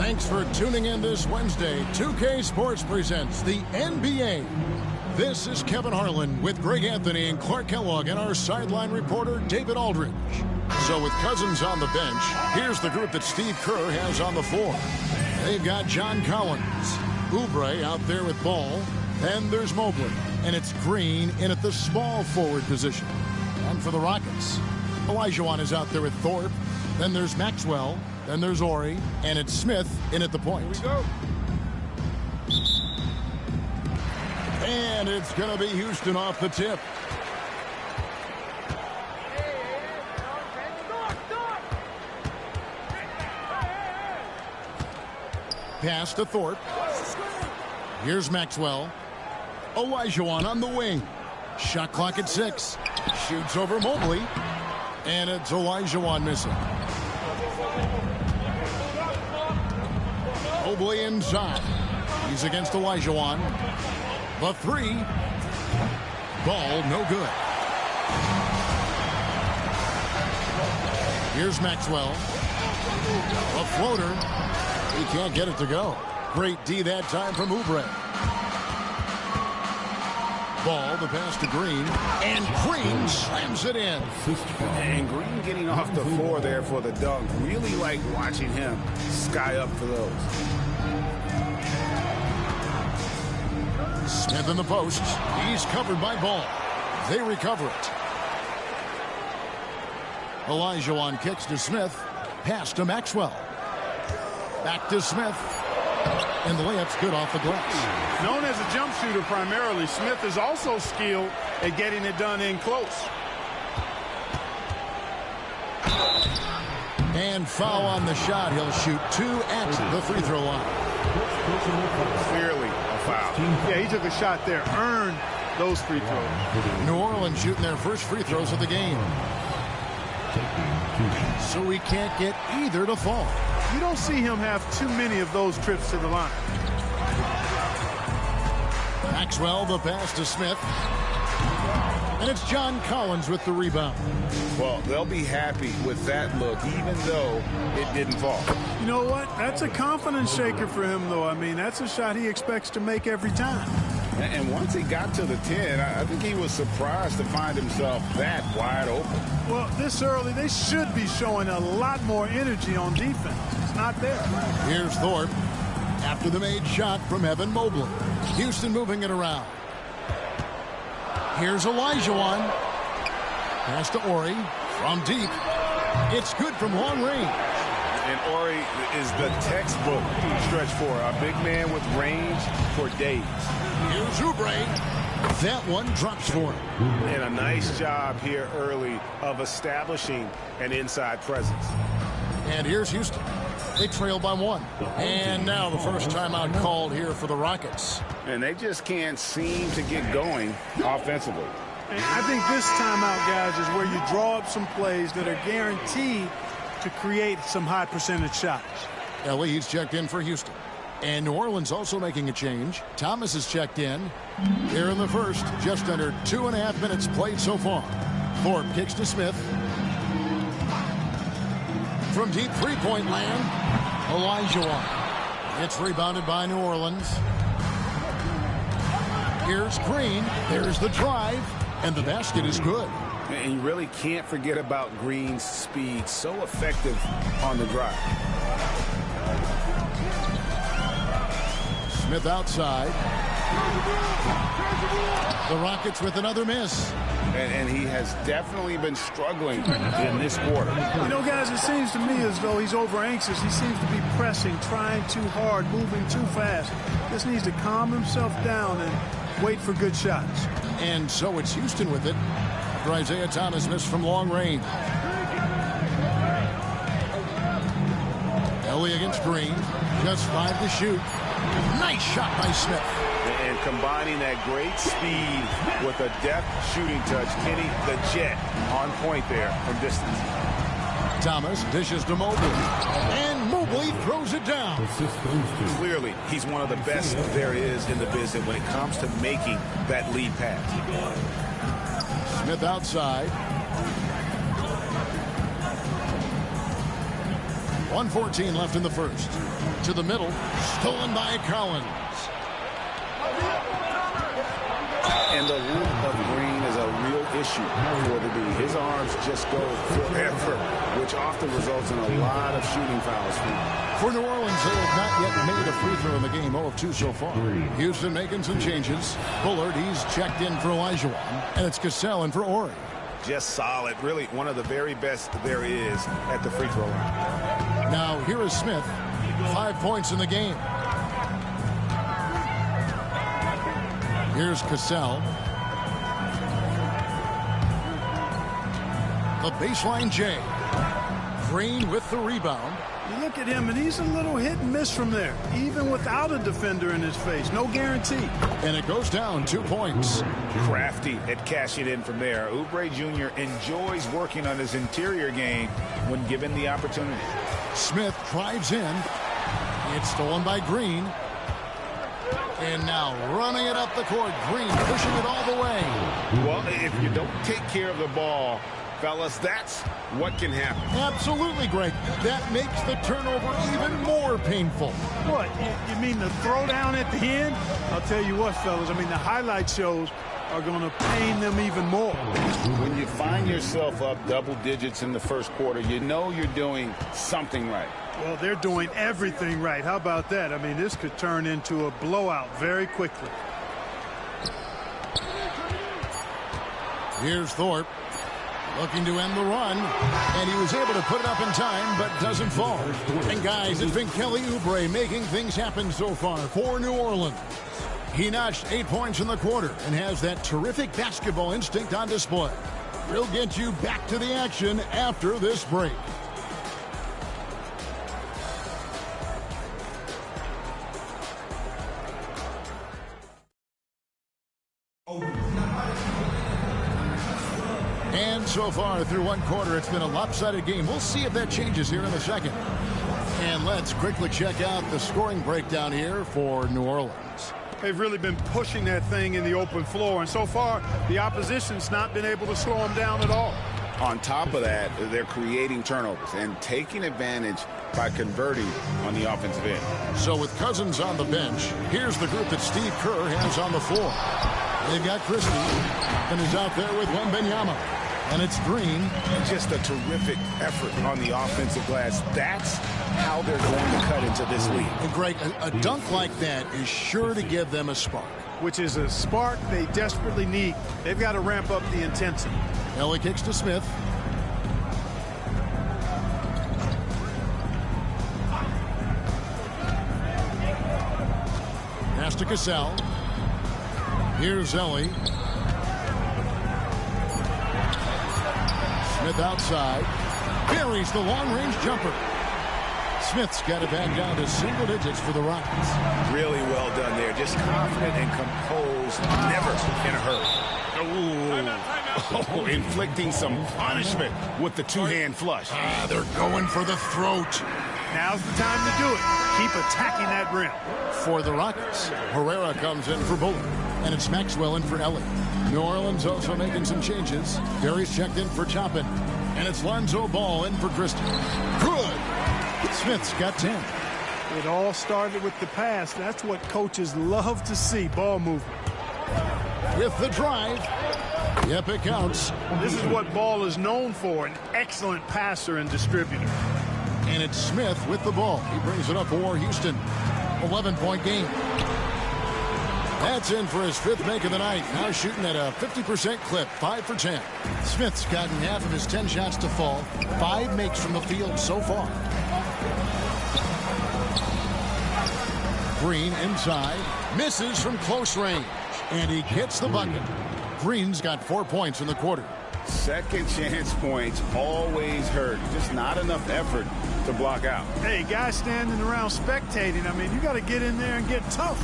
Thanks for tuning in this Wednesday. 2K Sports presents the NBA. This is Kevin Harlan with Greg Anthony and Clark Kellogg and our sideline reporter, David Aldridge. So with Cousins on the bench, here's the group that Steve Kerr has on the floor. They've got John Collins, Oubre out there with Ball. Then there's Mobley, and it's Green in at the small forward position. And for the Rockets, Olajuwon is out there with Thorpe. Then there's Maxwell. Then there's Ori, and it's Smith in at the point. Here we go. And it's going to be Houston off the tip. Pass to Thorpe. Here's Maxwell. Olajuwon on the wing. Shot clock at 6. Shoots over Mobley. And it's Olajuwon missing. Mobley inside. He's against Olajuwon. The 3. Ball no good. Here's Maxwell. A floater. He can't get it to go. Great D that time from Oubre. Ball, the pass to Green. And Green slams it in. And Green getting off the floor there for the dunk. Really like watching him sky up for those. Smith in the post. He's covered by Ball. They recover it. Olajuwon kicks to Smith. Pass to Maxwell. Back to Smith. And the layup's good off the glass. Known as a jump shooter primarily, Smith is also skilled at getting it done in close. And foul on the shot. He'll shoot 2 at the free throw line. Clearly a foul. Yeah, he took a shot there. Earned those free throws. New Orleans shooting their first free throws of the game. So we can't get either to fall. You don't see him have too many of those trips to the line. Maxwell, the pass to Smith. And it's John Collins with the rebound. Well, they'll be happy with that look, even though it didn't fall. You know what? That's a confidence shaker for him, though. I mean, that's a shot he expects to make every time. And once he got to the 10, I think he was surprised to find himself that wide open. Well, this early, they should be showing a lot more energy on defense. It's not there. Here's Thorpe after the made shot from Evan Mobley. Houston moving it around. Here's Olajuwon. Pass to Ori from deep. It's good from long range. And Ori is the textbook stretch four. A big man with range for days. Here's Oubre. That one drops for him. And a nice job here early of establishing an inside presence. And here's Houston. They trail by 1. And now the first timeout called here for the Rockets. And they just can't seem to get going offensively. And I think this timeout, guys, is where you draw up some plays that are guaranteed to create some high percentage shots. Ellie, he's checked in for Houston. And New Orleans also making a change. Thomas is checked in. Here in the first, just under 2.5 minutes played so far. Thorpe kicks to Smith. From deep three-point land, Olajuwon. It's rebounded by New Orleans. Here's Green. There's the drive. And the basket is good. And you really can't forget about Green's speed. So effective on the drive. Smith outside. The Rockets with another miss. And he has definitely been struggling in this quarter. You know, guys, it seems to me as though he's over anxious. He seems to be pressing, trying too hard, moving too fast. Just needs to calm himself down and wait for good shots. And so it's Houston with it after Isaiah Thomas missed from long range. Ellie against Green. Just 5 to shoot. Nice shot by Smith. And combining that great speed with a deft shooting touch. Kenny, the Jet, on point there from distance. Thomas dishes to Mobley. And Mobley throws it down. Clearly, he's one of the best there is in the business when it comes to making that lead pass. Smith outside. 1:14 left in the first. To the middle, stolen by Collins. And the root of Green is a real issue for the D. His arms just go forever, which often results in a lot of shooting fouls. For New Orleans, they have not yet made a free throw in the game, 0 of 2 so far. Houston making some changes. Bullard, he's checked in for Olajuwon, and it's Cassell in for Ori. Just solid, really one of the very best there is at the free throw line. Now here is Smith, 5 points in the game. Here's Cassell. The baseline J. Green with the rebound. You look at him, and he's a little hit and miss from there, even without a defender in his face. No guarantee. And it goes down 2 points. Crafty at cashing in from there. Oubre Jr. enjoys working on his interior game when given the opportunity. Smith drives in. It's stolen by Green. And now running it up the court. Green pushing it all the way. Well, if you don't take care of the ball, fellas, that's what can happen. Absolutely, Greg. That makes the turnover even more painful. What? You mean the throwdown at the end? I'll tell you what, fellas. I mean, the highlight shows are going to pain them even more. When you find yourself up double digits in the first quarter, you know you're doing something right. Well, they're doing everything right. How about that? I mean, this could turn into a blowout very quickly. Here's Thorpe looking to end the run, and he was able to put it up in time, but doesn't fall. And guys, it's been Kelly Oubre making things happen so far for New Orleans. He notched 8 points in the quarter and has that terrific basketball instinct on display. We'll get you back to the action after this break. And so far through one quarter, it's been a lopsided game. We'll see if that changes here in the second. And let's quickly check out the scoring breakdown here for New Orleans. They've really been pushing that thing in the open floor, and so far the opposition's not been able to slow them down at all. On top of that, they're creating turnovers and taking advantage by converting on the offensive end. So with Cousins on the bench, here's the group that Steve Kerr has on the floor. They've got Christie, and he's out there with Wembanyama. And it's Green. Just a terrific effort on the offensive glass. That's how they're going to cut into this league. And Greg, a dunk like that is sure to give them a spark. Which is a spark they desperately need. They've got to ramp up the intensity. Ellie kicks to Smith. Pass to Cassell. Here's Ellie. Smith outside. Buries the long-range jumper. Smith's got it back down to single digits for the Rockets. Really well done there. Just confident and composed. Never in a hurry. Oh, inflicting some punishment with the two-hand flush. They're going for the throat. Now's the time to do it. Keep attacking that rim. For the Rockets, Herrera comes in for Bullard. And it's Maxwell in for Ellie. New Orleans also making some changes. Barry's checked in for Toppin. And it's Lonzo Ball in for Christie. Good. Smith's got 10. It all started with the pass. That's what coaches love to see, ball movement. With the drive. Yep, it counts. This is what Ball is known for, an excellent passer and distributor. And it's Smith with the ball. He brings it up for Houston. 11-point game. That's in for his 5th make of the night. Now shooting at a 50% clip, 5 for 10. Smith's gotten half of his 10 shots to fall. 5 makes from the field so far. Green inside. Misses from close range. And he gets the bucket. Green's got 4 points in the quarter. Second chance points always hurt. Just not enough effort to block out. Hey, guys standing around spectating, I mean, you got to get in there and get tough.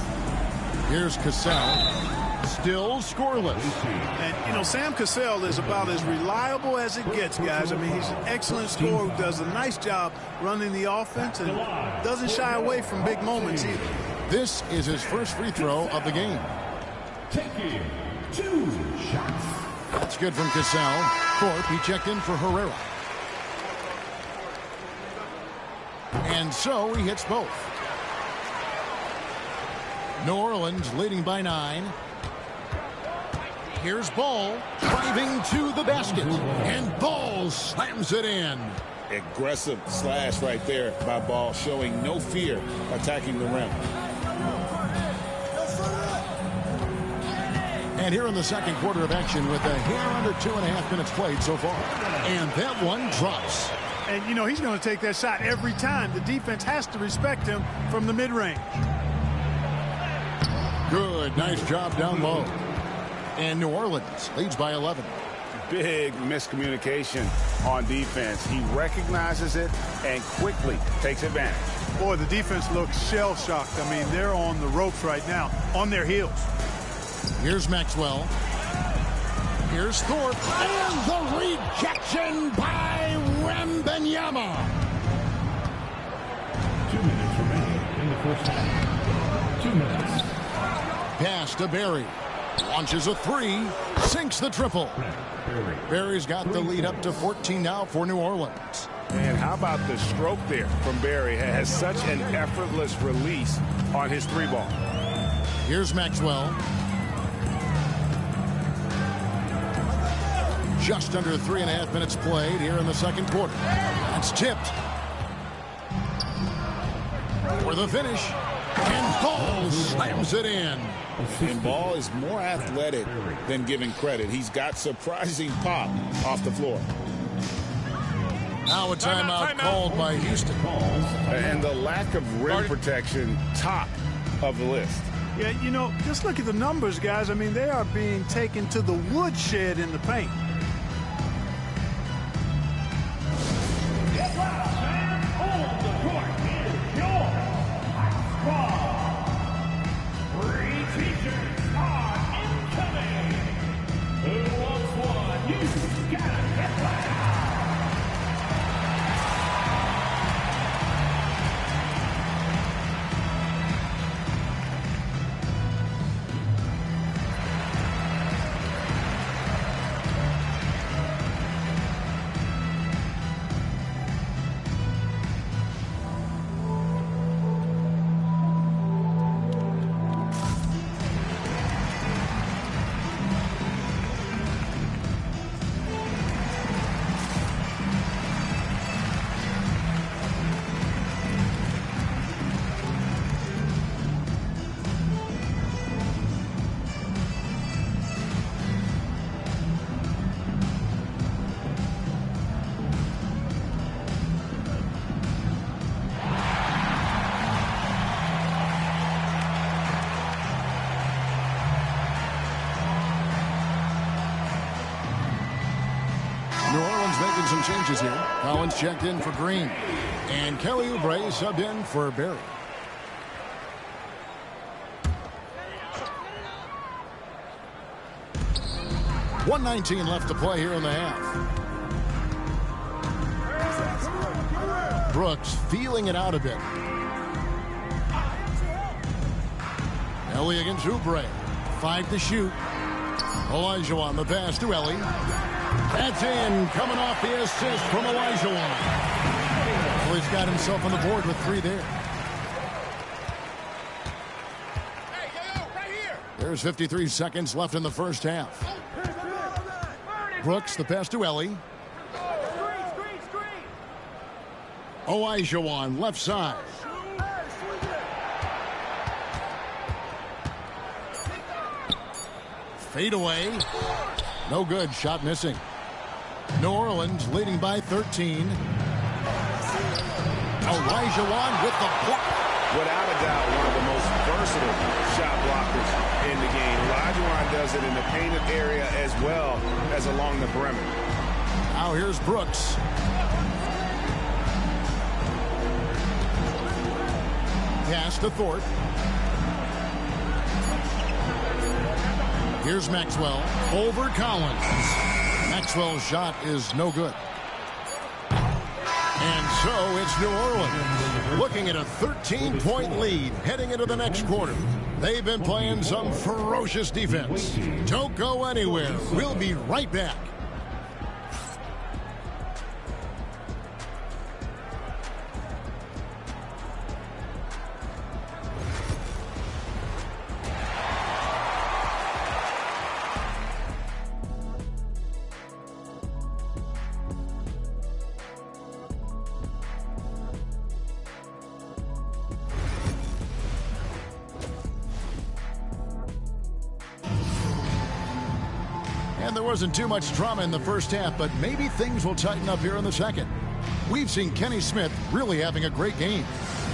Here's Cassell. Still scoreless. And, you know, Sam Cassell is about as reliable as it gets, guys. I mean, he's an excellent scorer who does a nice job running the offense and doesn't shy away from big moments either. This is his first free throw of the game. Taking 2 shots. That's good from Cassell. Thorpe, he checked in for Herrera. And so he hits both. New Orleans leading by 9. Here's Ball driving to the basket. And Ball slams it in. Aggressive slash right there by Ball, showing no fear attacking the rim. And here in the second quarter of action with a hair under 2.5 minutes played so far. And that one drops. And, you know, he's going to take that shot every time. The defense has to respect him from the mid-range. Good. Nice job down low. And New Orleans leads by 11. Big miscommunication on defense. He recognizes it and quickly takes advantage. Boy, the defense looks shell-shocked. I mean, they're on the ropes right now, on their heels. Here's Maxwell. Here's Thorpe. And the rejection by Wembanyama. 2 minutes remaining in the first half. 2 minutes. Pass to Barry. Launches a three. Sinks the triple. Barry's got the lead up to 14 now for New Orleans. And how about the stroke there from Barry? Has such an effortless release on his three ball. Here's Maxwell. Just under 3.5 minutes played here in the second quarter. That's tipped. For the finish. And Ball slams it in. And Ball is more athletic than giving credit. He's got surprising pop off the floor. Now a timeout called by Houston. And the lack of rim protection, top of the list. Yeah, you know, just look at the numbers, guys. I mean, they are being taken to the woodshed in the paint. Making some changes here. Collins checked in for Green. And Kelly Oubre subbed in for Barry. .119 left to play here in the half. Brooks feeling it out a bit. Ellie against Oubre. 5 to shoot. Olajuwon the pass to Ellie. That's in, coming off the assist from Olajuwon. Well, he's got himself on the board with 3 there. There's 53 seconds left in the first half. Brooks, the pass to Ellie. Olajuwon, left side. Fade away. No good. Shot missing. New Orleans leading by 13. Olajuwon with the block. Without a doubt, one of the most versatile shot blockers in the game. Olajuwon does it in the painted area as well as along the perimeter. Now here's Brooks. Pass to Thorpe. Here's Maxwell over Collins. Maxwell's shot is no good. And so it's New Orleans looking at a 13-point lead heading into the next quarter. They've been playing some ferocious defense. Don't go anywhere. We'll be right back. wasn't too much drama in the first half, but maybe things will tighten up here in the second. We've seen Kenny Smith really having a great game.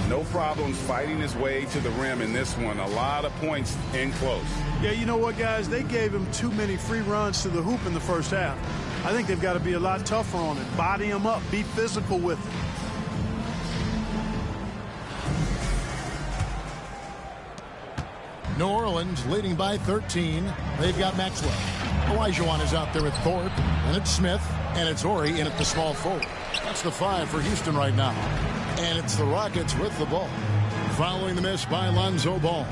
No problems fighting his way to the rim in this one. A lot of points in close. Yeah, you know what, guys? They gave him too many free runs to the hoop in the first half. I think they've got to be a lot tougher on it. Body him up. Be physical with him. New Orleans leading by 13. They've got Maxwell. Olajuwon is out there with Thorpe, and it's Smith, and it's Horry in at the small forward. That's the 5 for Houston right now. And it's the Rockets with the ball. Following the miss by Lonzo Ball.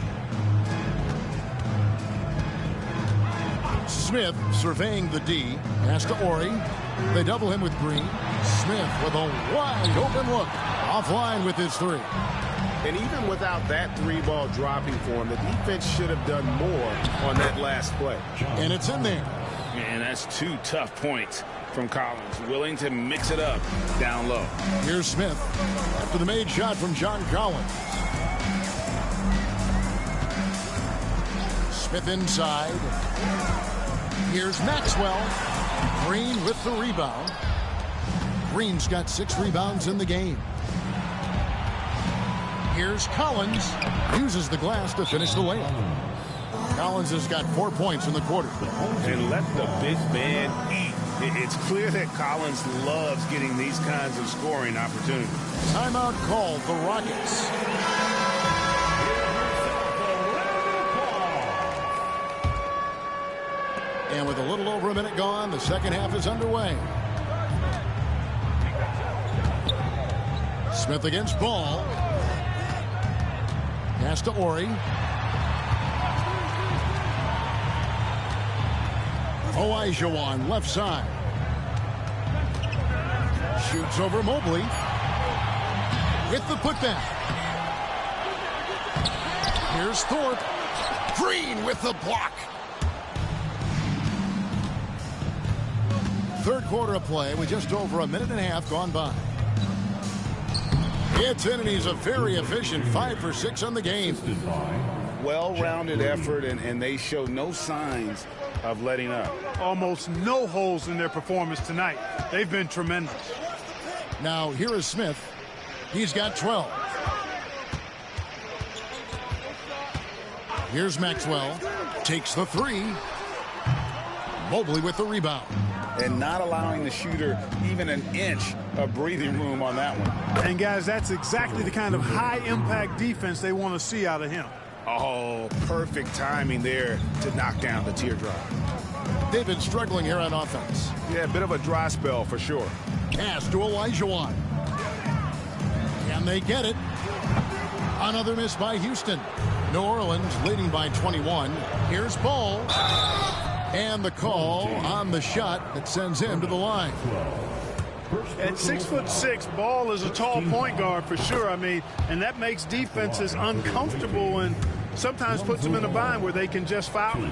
Smith surveying the D. Pass to Horry. They double him with Green. Smith with a wide open look. Offline with his 3. And even without that 3-ball dropping for him, the defense should have done more on that last play. And it's in there. Man, that's 2 tough points from Collins. Willing to mix it up down low. Here's Smith after the made shot from John Collins. Smith inside. Here's Maxwell. Green with the rebound. Green's got 6 rebounds in the game. Here's Collins. Uses the glass to finish the layup. Collins has got 4 points in the quarter. And let the big man eat. It's clear that Collins loves getting these kinds of scoring opportunities. Timeout called the Rockets. And with a little over a minute gone, the second half is underway. Smith against Ball. Pass to Horry. Olajuwon left side. Shoots over Mobley. With the putback. Here's Thorpe. Green with the block. Third quarter of play with just over a minute and a half gone by. It's in, and he's a very efficient 5 for 6 on the game. Well-rounded effort, and they show no signs of letting up. Almost no holes in their performance tonight. They've been tremendous. Now, here is Smith. He's got 12. Here's Maxwell. Takes the 3. Mobley with the rebound. And not allowing the shooter even an inch of breathing room on that one. And, guys, that's exactly the kind of high-impact defense they want to see out of him. Oh, perfect timing there to knock down the teardrop. They've been struggling here on offense. Yeah, a bit of a dry spell for sure. Pass to Olajuwon. Can they get it? Another miss by Houston. New Orleans leading by 21. Here's Ball. And the call on the shot that sends him to the line. At 6'6", Ball is a tall point guard for sure. I mean, and that makes defenses uncomfortable and sometimes puts them in a bind where they can just foul him.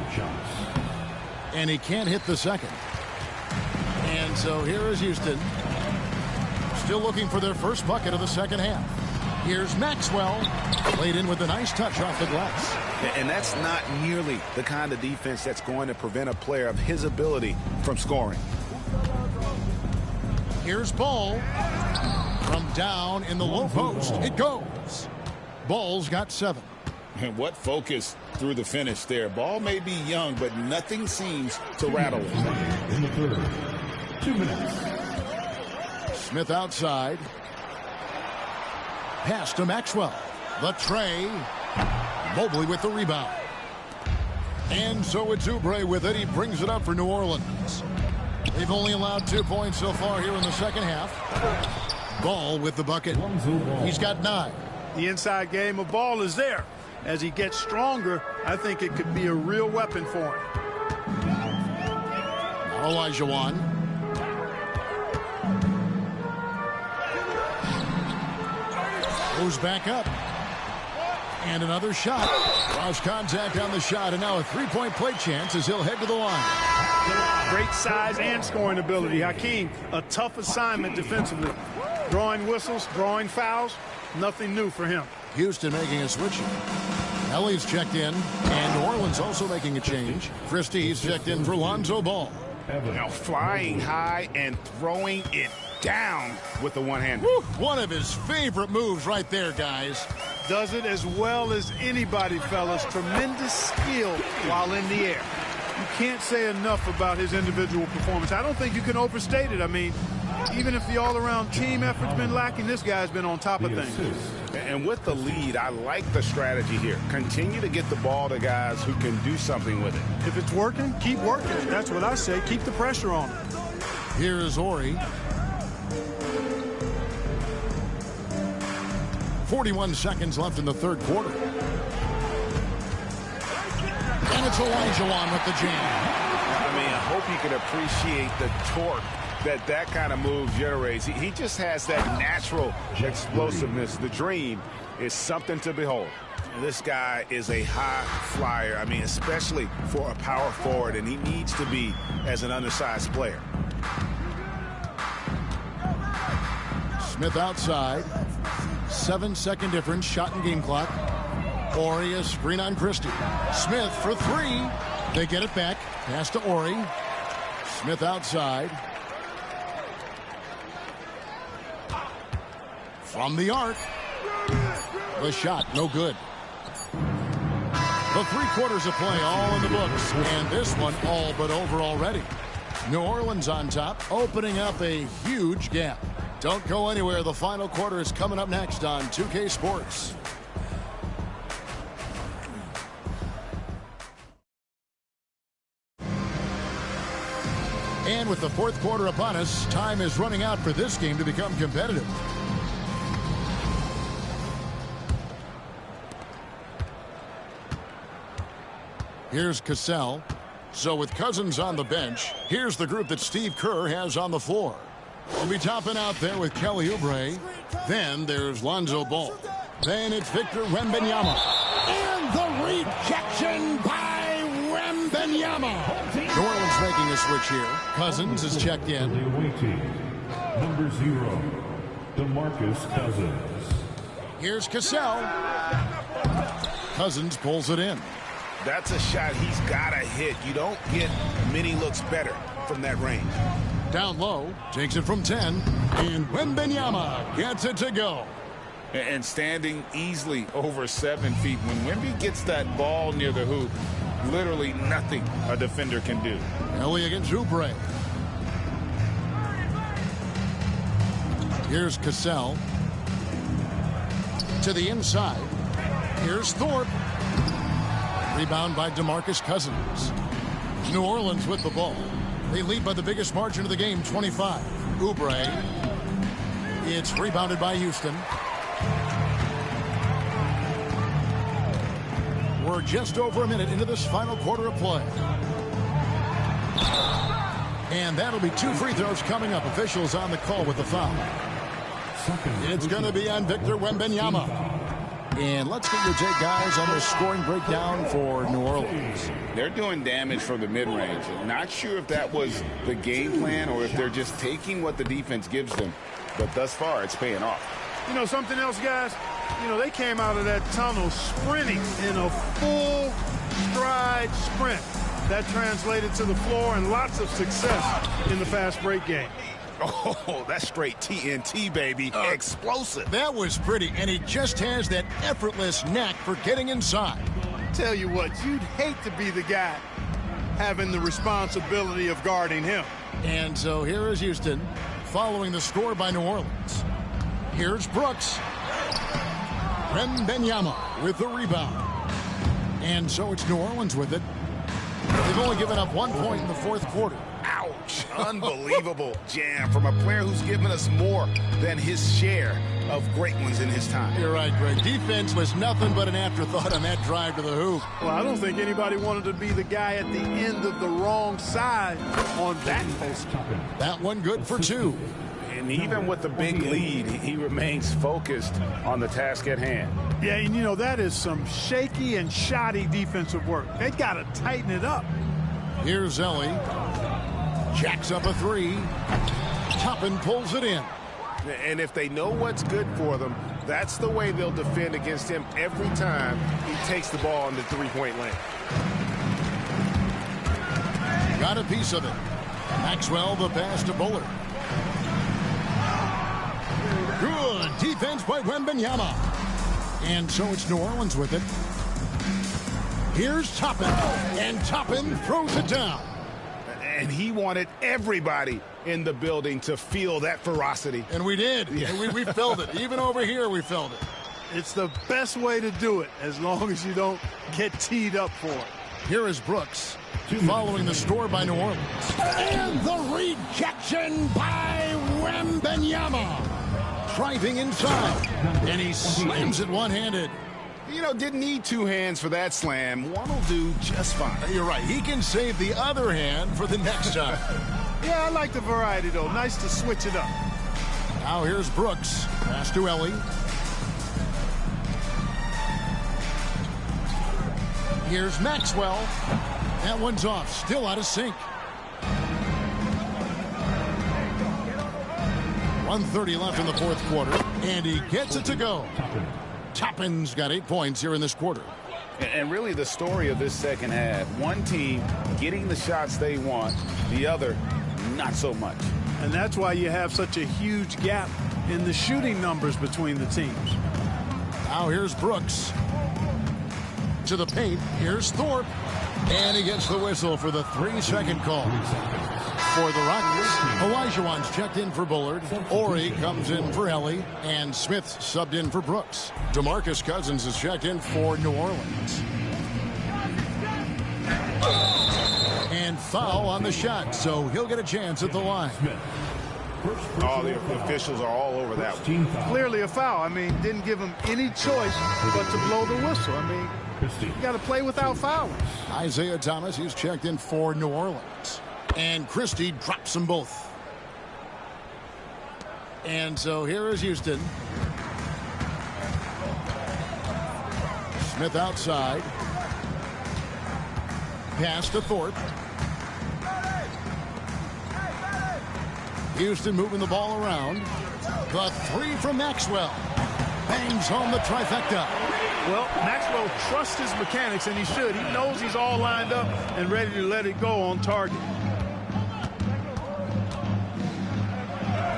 And he can't hit the second. And so here is Houston. Still looking for their first bucket of the second half. Here's Maxwell. Played in with a nice touch off the glass. And that's not nearly the kind of defense that's going to prevent a player of his ability from scoring. Here's Ball. From down in the low post. It goes. Ball's got 7. And what focus through the finish there. Ball may be young, but nothing seems to rattle him. In the third. 2 minutes. Smith outside. Pass to Maxwell. The tray. Mobley with the rebound. And so it's Oubre with it. He brings it up for New Orleans. They've only allowed 2 points so far here in the second half. Ball with the bucket. He's got 9. The inside game of Ball is there. As he gets stronger, I think it could be a real weapon for him. Olajuwon. Goes back up. And another shot. Draws contact on the shot, and now a three-point play chance as he'll head to the line. Great size and scoring ability. Hakeem, a tough assignment defensively. Drawing whistles, drawing fouls, nothing new for him. Houston making a switch. Ellie's checked in, and New Orleans also making a change. Christie's checked in for Lonzo Ball. You know, flying high and throwing it down with the one-hander. One of his favorite moves right there, guys. Does it as well as anybody, fellas. Tremendous skill while in the air. You can't say enough about his individual performance. I don't think you can overstate it. I mean, even if the all-around team effort's been lacking, this guy's been on top of things. And with the lead, I like the strategy here. Continue to get the ball to guys who can do something with it. If it's working, keep working. That's what I say. Keep the pressure on him. Here is Ori. 41 seconds left in the third quarter. And it's Olajuwon with the jam. I mean, I hope you can appreciate the torque that kind of move generates. He just has that natural explosiveness. The dream is something to behold. This guy is a high flyer. I mean, especially for a power forward, and he needs to be as an undersized player. Smith outside. 7-second difference. Shot and game clock. Ori, a screen on Christie. Smith for three. They get it back. Pass to Ori. Smith outside. From the arc. The shot, no good. The 3 quarters of play all in the books. And this one all but over already. New Orleans on top, opening up a huge gap. Don't go anywhere. The final quarter is coming up next on 2K Sports. And with the fourth quarter upon us, time is running out for this game to become competitive. Here's Cassell. So with Cousins on the bench, here's the group that Steve Kerr has on the floor. We'll be topping out there with Kelly Oubre. Then there's Lonzo Ball. Then it's Victor Wembanyama. And the rejection by Wembanyama. New Orleans making a switch here. Cousins is checked in. Number 0, DeMarcus Cousins. Here's Cassell. Cousins pulls it in. That's a shot he's got to hit. You don't get many looks better from that range. Down low, takes it from 10, and Wembanyama gets it to go. And standing easily over 7 feet. When Wemby gets that ball near the hoop, literally nothing a defender can do. Ellie against Oubre. Here's Cassell. To the inside. Here's Thorpe. Rebound by DeMarcus Cousins. New Orleans with the ball. They lead by the biggest margin of the game, 25. Oubre. It's rebounded by Houston. We're just over a minute into this final quarter of play. And that'll be 2 free throws coming up. Officials on the call with the foul. It's going to be on Victor Wembanyama. And let's get your take, guys, on the scoring breakdown for New Orleans. They're doing damage from the mid-range. Not sure if that was the game plan or if they're just taking what the defense gives them. But thus far, it's paying off. You know something else, guys? You know, they came out of that tunnel sprinting in a full stride sprint. That translated to the floor and lots of success in the fast break game. Oh, that's straight TNT, baby. Explosive. That was pretty, and he just has that effortless knack for getting inside. Tell you what, you'd hate to be the guy having the responsibility of guarding him. And so here is Houston following the score by New Orleans. Here's Brooks. Wembanyama with the rebound. And so it's New Orleans with it. They've only given up 1 point in the fourth quarter. Ouch. Unbelievable jam from a player who's given us more than his share of great ones in his time. You're right, Greg. Defense was nothing but an afterthought on that drive to the hoop. Well, I don't think anybody wanted to be the guy at the end of the wrong side on that post. That one good for 2. And even with the big lead, he remains focused on the task at hand. Yeah, and you know, that is some shaky and shoddy defensive work. They got to tighten it up. Here's Ellie. Jacks up a 3. Toppin pulls it in. And if they know what's good for them, that's the way they'll defend against him every time he takes the ball in the 3-point lane. Got a piece of it. Maxwell the pass to Bullard. Good defense by Wembanyama. And so it's New Orleans with it. Here's Toppin. And Toppin throws it down. And he wanted everybody in the building to feel that ferocity. And we did. Yeah. And we felt it. Even over here, we felt it. It's the best way to do it, as long as you don't get teed up for it. Here is Brooks, following the score by New Orleans. And the rejection by Wembanyama. Driving inside, and he slams it one-handed. You know, didn't need two hands for that slam. One will do just fine. You're right. He can save the other hand for the next time. Yeah, I like the variety, though. Nice to switch it up. Now here's Brooks. Pass to Ellie. Here's Maxwell. That one's off. Still out of sync. 1:30 left in the fourth quarter, and he gets it to go. Toppin's got 8 points here in this quarter. And really the story of this second half, one team getting the shots they want, the other not so much. And that's why you have such a huge gap in the shooting numbers between the teams. Now here's Brooks. To the paint, here's Thorpe. And he gets the whistle for the 3-second call. For the Rockets, Olajuwon's checked in for Bullard. Ori comes in for Ellie. And Smith subbed in for Brooks. DeMarcus Cousins is checked in for New Orleans. And foul on the shot, so he'll get a chance at the line. Oh, the officials are all over that one. Clearly a foul. I mean, didn't give him any choice but to blow the whistle. I mean, you got to play without fouling. Isaiah Thomas, he's checked in for New Orleans. And Christie drops them both. And so here is Houston. Smith outside. Pass to Thorpe. Houston moving the ball around. The three from Maxwell. Bangs home the trifecta. Well, Maxwell trusts his mechanics, and he should. He knows he's all lined up and ready to let it go on target.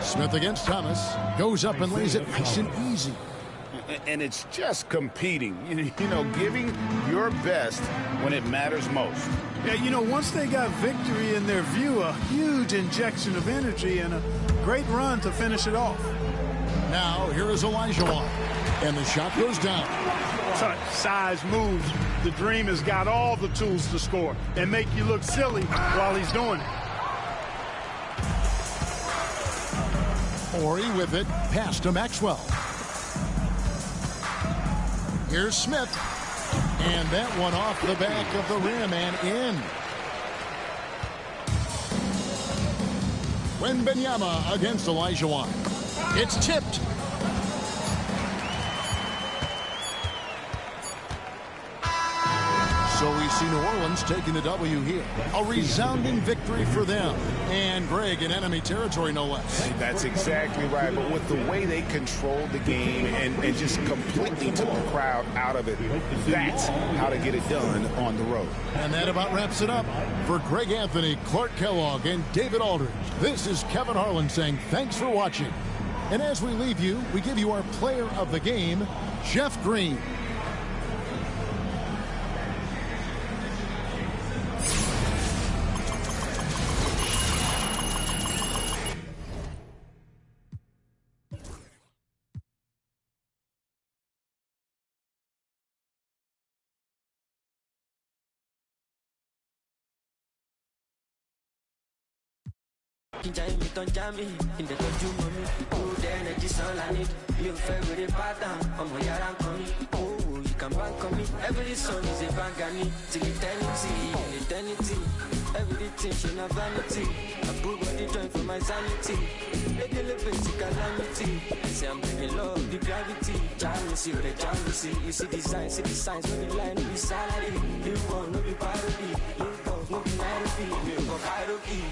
Smith against Thomas. Goes up and lays it nice and easy. And it's just competing, you know, giving your best when it matters most. Yeah, you know, once they got victory in their view, a huge injection of energy and a great run to finish it off. Now, here is Olajuwon. And the shot goes down. Such size moves. The Dream has got all the tools to score and make you look silly while he's doing it. Ori with it. Pass to Maxwell. Here's Smith. And that one off the back of the rim and in. Wembanyama against Olajuwon. It's tipped. So we see New Orleans taking the W here. A resounding victory for them. And Greg in enemy territory, no less. That's exactly right. But with the way they controlled the game and just completely took the crowd out of it, that's how to get it done on the road. And that about wraps it up. For Greg Anthony, Clark Kellogg, and David Aldridge, this is Kevin Harlan saying thanks for watching. And as we leave you, we give you our player of the game, Jeff Green. In the country, mommy, oh, the energy's all I need. You favorite pattern, I'm a yaran coming. Oh, you can bank on me. Every song is a bangani. Till eternity. Everything, she not vanity. I put body joint for my sanity. Make a little basic calamity. Say I'm bringing love, the gravity. Jealousy, the jealousy. You see the signs when the line will be salary. You won't no be parody. You won't no be Nairobi. You won't hierarchy.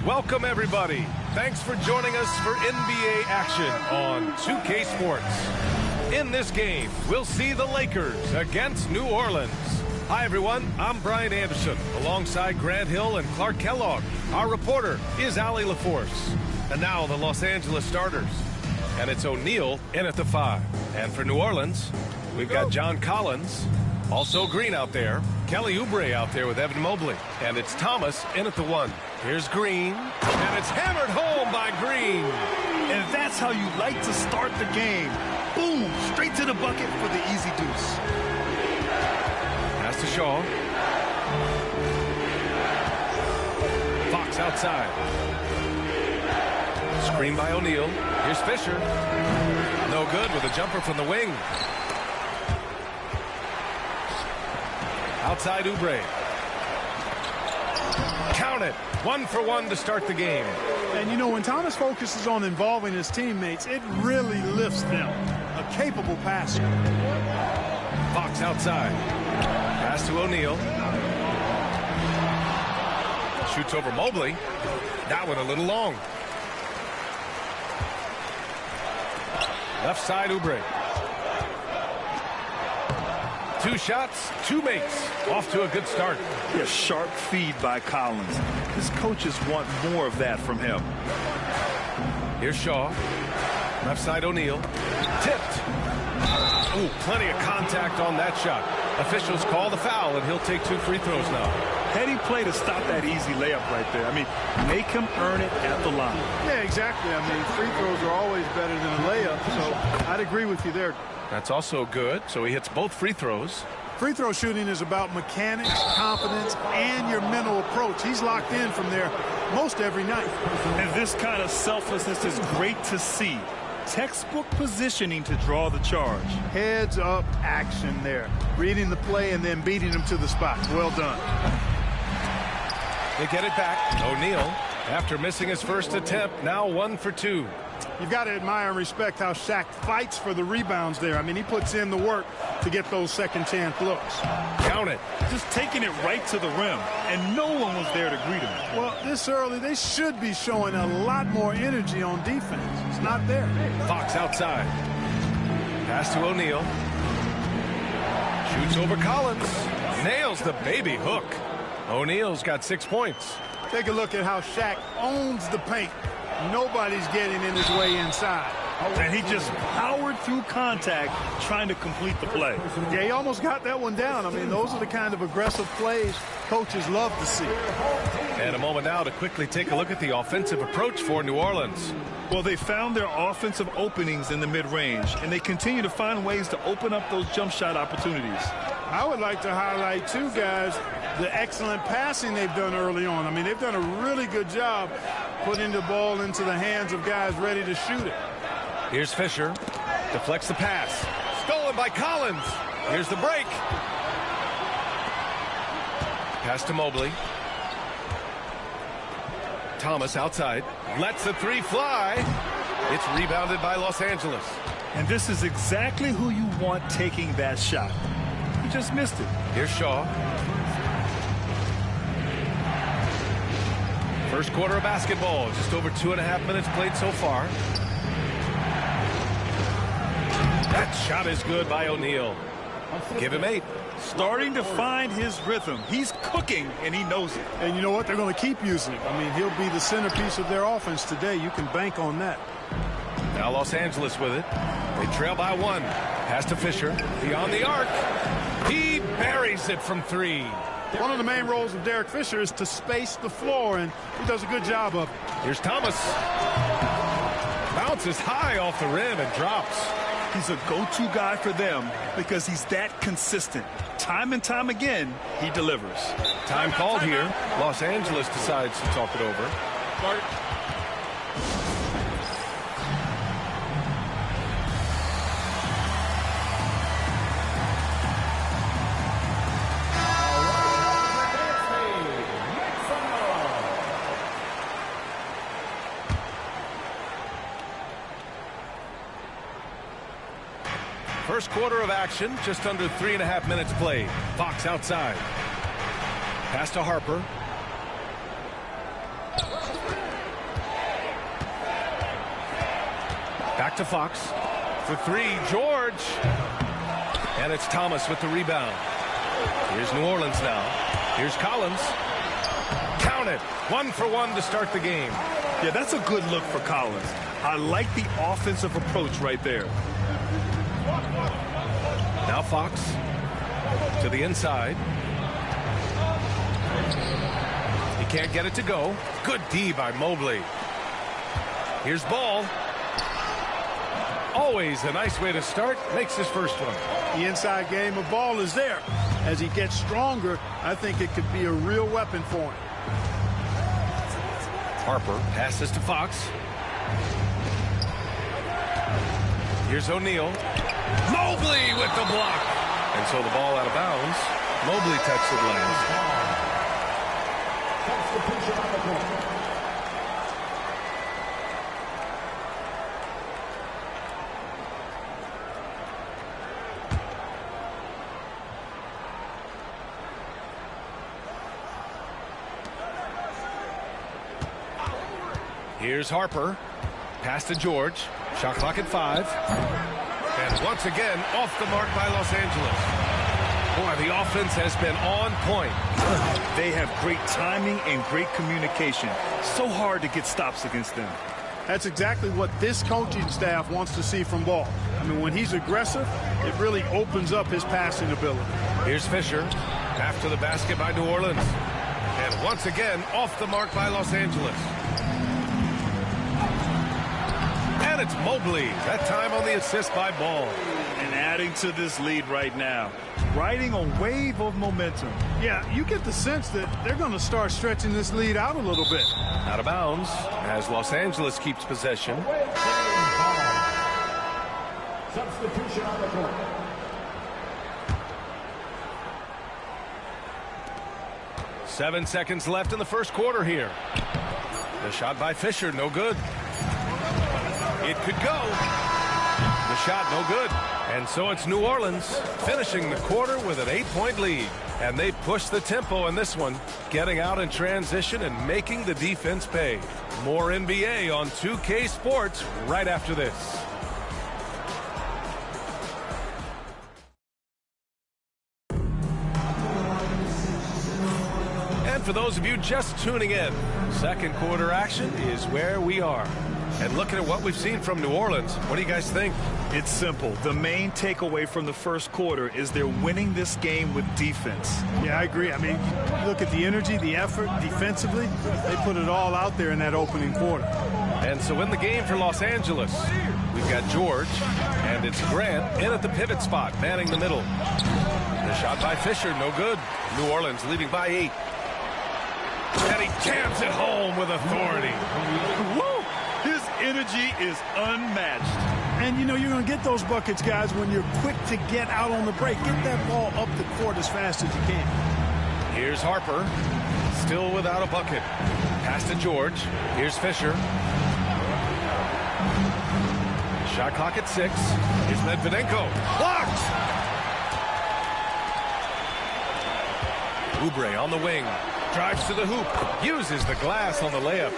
Welcome, everybody. Thanks for joining us for NBA action on 2K Sports. In this game, we'll see the Lakers against New Orleans. Hi, everyone. I'm Brian Anderson, alongside Grant Hill and Clark Kellogg. Our reporter is Allie LaForce. And now the Los Angeles starters. And it's O'Neal in at the 5. And for New Orleans, we've got John Collins, also Green out there, Kelly Oubre out there with Evan Mobley. And it's Thomas in at the 1. Here's Green, and it's hammered home by Green. And that's how you like to start the game. Boom, straight to the bucket for the easy deuce. Pass to Shaw. Fox outside. Screen by O'Neal. Here's Fisher. No good with a jumper from the wing. Outside Oubre. Count it. 1 for 1 to start the game. And you know, when Thomas focuses on involving his teammates, it really lifts them. A capable passer. Fox outside. Pass to O'Neal. Shoots over Mobley. That one a little long. Left side, Oubre. 2 shots, 2 makes. Off to a good start. A sharp feed by Collins. His coaches want more of that from him. Here's Shaw. Left side, O'Neal. Tipped. Ooh, plenty of contact on that shot. Officials call the foul, and he'll take 2 free throws now. Heady play to stop that easy layup right there. I mean, make him earn it at the line. Yeah, exactly. I mean, free throws are always better than a layup, so I'd agree with you there. That's also good, so he hits both free throws. Free throw shooting is about mechanics, confidence, and your mental approach. He's locked in from there most every night. And this kind of selflessness is great to see. Textbook positioning to draw the charge. Heads up action there. Reading the play and then beating him to the spot. Well done. They get it back. O'Neal, after missing his first attempt, now 1 for 2. You've got to admire and respect how Shaq fights for the rebounds there. I mean, he puts in the work to get those second chance looks. Count it. Just taking it right to the rim, and no one was there to greet him. Well, this early, they should be showing a lot more energy on defense. It's not there. Fox outside. Pass to O'Neal. Shoots over Collins. Nails the baby hook. O'Neal's got 6 points. Take a look at how Shaq owns the paint. Nobody's getting in his way inside. And he just powered through contact trying to complete the play. Yeah, he almost got that one down. I mean, those are the kind of aggressive plays coaches love to see. And a moment now to quickly take a look at the offensive approach for New Orleans. Well, they found their offensive openings in the mid-range, and they continue to find ways to open up those jump shot opportunities. I would like to highlight, too, guys, the excellent passing they've done early on. I mean, they've done a really good job putting the ball into the hands of guys ready to shoot it. Here's Fisher. Deflects the pass. Stolen by Collins. Here's the break. Pass to Mobley. Thomas outside. Lets the 3 fly. It's rebounded by Los Angeles. And this is exactly who you want taking that shot. He just missed it. Here's Shaw. First quarter of basketball. Just over 2.5 minutes played so far. That shot is good by O'Neal. Give him 8. Starting to find his rhythm. He's cooking, and he knows it. And you know what? They're going to keep using it. I mean, he'll be the centerpiece of their offense today. You can bank on that. Now Los Angeles with it. They trail by 1. Pass to Fisher. Beyond the arc. He buries it from 3. One of the main roles of Derek Fisher is to space the floor, and he does a good job of it. Here's Thomas. Bounces high off the rim and drops. He's a go-to guy for them because he's that consistent. Time and time again, he delivers. Time called here. Los Angeles decides to talk it over. First quarter of action, just under 3.5 minutes played. Fox outside. Pass to Harper. Back to Fox. For three, George. And it's Thomas with the rebound. Here's New Orleans now. Here's Collins. Count it. 1 for 1 to start the game. Yeah, that's a good look for Collins. I like the offensive approach right there. Now Fox to the inside. He can't get it to go. Good D by Mobley. Here's Ball. Always a nice way to start. Makes his first one. The inside game of Ball is there. As he gets stronger, I think it could be a real weapon for him. Harper passes to Fox. Here's O'Neal. Mobley with the block. And so the ball out of bounds. Mobley touched it last. Here's Harper. Pass to George. Shot clock at 5. And once again, off the mark by Los Angeles. Boy, the offense has been on point. They have great timing and great communication. So hard to get stops against them. That's exactly what this coaching staff wants to see from Ball. I mean, when he's aggressive, it really opens up his passing ability. Here's Fisher. After the basket by New Orleans. And once again, off the mark by Los Angeles. And it's Mobley. That time on the assist by Ball. And adding to this lead right now. Riding a wave of momentum. Yeah, you get the sense that they're going to start stretching this lead out a little bit. Out of bounds as Los Angeles keeps possession. Substitution on the court. Seven seconds left in the first quarter here. The shot by Fisher, no good. It could go. The shot, no good. And so it's New Orleans finishing the quarter with an 8-point lead. And they push the tempo in this one, getting out in transition and making the defense pay. More NBA on 2K Sports right after this. And for those of you just tuning in, second quarter action is where we are. And looking at what we've seen from New Orleans, what do you guys think? It's simple. The main takeaway from the first quarter is they're winning this game with defense. Yeah, I agree. I mean, look at the energy, the effort defensively. They put it all out there in that opening quarter. And so in the game for Los Angeles, we've got George, and it's Grant in at the pivot spot, manning the middle. The shot by Fisher, no good. New Orleans leading by 8. And he jams it home with authority. Woo! His energy is unmatched. And, you know, you're going to get those buckets, guys, when you're quick to get out on the break. Get that ball up the court as fast as you can. Here's Harper, still without a bucket. Pass to George. Here's Fisher. Shot clock at 6. Here's Medvedenko. Blocked! Oubre on the wing. Drives to the hoop. Uses the glass on the layup.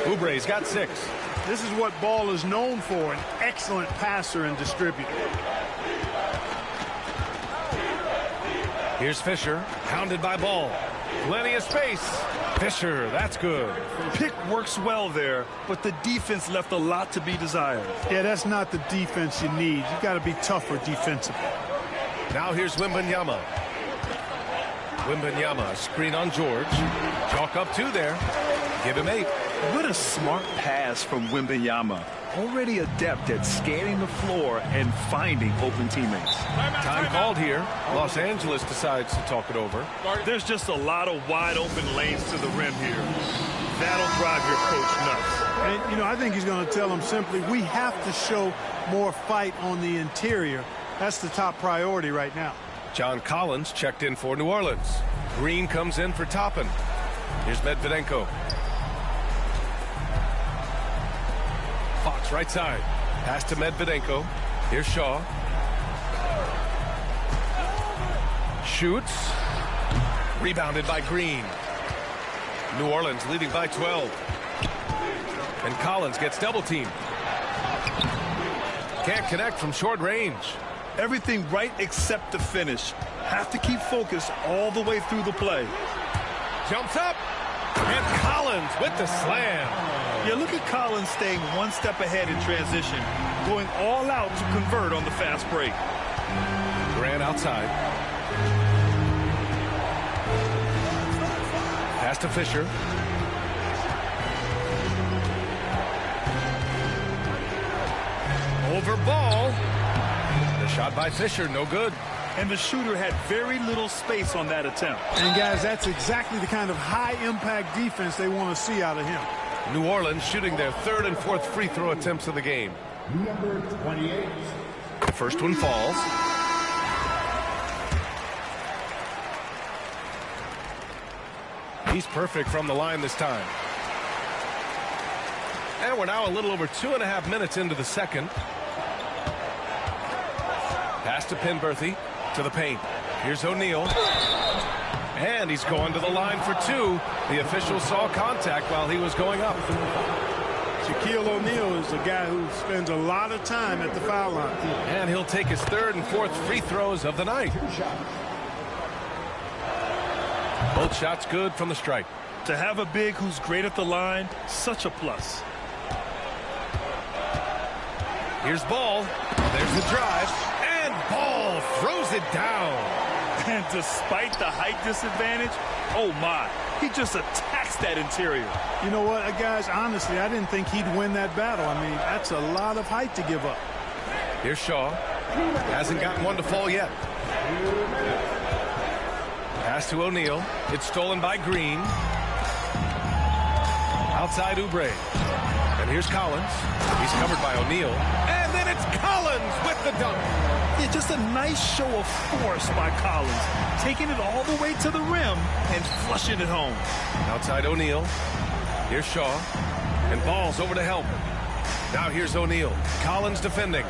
Oubre's got 6. This is what Ball is known for, an excellent passer and distributor. Here's Fisher, pounded by Ball. Plenty of space. Fisher, that's good. Pick works well there, but the defense left a lot to be desired. Yeah, that's not the defense you need. You got to be tougher defensively. Now here's Wembanyama. Wembanyama, screen on George. Chalk up 2 there. Give him 8. What a smart pass from Wembanyama. Already adept at scanning the floor and finding open teammates. Time called here. Los Angeles decides to talk it over. There's just a lot of wide open lanes to the rim here. That'll drive your coach nuts. And, you know, I think he's going to tell them simply, we have to show more fight on the interior. That's the top priority right now. John Collins checked in for New Orleans. Green comes in for Toppin. Here's Medvedenko. Fox right side. Pass to Medvedenko. Here's Shaw. Shoots. Rebounded by Green. New Orleans leading by 12. And Collins gets double teamed. Can't connect from short range. Everything right except the finish. Have to keep focused all the way through the play. Jumps up. And Collins with the slam. Yeah, look at Collins staying one step ahead in transition, going all out to convert on the fast break. Grant outside. Pass to Fisher. Over ball. The shot by Fisher, no good. And the shooter had very little space on that attempt. And, guys, that's exactly the kind of high-impact defense they want to see out of him. New Orleans shooting their third and fourth free throw attempts of the game. Number 28. The first one falls. He's perfect from the line this time. And we're now a little over 2.5 minutes into the second. Pass to Penberthy to the paint. Here's O'Neal. And he's going to the line for two. The official saw contact while he was going up. Shaquille O'Neal is a guy who spends a lot of time at the foul line. And he'll take his third and fourth free throws of the night. Both shots good from the stripe. To have a big who's great at the line, such a plus. Here's Ball. There's the drive. And Ball throws it down. And despite the height disadvantage, oh my, he just attacks that interior. You know what, guys, honestly, I didn't think he'd win that battle. I mean, that's a lot of height to give up. Here's Shaw. Hasn't gotten one to fall yet. Pass to O'Neal. It's stolen by Green. Outside Oubre. And here's Collins. He's covered by O'Neal. And then it's Collins with the dunk. Yeah, just a nice show of force by Collins, taking it all the way to the rim and flushing it home. Outside O'Neal. Here's Shaw. And Ball's over to help. Now here's O'Neal. Collins defending.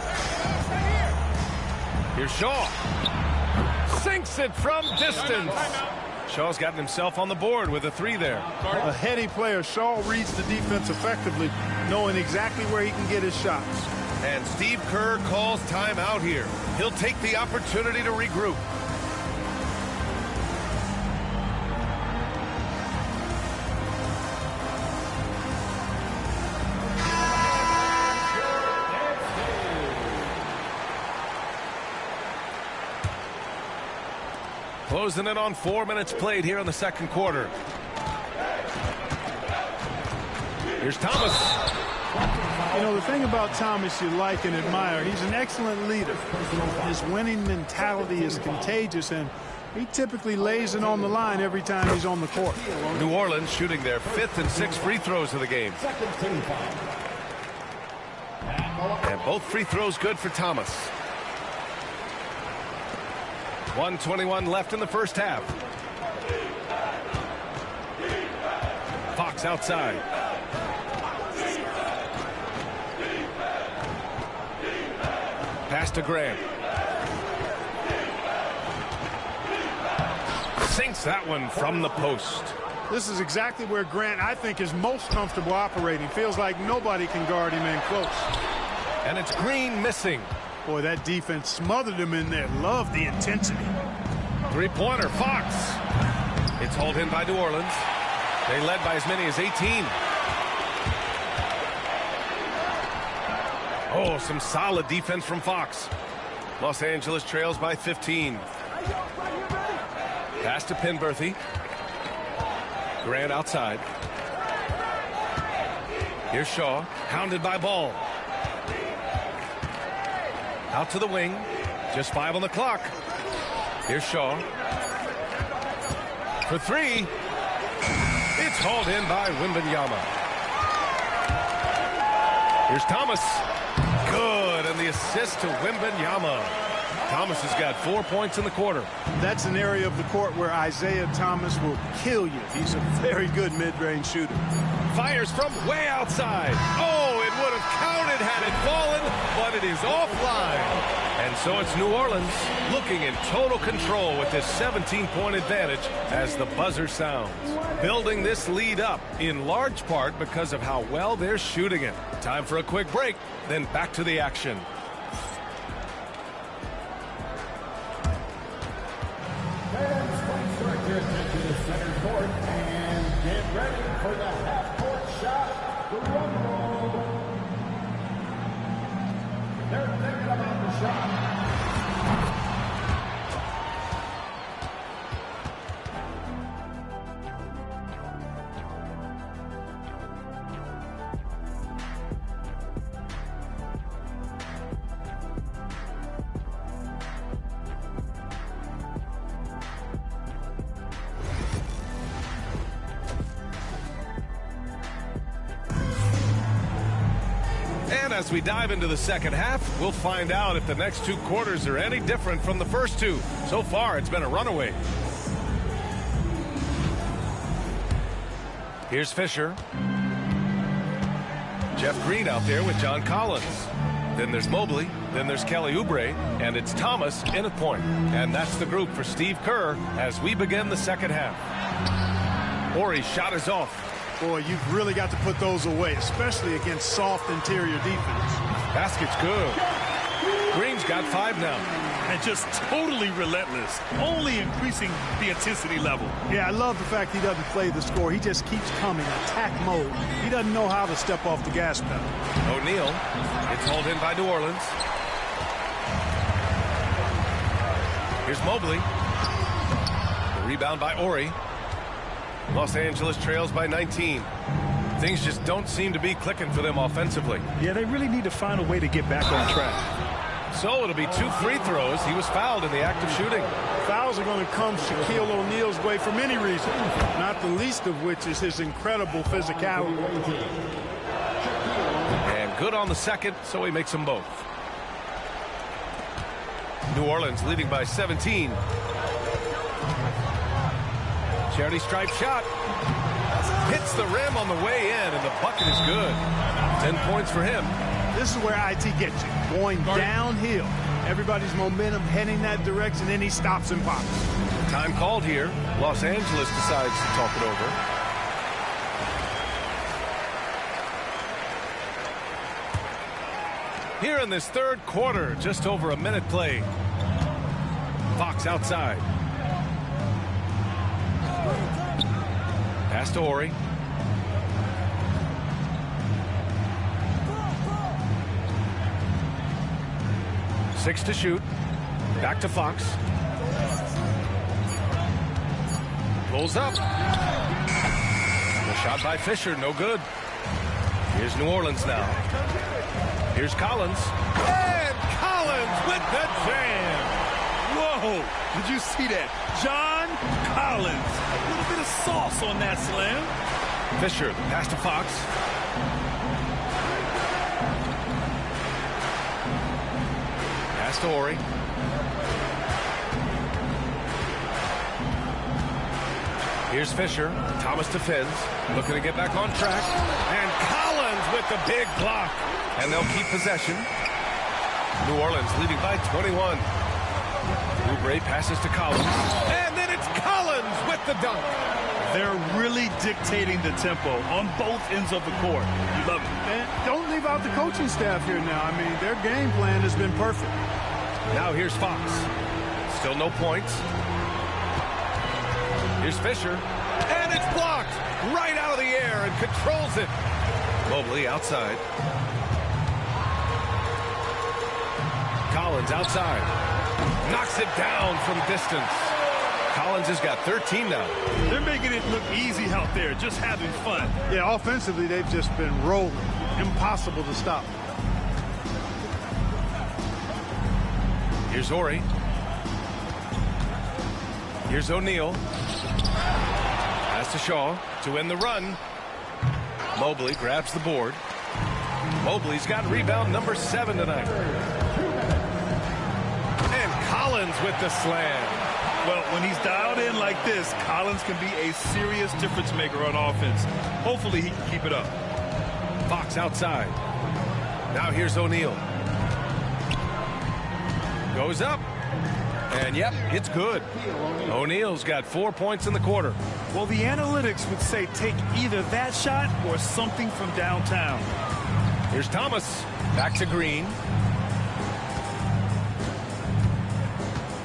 Here's Shaw. Sinks it from distance. Shaw's gotten himself on the board with a three there. A heady player. Shaw reads the defense effectively, knowing exactly where he can get his shots. And Steve Kerr calls timeout here. He'll take the opportunity to regroup. Closing in on 4 minutes played here in the second quarter. Here's Thomas. You know, the thing about Thomas you like and admire, he's an excellent leader. His winning mentality is contagious, and he typically lays it on the line every time he's on the court. New Orleans shooting their fifth and sixth free throws of the game. And both free throws good for Thomas. 1:21 left in the first half. Fox outside. Pass to Grant. Sinks that one from the post. This is exactly where Grant, I think, is most comfortable operating. Feels like nobody can guard him in close. And it's Green missing. Boy, that defense smothered him in there. Love the intensity. Three-pointer, Fox. It's hauled in by New Orleans. They led by as many as 18. Oh, some solid defense from Fox. Los Angeles trails by 15. Pass to Penberthy. Grant outside. Here's Shaw, hounded by Ball. Out to the wing. Just 5 on the clock. Here's Shaw. For three. It's hauled in by Wembanyama. Here's Thomas. Good, and the assist to Wembanyama. Thomas has got 4 points in the quarter. That's an area of the court where Isaiah Thomas will kill you. He's a very good mid-range shooter. Fires from way outside. Oh, it would have counted had it fallen, but it is offline. And so it's New Orleans looking in total control with this 17-point advantage as the buzzer sounds. Building this lead up in large part because of how well they're shooting it. Time for a quick break, then back to the action. And as we dive into the second half, we'll find out if the next two quarters are any different from the first two. So far, it's been a runaway. Here's Fisher. Jeff Green out there with John Collins. Then there's Mobley. Then there's Kelly Oubre. And it's Thomas in at point. And that's the group for Steve Kerr as we begin the second half. Horry's shot is off. Boy, you've really got to put those away, especially against soft interior defense. Basket's good. Green's got 5 now. And just totally relentless, only increasing the intensity level. Yeah, I love the fact he doesn't play the score. He just keeps coming, attack mode. He doesn't know how to step off the gas pedal. O'Neal gets hauled in by New Orleans. Here's Mobley. The rebound by Horry. Los Angeles trails by 19. Things just don't seem to be clicking for them offensively. Yeah, they really need to find a way to get back on track. So it'll be 2 free throws. He was fouled in the act of shooting. Fouls are going to come Shaquille O'Neal's way for many reasons, not the least of which is his incredible physicality. And good on the second, so he makes them both. New Orleans leading by 17. Charity stripe shot. Hits the rim on the way in, and the bucket is good. 10 points for him. This is where IT gets you, going downhill. Everybody's momentum heading that direction, and he stops and pops. Time called here. Los Angeles decides to talk it over. Here in this third quarter, just over a minute played. Fox outside. Pass to Horry. Six to shoot. Back to Fox. Pulls up. The shot by Fisher, no good. Here's New Orleans now. Here's Collins. And Collins with the jam. Whoa, did you see that? John Collins. A little bit of sauce on that slam. Fisher, pass to Fox. Pass to Horry. Here's Fisher. Thomas defends. Looking to get back on track. And Collins with the big block. And they'll keep possession. New Orleans leading by 21. Oubre passes to Collins. And then it's Collins with the dunk. They're really dictating the tempo on both ends of the court. You love it. And don't leave out the coaching staff here now. I mean, their game plan has been perfect. Now here's Fox. Still no points. Here's Fisher. And it's blocked right out of the air and controls it. Mobley outside. Collins outside. Knocks it down from distance. Collins has got 13 now. They're making it look easy out there, just having fun. Yeah, offensively, they've just been rolling. Impossible to stop. Here's Horry. Here's O'Neal. Pass to Shaw to end the run. Mobley grabs the board. Mobley's got rebound number 7 tonight. And Collins with the slam. Well, when he's dialed in like this, Collins can be a serious difference maker on offense. Hopefully he can keep it up. Fox outside. Now here's O'Neal. Goes up. And yep, it's good. O'Neal's got 4 points in the quarter. Well, the analytics would say take either that shot or something from downtown. Here's Thomas. Back to Green.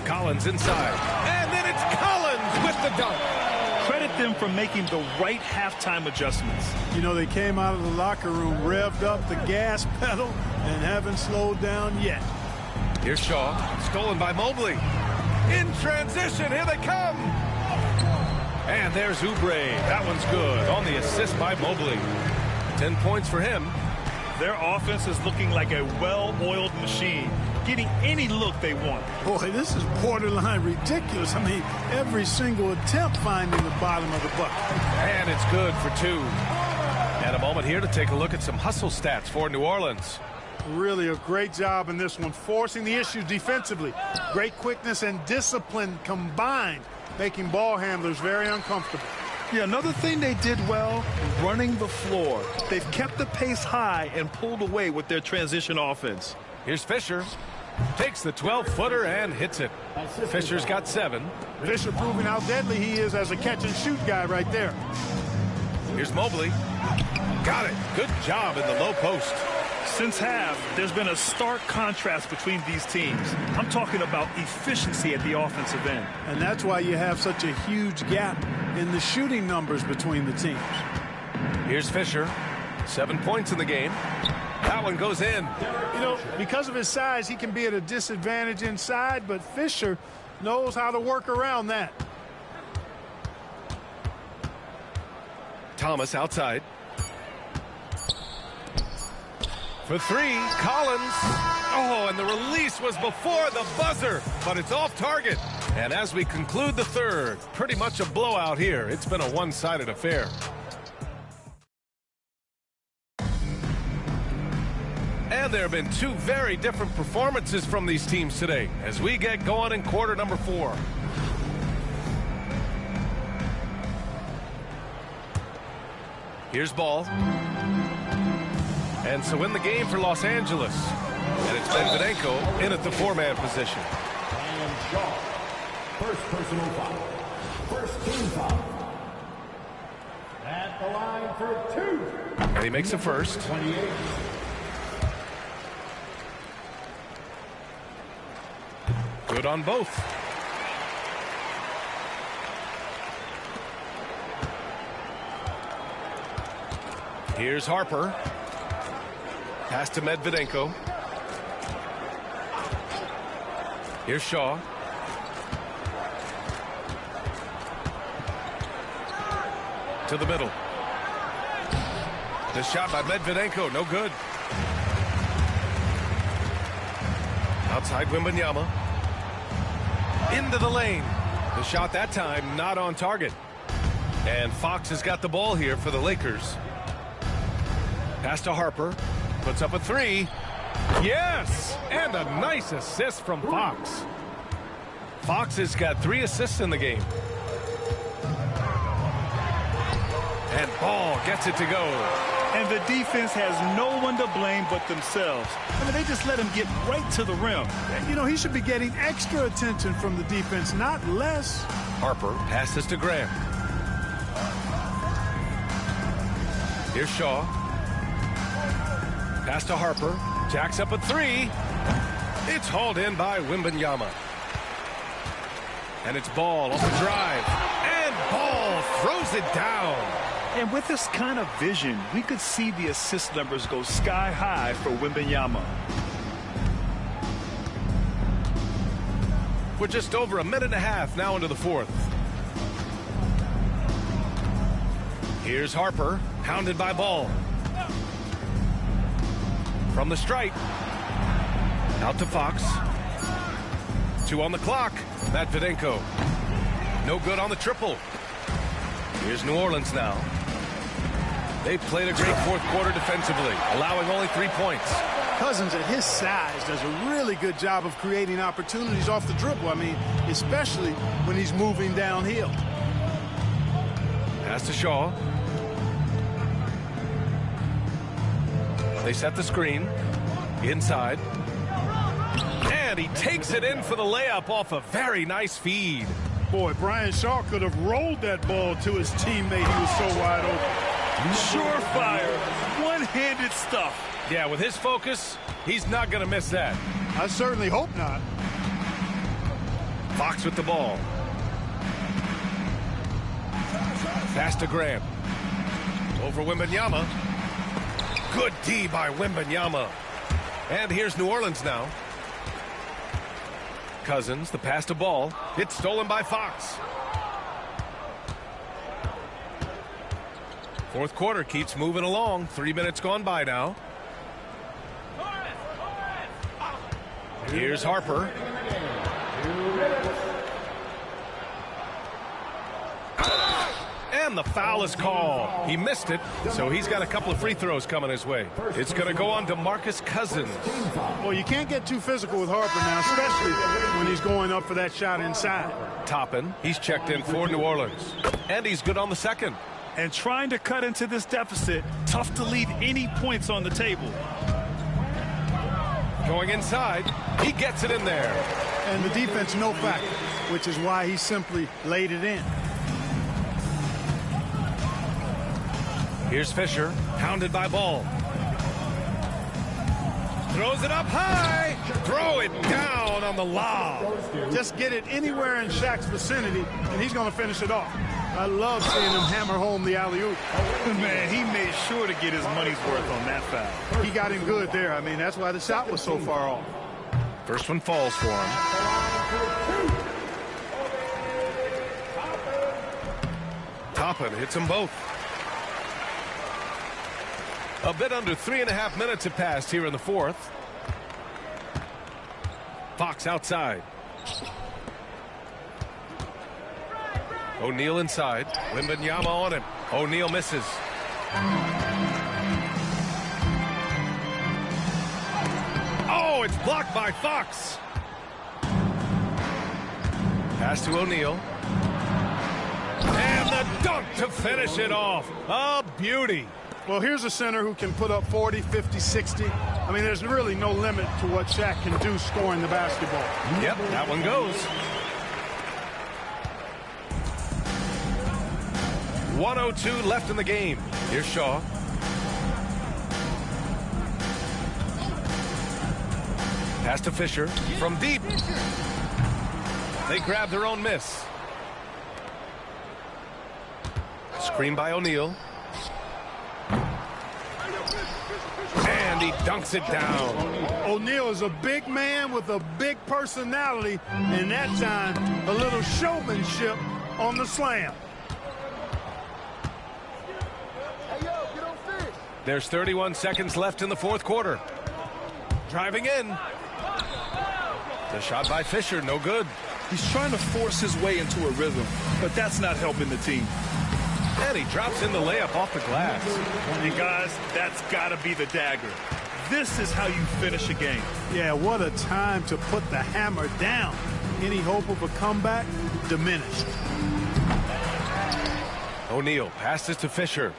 Collins inside. And then it's Collins with the dunk. Credit them for making the right halftime adjustments. You know, they came out of the locker room, revved up the gas pedal, and haven't slowed down yet. Here's Shaw, stolen by Mobley. In transition, here they come. And there's Oubre. That one's good on the assist by Mobley. 10 points for him. Their offense is looking like a well-oiled machine, getting any look they want. Boy, this is borderline ridiculous. I mean, every single attempt finding the bottom of the bucket. And it's good for 2. And a moment here to take a look at some hustle stats for New Orleans. Really a great job in this one, forcing the issues defensively. Great quickness and discipline combined, making ball handlers very uncomfortable. Yeah, another thing they did well, running the floor. They've kept the pace high and pulled away with their transition offense. Here's Fisher. Takes the 12-footer and hits it. Fisher's got 7. Fisher proving how deadly he is as a catch-and-shoot guy right there. Here's Mobley. Got it. Good job in the low post. Since half, there's been a stark contrast between these teams. I'm talking about efficiency at the offensive end. And that's why you have such a huge gap in the shooting numbers between the teams. Here's Fisher. 7 points in the game. That one goes in. You know, because of his size, he can be at a disadvantage inside, but Fisher knows how to work around that. Thomas outside. For 3, Collins. Oh, and the release was before the buzzer, but it's off target. And as we conclude the third, pretty much a blowout here. It's been a one-sided affair. And there have been 2 very different performances from these teams today as we get going in quarter number 4. Here's Ball. And so in the game for Los Angeles. And it's Medvedenko in at the 4-man position. And Shaw. First personal foul. First team foul. At the line for 2. And he makes a first. 28. Good on both. Here's Harper. Pass to Medvedenko. Here's Shaw. To the middle. The shot by Medvedenko, no good. Outside Wembanyama. Into the lane. The shot that time not on target. And Fox has got the ball here for the Lakers. Pass to Harper. Puts up a 3. Yes! And a nice assist from Fox. Fox has got 3 assists in the game. And Ball gets it to go. And the defense has no one to blame but themselves. I mean, they just let him get right to the rim. You know, he should be getting extra attention from the defense, not less. Harper passes to Graham. Here's Shaw. Pass to Harper. Jacks up a 3. It's hauled in by Wembanyama. And it's Ball off the drive. And Ball throws it down. And with this kind of vision, we could see the assist numbers go sky high for Wembanyama. We're just over a minute and a half now into the 4th. Here's Harper, hounded by Ball. From the stripe. Out to Fox. 2 on the clock. Medvedenko. No good on the triple. Here's New Orleans now. They've played a great 4th quarter defensively, allowing only 3 points. Cousins at his size does a really good job of creating opportunities off the dribble. I mean, especially when he's moving downhill. Pass to Shaw. They set the screen. Inside. And he takes it in for the layup off a very nice feed. Boy, Brian Shaw could have rolled that ball to his teammate. He was so wide open. Surefire, one-handed stuff. Yeah, with his focus, he's not going to miss that. I certainly hope not. Fox with the ball. Pass to Graham. Over Wembanyama. Good D by Wembanyama. And here's New Orleans now. Cousins, the pass to Ball. It's stolen by Fox. Fourth quarter keeps moving along. 3 minutes gone by now. Here's Harper. And the foul is called. He missed it, so he's got a couple of free throws coming his way. It's going to go on to Marcus Cousins. Well, you can't get too physical with Harper now, especially when he's going up for that shot inside. Toppin, he's checked in for New Orleans. And he's good on the second. And trying to cut into this deficit, tough to leave any points on the table. Going inside, he gets it in there. And the defense no factor, which is why he simply laid it in. Here's Fisher, hounded by Ball. Throws it up high. Throw it down on the lob. Just get it anywhere in Shaq's vicinity, and he's going to finish it off. I love seeing him hammer home the alley-oop. Man, he made sure to get his money's worth on that foul. He got him good there. I mean, that's why the shot was so far off. First one falls for him. Toppin hits them both. A bit under 3.5 minutes have passed here in the fourth. Fox outside. O'Neal inside. Wembanyama on him. O'Neal misses. Oh, it's blocked by Fox. Pass to O'Neal. And the dunk to finish it off. A beauty. Well, here's a center who can put up 40, 50, 60. I mean, there's really no limit to what Shaq can do scoring the basketball. Yep, that one goes. 1:02 left in the game. Here's Shaw. Pass to Fisher from deep. They grab their own miss. Screen by O'Neal. And he dunks it down. O'Neal is a big man with a big personality, and that time a little showmanship on the slam. There's 31 seconds left in the fourth quarter. Driving in. The shot by Fisher, no good. He's trying to force his way into a rhythm, but that's not helping the team. And he drops in the layup off the glass. And guys, that's got to be the dagger. This is how you finish a game. Yeah, what a time to put the hammer down. Any hope of a comeback diminished. O'Neal passes to Fisher.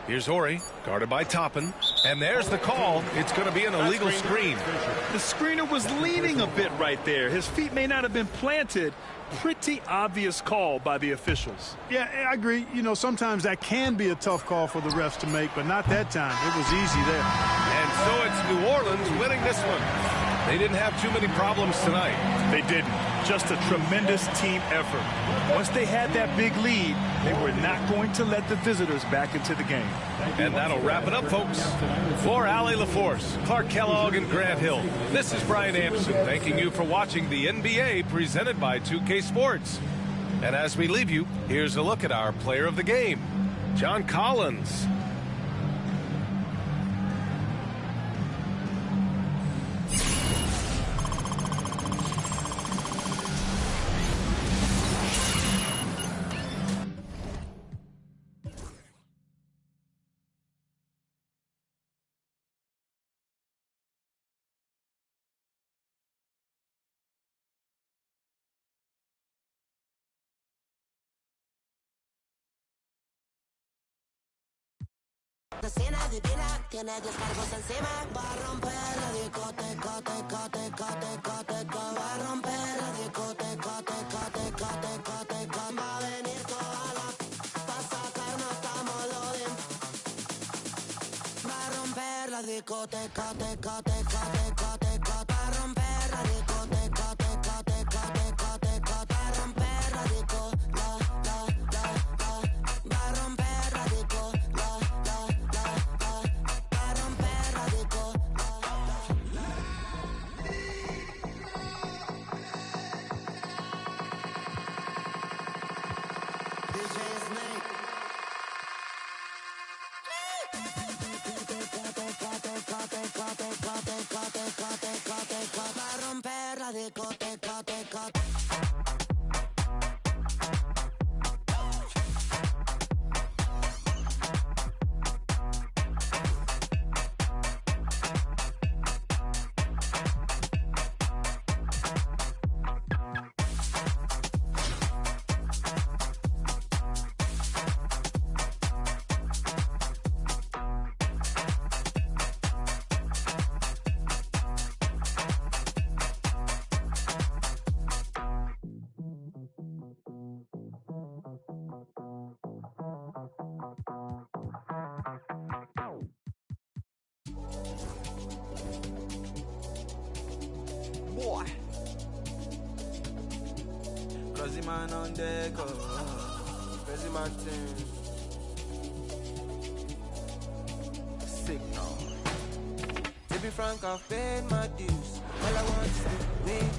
Here's Horry, guarded by Toppin. And there's the call. It's going to be an illegal screen. The screener was leaning a bit right there. His feet may not have been planted. Pretty obvious call by the officials. Yeah, I agree. You know, sometimes that can be a tough call for the refs to make, but not that time. It was easy there. And so it's New Orleans winning this one. They didn't have too many problems tonight. They didn't. Just a tremendous team effort. Once they had that big lead, they were not going to let the visitors back into the game. And that'll wrap it up, folks. For Allie LaForce, Clark Kellogg, and Grant Hill, this is Brian Anderson thanking you for watching the NBA presented by 2K Sports. And as we leave you, here's a look at our player of the game, John Collins. Cena divina, tiene dos cargos encima. Va a romper la discoteca, teca, teca, teca, teca. Va a romper la discoteca, teca, teca, teca, teca. Va a venir toda la pa' sacarnos a molodín. Va a romper la discoteca, teca, teca, teca, teca. Va a romper la discoteca, teca, teca, teca, teca. Va a romper la disco, la Boy. Crazy man on deck. Crazy man thing. Signal. To be frank, I've paid my dues. All I want is to win.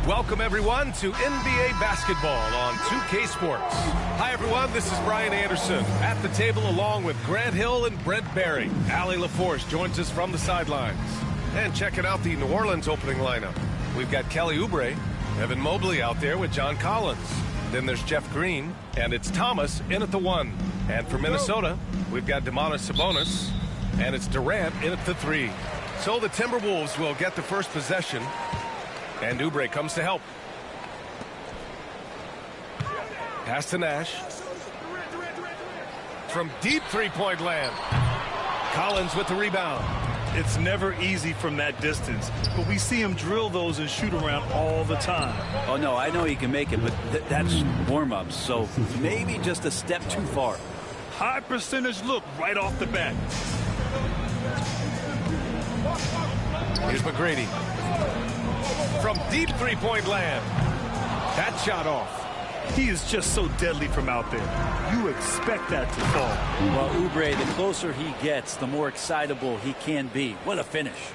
Welcome, everyone, to NBA basketball on 2K Sports. Hi, everyone. This is Brian Anderson at the table along with Grant Hill and Brent Barry. Allie LaForce joins us from the sidelines. And checking out the New Orleans opening lineup. We've got Kelly Oubre, Evan Mobley out there with John Collins. Then there's Jeff Green, and it's Thomas in at the 1. And for Minnesota, we've got Domantas Sabonis, and it's Durant in at the 3. So the Timberwolves will get the first possession. And Oubre comes to help. Pass to Nash. From deep three-point land. Collins with the rebound. It's never easy from that distance, but we see him drill those and shoot around all the time. Oh, no, I know he can make it, but that's warm-ups, so maybe just a step too far. High percentage look right off the bat. Here's McGrady. From deep three-point land. That shot off. He is just so deadly from out there. You expect that to fall. Well, Oubre, the closer he gets, the more excitable he can be. What a finish.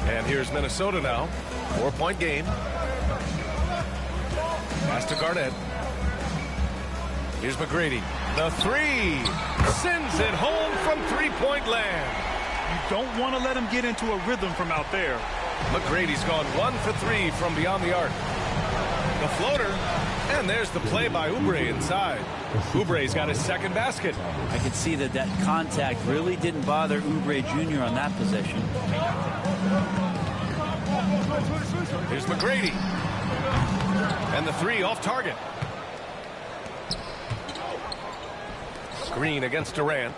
And here's Minnesota now. 4-point game. Pass to Garnett. Here's McGrady. The 3. Sends it home from three-point land. You don't want to let him get into a rhythm from out there. McGrady's gone 1 for 3 from beyond the arc. The floater, and there's the play by Oubre inside. Oubre's got his second basket. I could see that contact really didn't bother Oubre Jr. on that possession. Here's McGrady. And the 3 off target. Screen against Durant.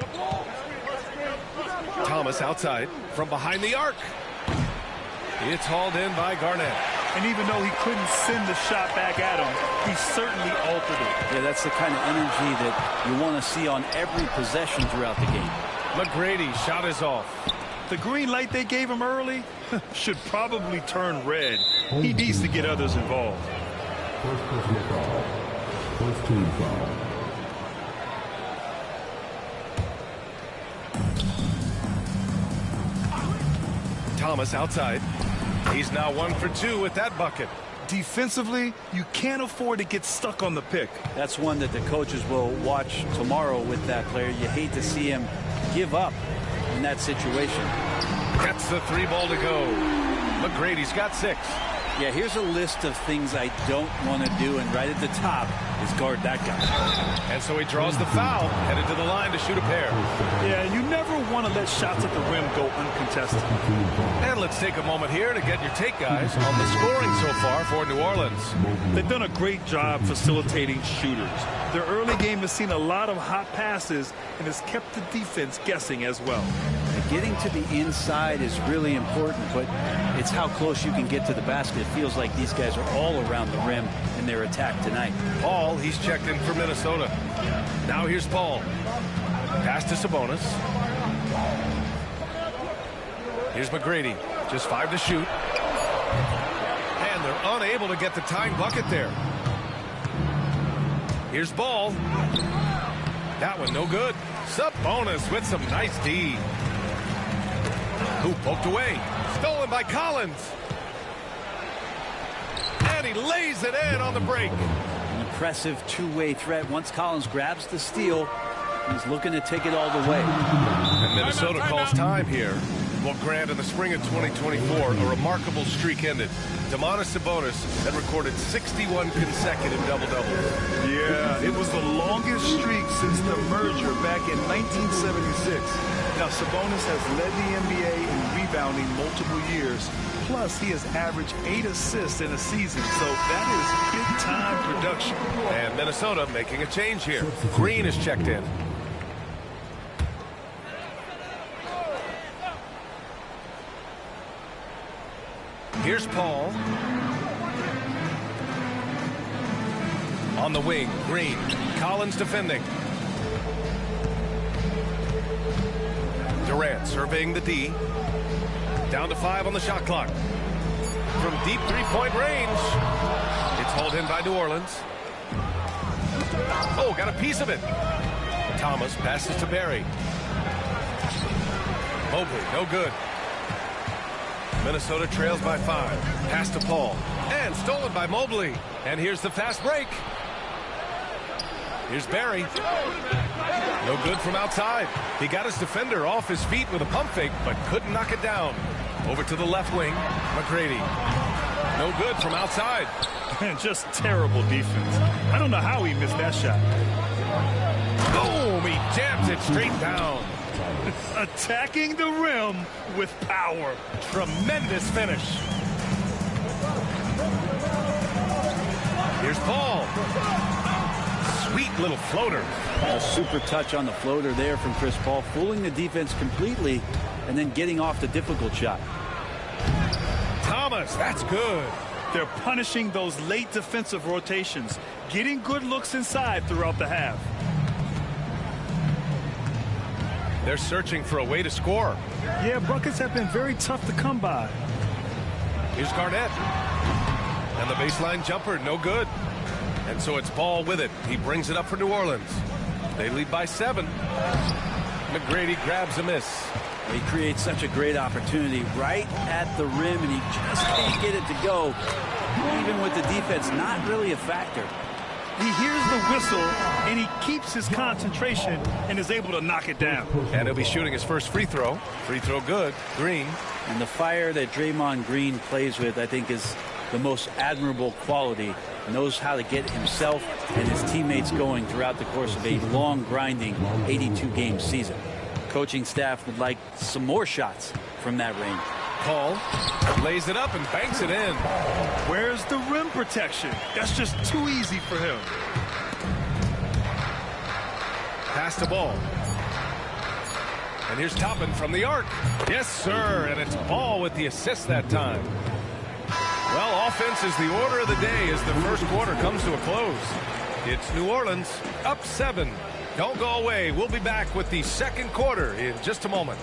Thomas outside from behind the arc. It's hauled in by Garnett. And even though he couldn't send the shot back at him, he certainly altered it. Yeah, that's the kind of energy that you want to see on every possession throughout the game. McGrady shot is off. The green light they gave him early should probably turn red. He needs to get others involved. First personal foul. First team foul. Thomas outside. He's now 1 for 2 with that bucket. Defensively, you can't afford to get stuck on the pick. That's one that the coaches will watch tomorrow with that player. You hate to see him give up in that situation. Gets the 3 ball to go. McGrady's got 6. Yeah, here's a list of things I don't want to do, and right at the top is guard that guy. And so he draws the foul, headed to the line to shoot a pair. Yeah, you never want to let shots at the rim go uncontested. And let's take a moment here to get your take, guys, on the scoring so far for New Orleans. They've done a great job facilitating shooters. Their early game has seen a lot of hot passes and has kept the defense guessing as well. Getting to the inside is really important, but it's how close you can get to the basket. It feels like these guys are all around the rim in their attack tonight. Paul, he's checked in for Minnesota. Now here's Paul. Pass to Sabonis. Here's McGrady. Just 5 to shoot. And they're unable to get the tying bucket there. Here's Ball. That one no good. Sabonis with some nice D. Who poked away. Stolen by Collins. And he lays it in on the break. An impressive two-way threat. Once Collins grabs the steal, he's looking to take it all the way. And Minnesota calls time here. Well, Grant, in the spring of 2024, a remarkable streak ended. Domantas Sabonis had recorded 61 consecutive double-doubles. Yeah, it was the longest streak since the merger back in 1976. Now, Sabonis has led the NBA in rebounding multiple years. Plus, he has averaged 8 assists in a season, so that is big-time production. And Minnesota making a change here. Green is checked in. Here's Paul. On the wing, Green. Collins defending. surveying the D. Down to 5 on the shot clock. From deep three-point range. It's hauled in by New Orleans. Oh, got a piece of it. Thomas passes to Barry. Mobley, no good. Minnesota trails by 5. Pass to Paul. And stolen by Mobley. And here's the fast break. Here's Barry. No good from outside. He got his defender off his feet with a pump fake, but couldn't knock it down. Over to the left wing, McGrady. No good from outside. Just terrible defense. I don't know how he missed that shot. Boom! He jams it straight down. Attacking the rim with power. Tremendous finish. Here's Paul. Sweet little floater. A super touch on the floater there from Chris Paul, fooling the defense completely and then getting off the difficult shot. Thomas, that's good. They're punishing those late defensive rotations, getting good looks inside throughout the half. They're searching for a way to score. Yeah, buckets have been very tough to come by. Here's Garnett. And the baseline jumper, no good. And so it's Paul with it. He brings it up for New Orleans. They lead by 7. McGrady grabs a miss. He creates such a great opportunity right at the rim, and he just can't get it to go. Even with the defense not really a factor. He hears the whistle, and he keeps his concentration and is able to knock it down. And he'll be shooting his first free throw. Free throw good. Green. And the fire that Draymond Green plays with, I think, is the most admirable quality. Knows how to get himself and his teammates going throughout the course of a long, grinding 82-game season. Coaching staff would like some more shots from that range. Paul lays it up and banks it in. Where's the rim protection? That's just too easy for him. Pass the ball. And here's Toppin from the arc. Yes, sir. And it's Paul with the assist that time. Well, offense is the order of the day as the first quarter comes to a close. It's New Orleans up 7. Don't go away. We'll be back with the second quarter in just a moment.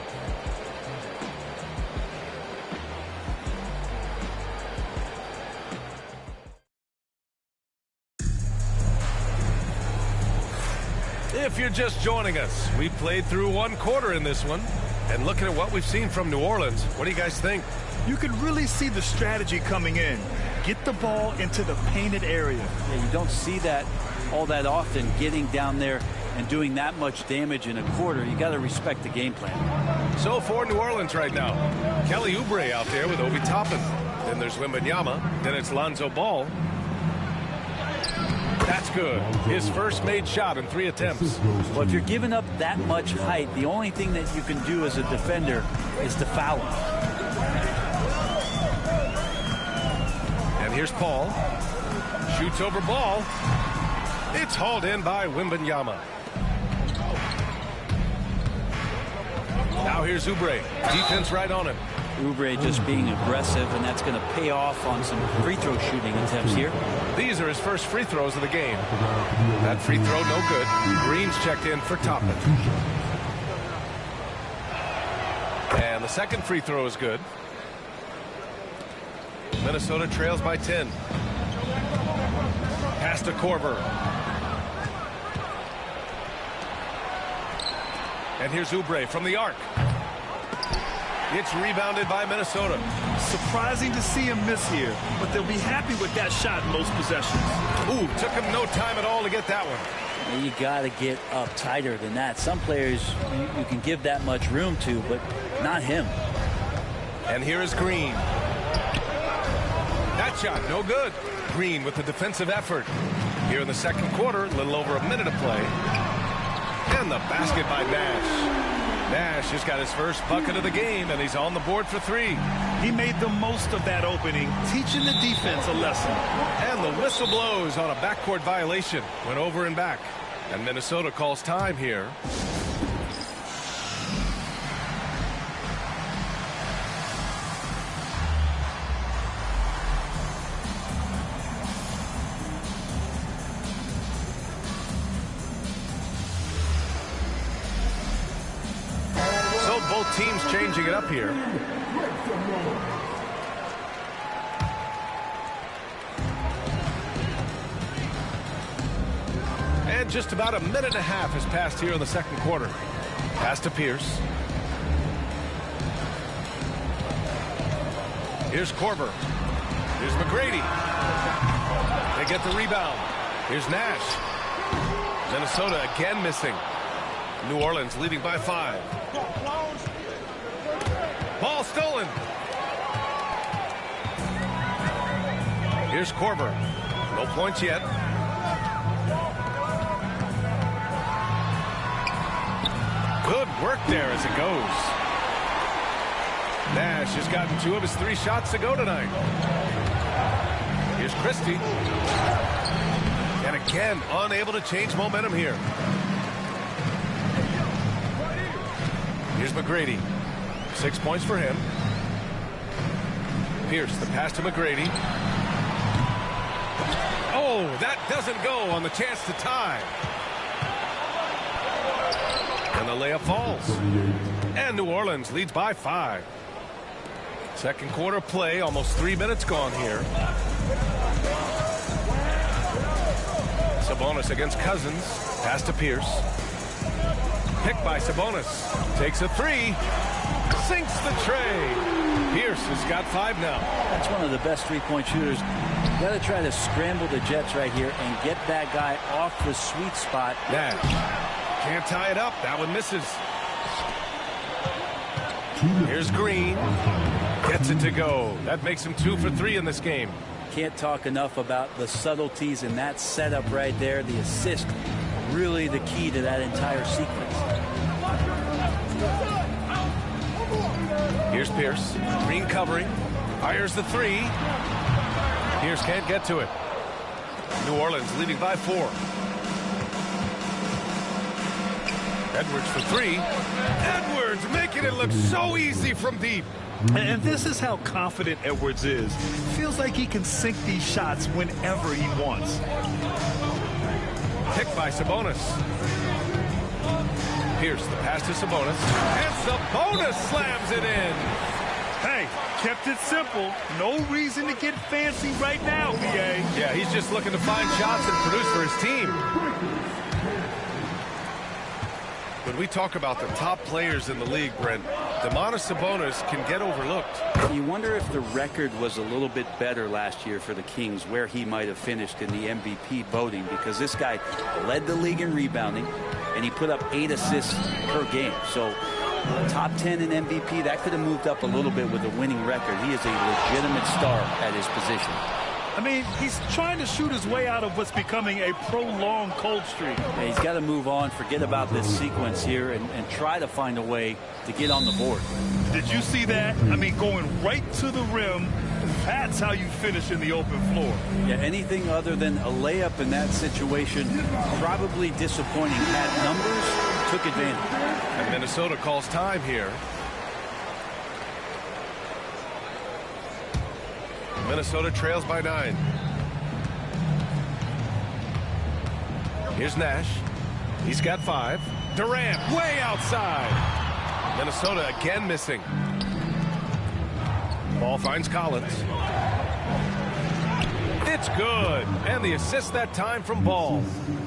If you're just joining us, we played through one quarter in this one. And looking at what we've seen from New Orleans, what do you guys think? You can really see the strategy coming in. Get the ball into the painted area. Yeah, you don't see that all that often, getting down there and doing that much damage in a quarter. You got to respect the game plan. So for New Orleans right now, Kelly Oubre out there with Obi Toppin. Then there's Wembanyama. Then it's Lonzo Ball. That's good. His first made shot in 3 attempts. Well, if you're giving up that much height, the only thing that you can do as a defender is to foul him. And here's Paul. Shoots over Ball. It's hauled in by Wembanyama. Now here's Oubre. Defense right on him. Oubre just being aggressive, and that's going to pay off on some free throw shooting attempts here. These are his first free throws of the game. That free throw no good. Green's checked in for Toppin. And the second free throw is good. Minnesota trails by 10. Pass to Korver. And here's Oubre from the arc. It's rebounded by Minnesota. Surprising to see him miss here, but they'll be happy with that shot in most possessions. Ooh, took him no time at all to get that one. You got to get up tighter than that. Some players you can give that much room to, but not him. And here is Green. That shot, no good. Green with the defensive effort. Here in the second quarter, a little over a minute of play. And the basket by Nash. Nash just got his first bucket of the game, and he's on the board for 3. He made the most of that opening, teaching the defense a lesson. And the whistle blows on a backcourt violation. Went over and back. And Minnesota calls time here. Both teams changing it up here. And just about a minute and a half has passed here in the second quarter. Pass to Pierce. Here's Korver. Here's McGrady. They get the rebound. Here's Nash. Minnesota again missing. New Orleans leading by 5. Ball stolen. Here's Korver. No points yet. Good work there as it goes. Nash has gotten 2 of his 3 shots to go tonight. Here's Christie. And again, unable to change momentum here. Here's McGrady. 6 points for him. Pierce, the pass to McGrady. Oh, that doesn't go on the chance to tie. And the layup falls. And New Orleans leads by 5. Second quarter play, almost 3 minutes gone here. Sabonis against Cousins. Pass to Pierce. Picked by Sabonis. Takes a 3. Sinks the tray. Pierce has got 5 now. That's one of the best three-point shooters. You got to try to scramble the Jets right here and get that guy off the sweet spot. Nash can't tie it up. That one misses. Here's Green. Gets it to go. That makes him 2 for 3 in this game. Can't talk enough about the subtleties in that setup right there. The assist, really the key to that entire sequence. Here's Pierce. Green covering. Fires the 3. Pierce can't get to it. New Orleans leading by 4. Edwards for 3. Edwards making it look so easy from deep. And this is how confident Edwards is. Feels like he can sink these shots whenever he wants. Picked by Sabonis. Pierce, the pass to Sabonis. And Sabonis slams it in. Hey, kept it simple. No reason to get fancy right now, BA. Yeah, he's just looking to find shots and produce for his team. When we talk about the top players in the league, Brent, Domantas Sabonis can get overlooked. You wonder if the record was a little bit better last year for the Kings, where he might have finished in the MVP voting, because this guy led the league in rebounding, and he put up 8 assists per game. So top 10 in MVP, that could have moved up a little bit with a winning record. He is a legitimate star at his position. I mean, he's trying to shoot his way out of what's becoming a prolonged cold streak. Yeah, he's got to move on, forget about this sequence here, and try to find a way to get on the board. Did you see that? I mean, going right to the rim, that's how you finish in the open floor. Yeah, anything other than a layup in that situation, probably disappointing. Had numbers, took advantage. And Minnesota calls time here. Minnesota trails by 9. Here's Nash. He's got 5. Durant way outside. Minnesota again missing. Ball finds Collins. It's good. And the assist that time from Ball.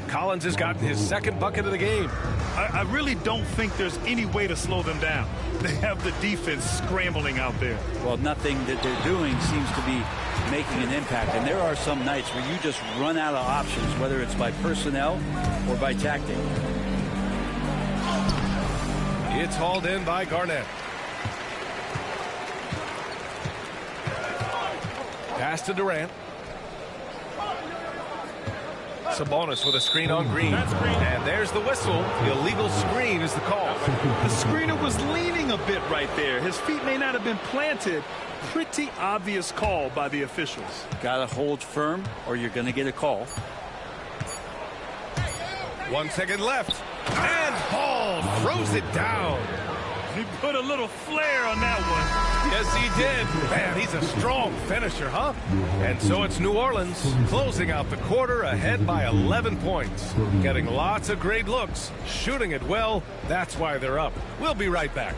Collins has gotten his 2nd bucket of the game. I really don't think there's any way to slow them down. They have the defense scrambling out there. Well, nothing that they're doing seems to be making an impact. And there are some nights where you just run out of options, whether it's by personnel or by tactic. It's hauled in by Garnett. Pass to Durant. Sabonis with a screen on Green. And there's the whistle. The illegal screen is the call. The screener was leaning a bit right there. His feet may not have been planted. Pretty obvious call by the officials. Got to hold firm or you're going to get a call. 1 second left. And Ball throws it down. He put a little flair on that one. Yes, he did. Man, he's a strong finisher, huh? And so it's New Orleans closing out the quarter ahead by 11 points. Getting lots of great looks, shooting it well. That's why they're up. We'll be right back.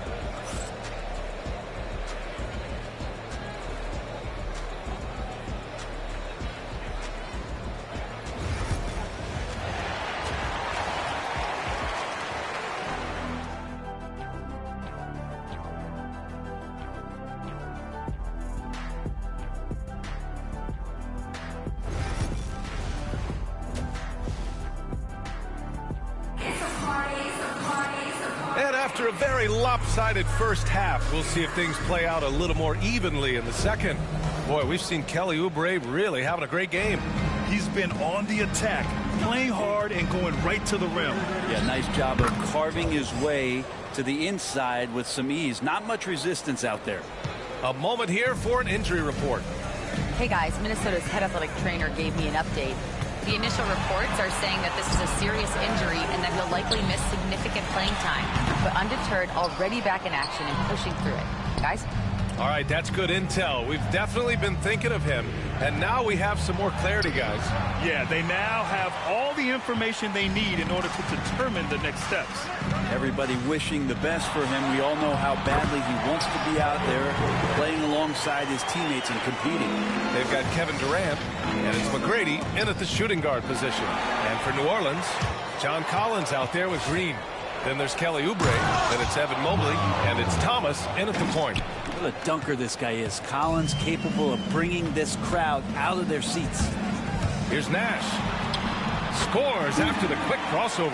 after a very lopsided first half, we'll see if things play out a little more evenly in the second. Boy, we've seen Kelly Oubre really having a great game. He's been on the attack, playing hard and going right to the rim. Yeah, nice job of carving his way to the inside with some ease. Not much resistance out there. A moment here for an injury report. Hey guys, Minnesota's head athletic trainer gave me an update. The initial reports are saying that this is a serious injury and that he'll likely miss significant playing time. But undeterred, already back in action and pushing through it. Guys? All right, that's good intel. We've definitely been thinking of him. And now we have some more clarity, guys. Yeah, they now have all the information they need in order to determine the next steps. Everybody wishing the best for him. We all know how badly he wants to be out there playing alongside his teammates and competing. They've got Kevin Durant, and it's McGrady in at the shooting guard position. And for New Orleans, John Collins out there with Green. Then there's Kelly Oubre, then it's Evan Mobley, and it's Thomas in at the point. What a dunker this guy is. Collins capable of bringing this crowd out of their seats. Here's Nash. Scores after the quick crossover.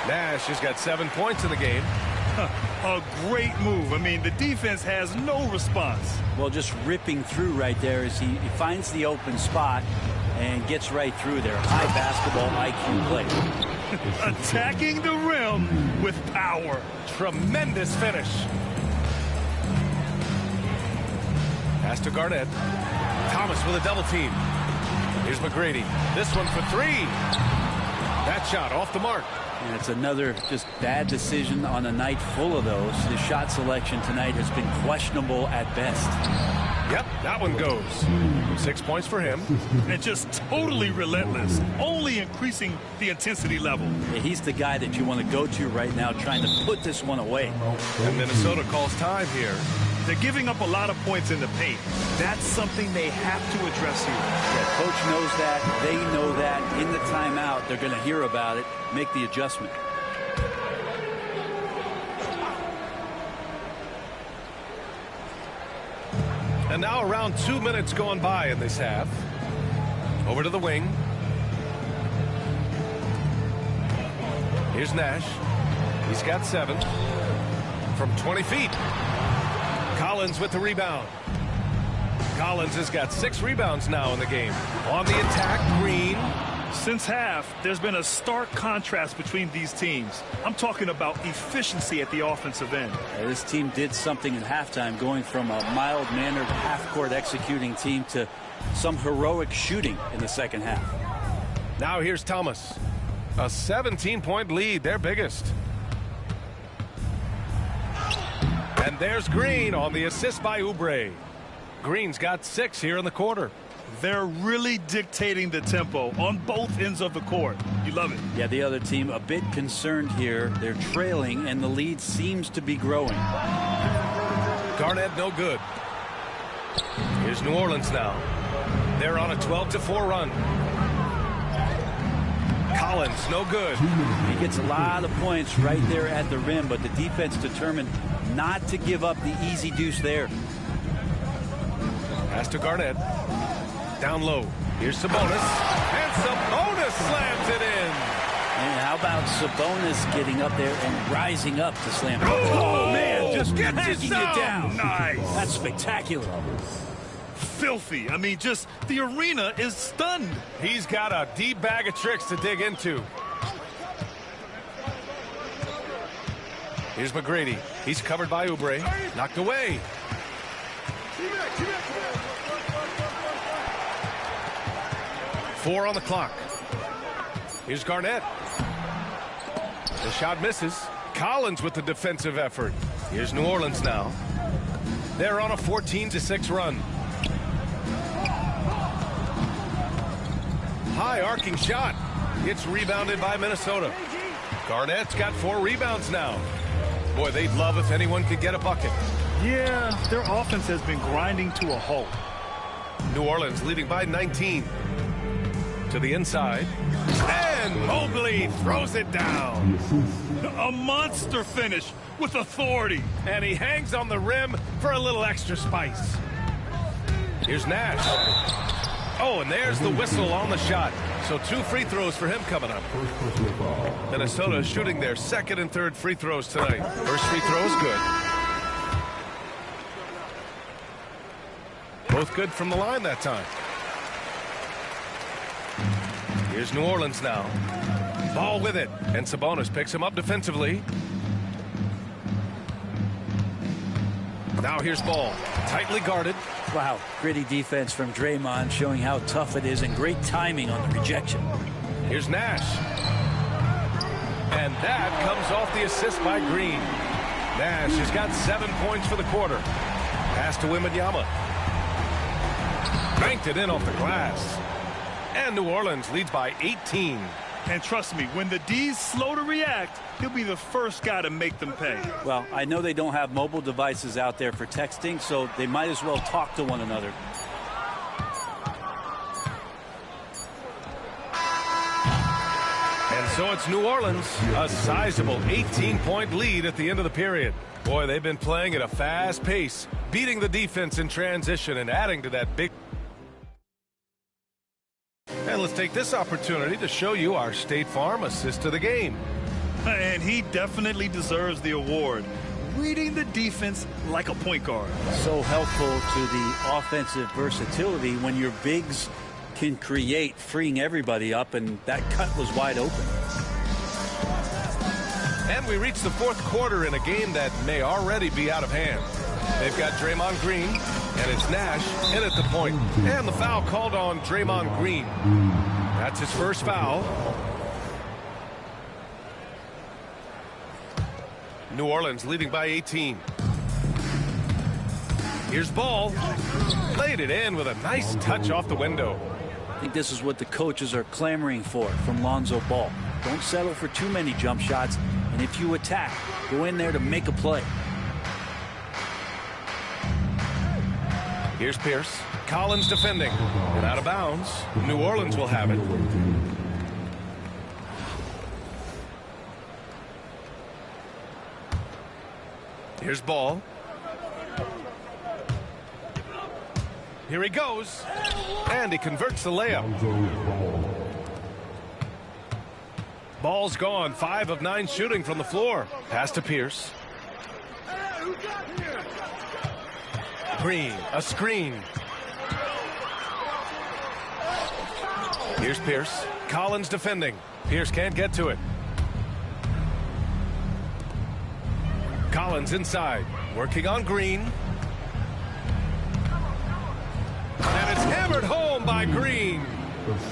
Nash has got 7 points in the game. A great move. I mean, the defense has no response. Well, just ripping through right there as he finds the open spot and gets right through there. High basketball IQ play. Attacking the rim with power. Tremendous finish. Pass to Garnett. Thomas with a double team. Here's McGrady. This one for three. That shot off the mark. And it's another just bad decision on a night full of those. The shot selection tonight has been questionable at best. Yep, that one goes. 6 points for him. And just totally relentless, only increasing the intensity level. Yeah, he's the guy that you want to go to right now, trying to put this one away. And Minnesota calls time here. They're giving up a lot of points in the paint. That's something they have to address here. Yeah, coach knows that. They know that. In the timeout, they're going to hear about it, make the adjustment. And now around 2 minutes going by in this half. Over to the wing. Here's Nash. He's got 7 from 20 feet. Collins with the rebound. Collins has got 6 rebounds now in the game. On the attack, Green. Since half, there's been a stark contrast between these teams. I'm talking about efficiency at the offensive end. This team did something in halftime, going from a mild-mannered half-court executing team to some heroic shooting in the second half. Now here's Thomas. A 17-point lead, their biggest. And there's Green on the assist by Oubre. Green's got 6 here in the quarter. They're really dictating the tempo on both ends of the court. You love it. Yeah, the other team a bit concerned here. They're trailing, and the lead seems to be growing. Garnett no good. Here's New Orleans now. They're on a 12-4 run. Collins no good. He gets a lot of points right there at the rim, but the defense determined not to give up the easy deuce there. Pass to Garnett. Down low. Here's Sabonis. And Sabonis slams it in. And how about Sabonis getting up there and rising up to slam it? Oh, man, just taking it down. Nice. That's spectacular. Filthy. I mean, just the arena is stunned. He's got a deep bag of tricks to dig into. Here's McGrady. He's covered by Oubre. Knocked away. 4 on the clock. Here's Garnett. The shot misses. Collins with the defensive effort. Here's New Orleans now. They're on a 14-6 run. High arcing shot. It's rebounded by Minnesota. Garnett's got 4 rebounds now. Boy, they'd love if anyone could get a bucket. Yeah, their offense has been grinding to a halt. New Orleans leading by 19. To the inside. And Mobley throws it down. A monster finish with authority. And he hangs on the rim for a little extra spice. Here's Nash. Oh, and there's the whistle on the shot. So 2 free throws for him coming up. Minnesota is shooting their second and third free throws tonight. First free throw is good. Both good from the line that time. Here's New Orleans now. Ball with it. And Sabonis picks him up defensively. Now here's Ball. Tightly guarded. Wow, gritty defense from Draymond, showing how tough it is, and great timing on the rejection. Here's Nash. And that comes off the assist by Green. Nash has got 7 points for the quarter. Pass to Wembanyama. Banked it in off the glass. And New Orleans leads by 18. And trust me, when the D's slow to react, he'll be the first guy to make them pay. Well, I know they don't have mobile devices out there for texting, so they might as well talk to one another. And so it's New Orleans, a sizable 18-point lead at the end of the period. Boy, they've been playing at a fast pace, beating the defense in transition and adding to that big. And let's take this opportunity to show you our State Farm assist to the game. And he definitely deserves the award. Reading the defense like a point guard. So helpful to the offensive versatility when your bigs can create, freeing everybody up, and that cut was wide open. And we reach the fourth quarter in a game that may already be out of hand. They've got Draymond Green, and it's Nash in at the point. And the foul called on Draymond Green. That's his first foul. New Orleans leading by 18. Here's Ball. Laid it in with a nice touch off the window. I think this is what the coaches are clamoring for from Lonzo Ball. Don't settle for too many jump shots, and if you attack, go in there to make a play. Here's Pierce. Collins defending. And out of bounds. New Orleans will have it. Here's Ball. Here he goes. And he converts the layup. Ball's gone. 5 of 9 shooting from the floor. Pass to Pierce. Green, a screen. Here's Pierce. Collins defending. Pierce can't get to it. Collins inside, working on Green. And it's hammered home by Green.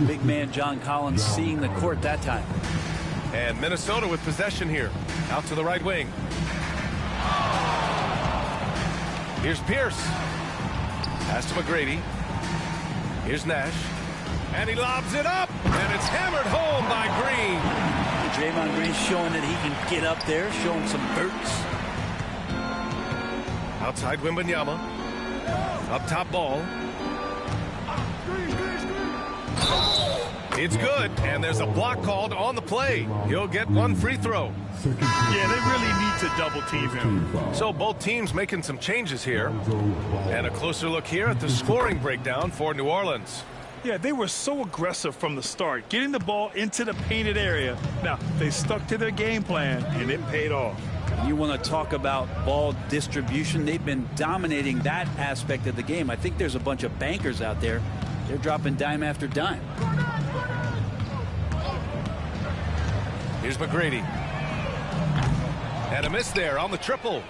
Big man John Collins seeing the court that time. And Minnesota with possession here. Out to the right wing. Here's Pierce. Pass to McGrady. Here's Nash. And he lobs it up. And it's hammered home by Green. Draymond Green showing that he can get up there, showing some bursts. Outside Wembanyama. Up top Ball. It's good, and there's a block called on the play. He'll get 1 free throw. Yeah, they really need to double team him. So both teams making some changes here. And a closer look here at the scoring breakdown for New Orleans. Yeah, they were so aggressive from the start, getting the ball into the painted area. Now, they stuck to their game plan, and it paid off. You want to talk about ball distribution. They've been dominating that aspect of the game. I think there's a bunch of bankers out there. They're dropping dime after dime. Here's McGrady. And a miss there on the triple.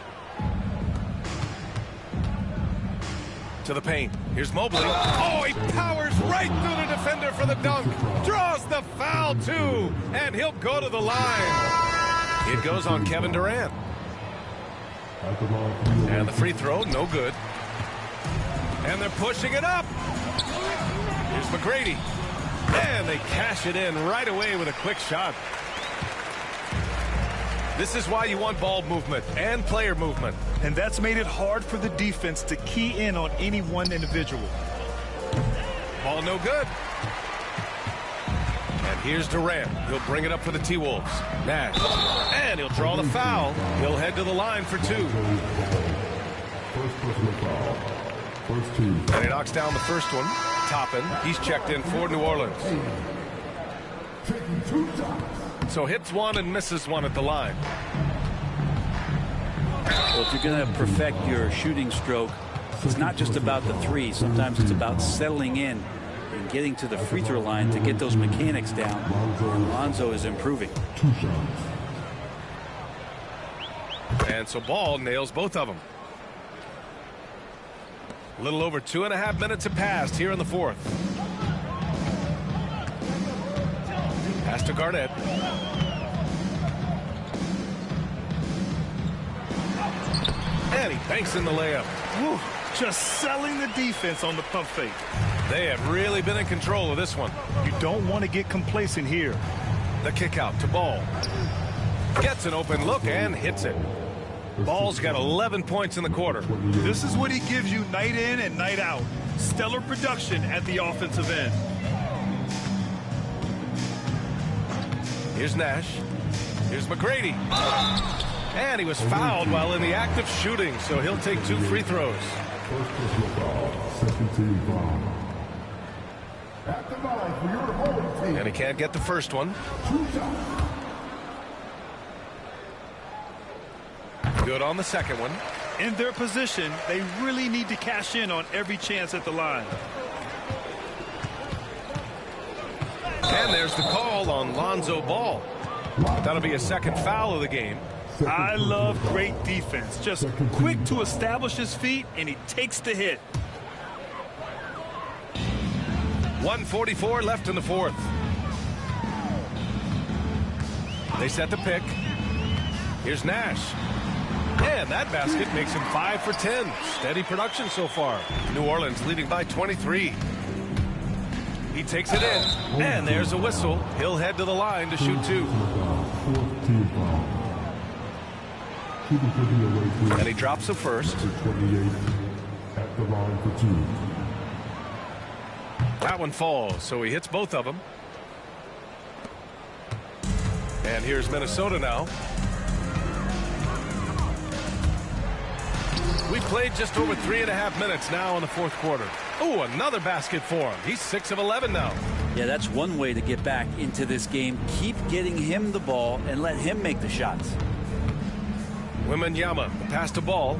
To the paint. Here's Mobley. Oh, he powers right through the defender for the dunk. Draws the foul, too. And he'll go to the line. It goes on Kevin Durant. And the free throw, no good. And they're pushing it up. Here's McGrady. And they cash it in right away with a quick shot. This is why you want ball movement and player movement. And that's made it hard for the defense to key in on any one individual. Ball no good. And here's Durant. He'll bring it up for the T-Wolves. Nash. And he'll draw the foul. He'll head to the line for 2. And he knocks down the first one. Toppin, he's checked in for New Orleans. So hits one and misses one at the line. Well, if you're going to perfect your shooting stroke, it's not just about the three. Sometimes it's about settling in and getting to the free throw line to get those mechanics down. And Lonzo is improving. And so Ball nails both of them. A little over 2.5 minutes have passed here in the fourth. Pass to Garnett. And he banks in the layup. Whew, just selling the defense on the pump fake. They have really been in control of this one. You don't want to get complacent here. The kick out to Ball. Gets an open look and hits it. Ball's got 11 points in the quarter. This is what he gives you night in and night out. Stellar production at the offensive end. Here's Nash. Here's McGrady. And he was fouled while in the act of shooting, so he'll take 2 free throws. And he can't get the first one. Good on the second one. In their position, they really need to cash in on every chance at the line. And there's the call on Lonzo Ball. That'll be a second foul of the game. I love great defense. Just quick to establish his feet, and he takes the hit. 1:44 left in the fourth. They set the pick. Here's Nash. And that basket makes him 5 for 10. Steady production so far. New Orleans leading by 23. He takes it in. And there's a whistle. He'll head to the line to shoot 2. And he drops the first. That one falls, so he hits both of them. And here's Minnesota now. We played just over 3.5 minutes now in the fourth quarter. Oh, another basket for him. He's 6 of 11 now. Yeah, that's one way to get back into this game. Keep getting him the ball and let him make the shots. Wembanyama, the pass to Ball.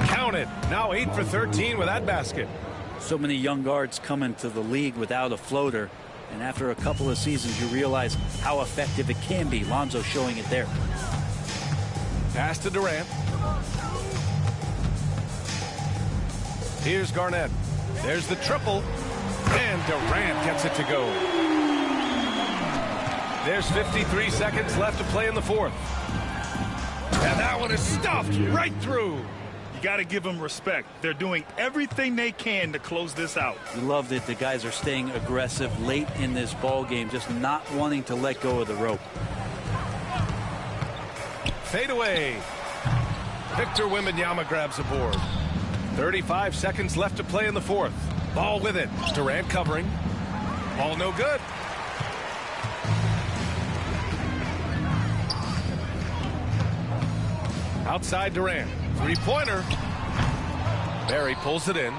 Counted. Now 8 for 13 with that basket. So many young guards come into the league without a floater. And after a couple of seasons, you realize how effective it can be. Lonzo showing it there. Pass to Durant. Here's Garnett. There's the triple. And Durant gets it to go. There's 53 seconds left to play in the fourth. And that one is stuffed right through. You got to give them respect. They're doing everything they can to close this out. We love that the guys are staying aggressive late in this ball game, just not wanting to let go of the rope. Fade away. Victor Wembanyama grabs the board. 35 seconds left to play in the fourth. Ball with it. Durant covering. Ball no good. Outside Durant. Three-pointer. Barry pulls it in.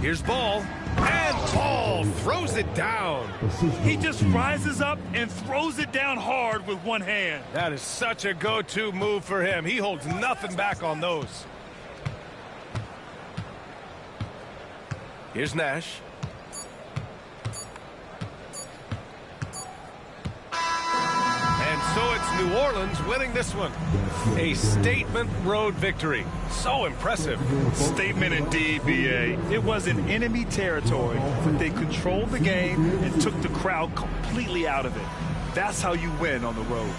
Here's Ball. And Ball throws it down. He just rises up and throws it down hard with one hand. That is such a go-to move for him. He holds nothing back on those. Here's Nash. And so it's New Orleans winning this one. A statement road victory. So impressive. Statement indeed, B.A. It was in enemy territory, but they controlled the game and took the crowd completely out of it. That's how you win on the road.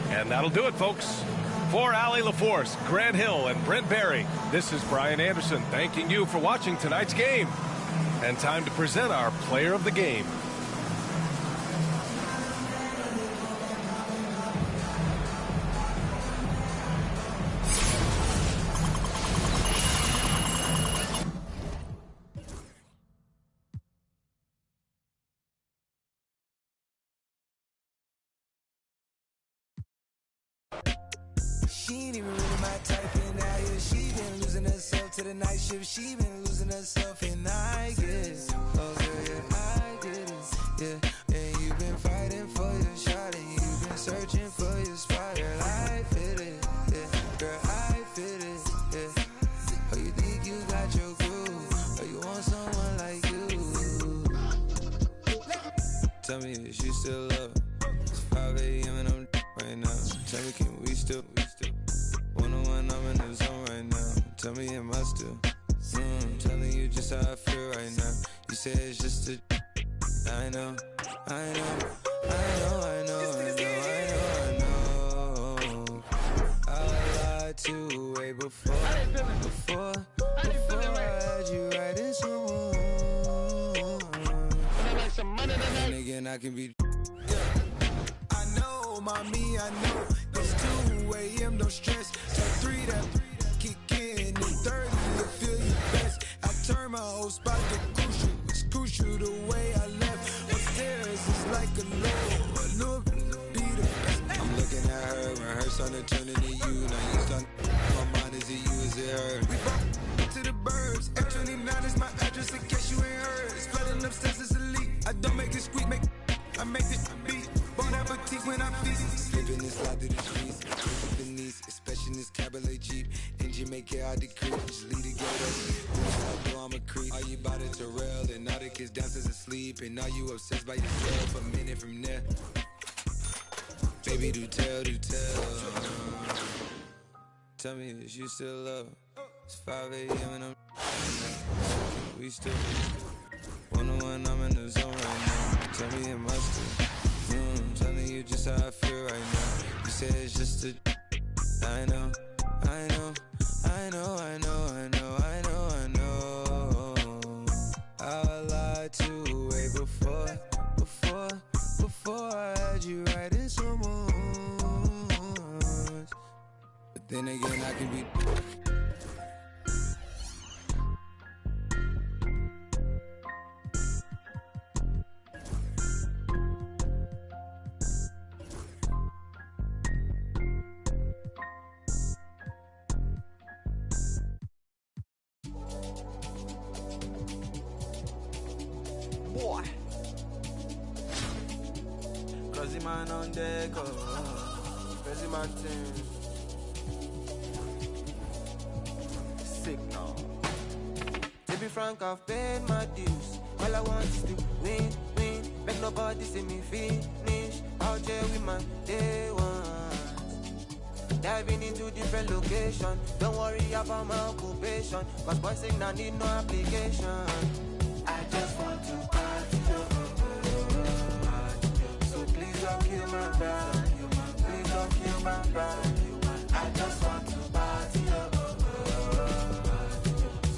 And that'll do it, folks. For Allie LaForce, Grant Hill, and Brent Barry, this is Brian Anderson thanking you for watching tonight's game. And time to present our player of the game. She ain't even really my type, and out here she been losing herself to the night shift. She been losing herself, and I get it. Oh girl, yeah, I get it. Yeah, and you've been fighting for your shot, and you've been searching for your spot. Girl, I feel it. Yeah, girl, I feel it. Yeah. Oh, you think you got your groove? Or you want someone like you? Tell me, is you still love? It's 5 a.m. and I'm right now. Tell me, can we still? One-on-one, I'm in the zone right now. Tell me, am I still? Telling you just how I feel right now. You say it's just a. I know. I lied to way before I had you right in some room. And again, I can be. I know, mommy, I know. It's 2 a.m., no stress. Till 3 that kick in. And 30, you feel your best. I turn my whole spot to crucial. It's crucial the way I left. Upstairs is like a low. Be the best. I'm looking at her when her son is turning to you. Now you start. My mind is it you, is it her? We brought to the burbs. F29 is my address in case you ain't heard. It's flooding upstairs, it's elite. I don't make it squeak, I make it beat. Bon appetit when I feast. Living this life through the streets. The niece, especially in this cabaret Jeep. Engine make it hard to creep. Just lead to get up. I know I'm a creep. Are you about to Terrell? And all the kids downstairs asleep. And are you obsessed by yourself? A minute from there. Baby, do tell. Tell me, is you still love? It's 5 a.m. and I'm. We still. One-on-one, I'm in the zone right now. Tell me, am I still? Telling you just how I feel right now. You say it's just a. I know. I lied to way before I had you right in some moons. But then again, I can be. Boy, crazy man on deck, crazy man thing. Signal. To be frank, I've paid my dues. All I want is to win. Make nobody see me finish. Out here with my day ones. Diving into different location. Don't worry about my occupation. Cause boys saying I need no application. I just want to party, so please don't kill my vibe. Please don't kill my vibe. I just want to party,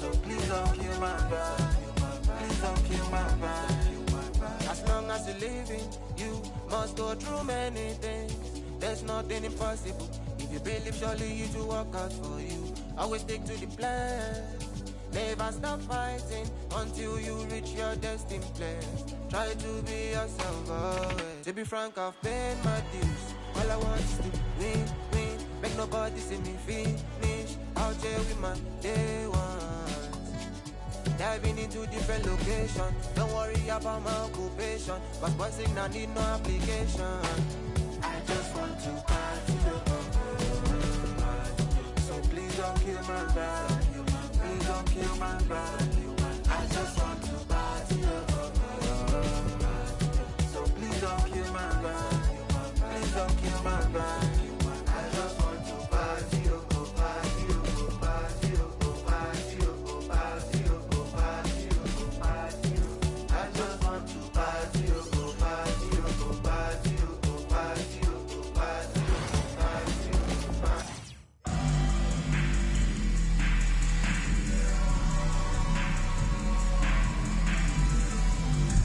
so please don't kill my vibe. Please don't kill my vibe. As long as you're living, you must go through many things. There's nothing impossible. If you believe, surely you to work out for you. Always stick to the plan. Never stop fighting until you reach your destined place. Try to be yourself always. To be frank, I've paid my dues. All I want is to win. Make nobody see me finish. Out here with my day ones. Diving into different locations. Don't worry about my occupation. Cause boys saying I need no application. I just want to party. So please don't kill my vibe. Please don't kill my vibe. I just want to party. So please don't kill my vibe. Please don't kill my vibe. I just want to party. I just want to party.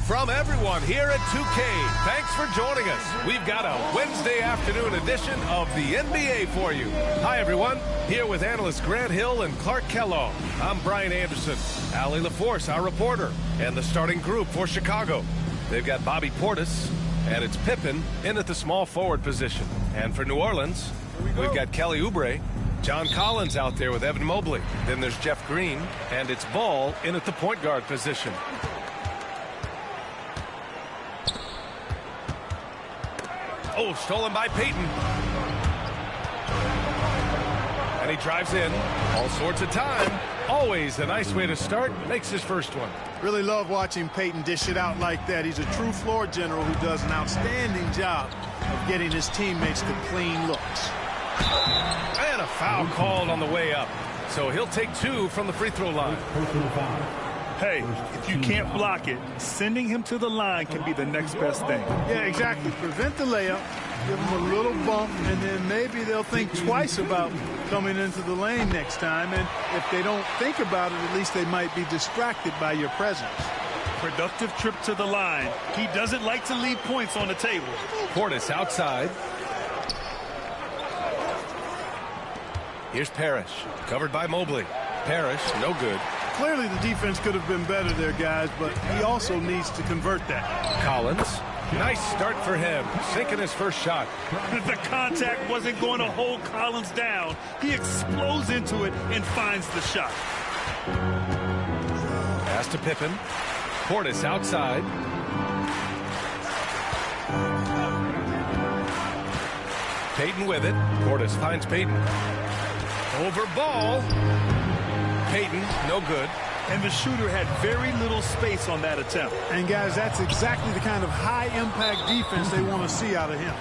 From everyone here at 2K, thanks for joining us. We've got a Wednesday afternoon edition of the NBA for you. Hi, everyone. Here with analysts Grant Hill and Clark Kellogg. I'm Brian Anderson, Allie LaForce, our reporter, and the starting group for Chicago. They've got Bobby Portis, and it's Pippen in at the small forward position. And for New Orleans, We've got Kelly Oubre. John Collins out there with Evan Mobley. Then there's Jeff Green, and it's Ball in at the point guard position. Oh, stolen by Payton. And he drives in. All sorts of time. Always a nice way to start. Makes his first one. Really love watching Payton dish it out like that. He's a true floor general who does an outstanding job of getting his teammates to clean looks. And a foul called on the way up. So he'll take 2 from the free throw line. Hey, if you can't block it, sending him to the line can be the next best thing. Yeah, exactly. Prevent the layup, give them a little bump, and then maybe they'll think twice about coming into the lane next time. And if they don't think about it, at least they might be distracted by your presence. Productive trip to the line. He doesn't like to leave points on the table. Portis outside. Here's Parrish, covered by Mobley. Parrish, no good. Clearly the defense could have been better there, guys, but he also needs to convert that. Collins, nice start for him, sinking his first shot. The contact wasn't going to hold Collins down. He explodes into it and finds the shot. Pass to Pippen. Portis outside. Payton with it. Portis finds Payton. Over Ball. Payton, no good. And the shooter had very little space on that attempt. And, guys, that's exactly the kind of high-impact defense they want to see out of him.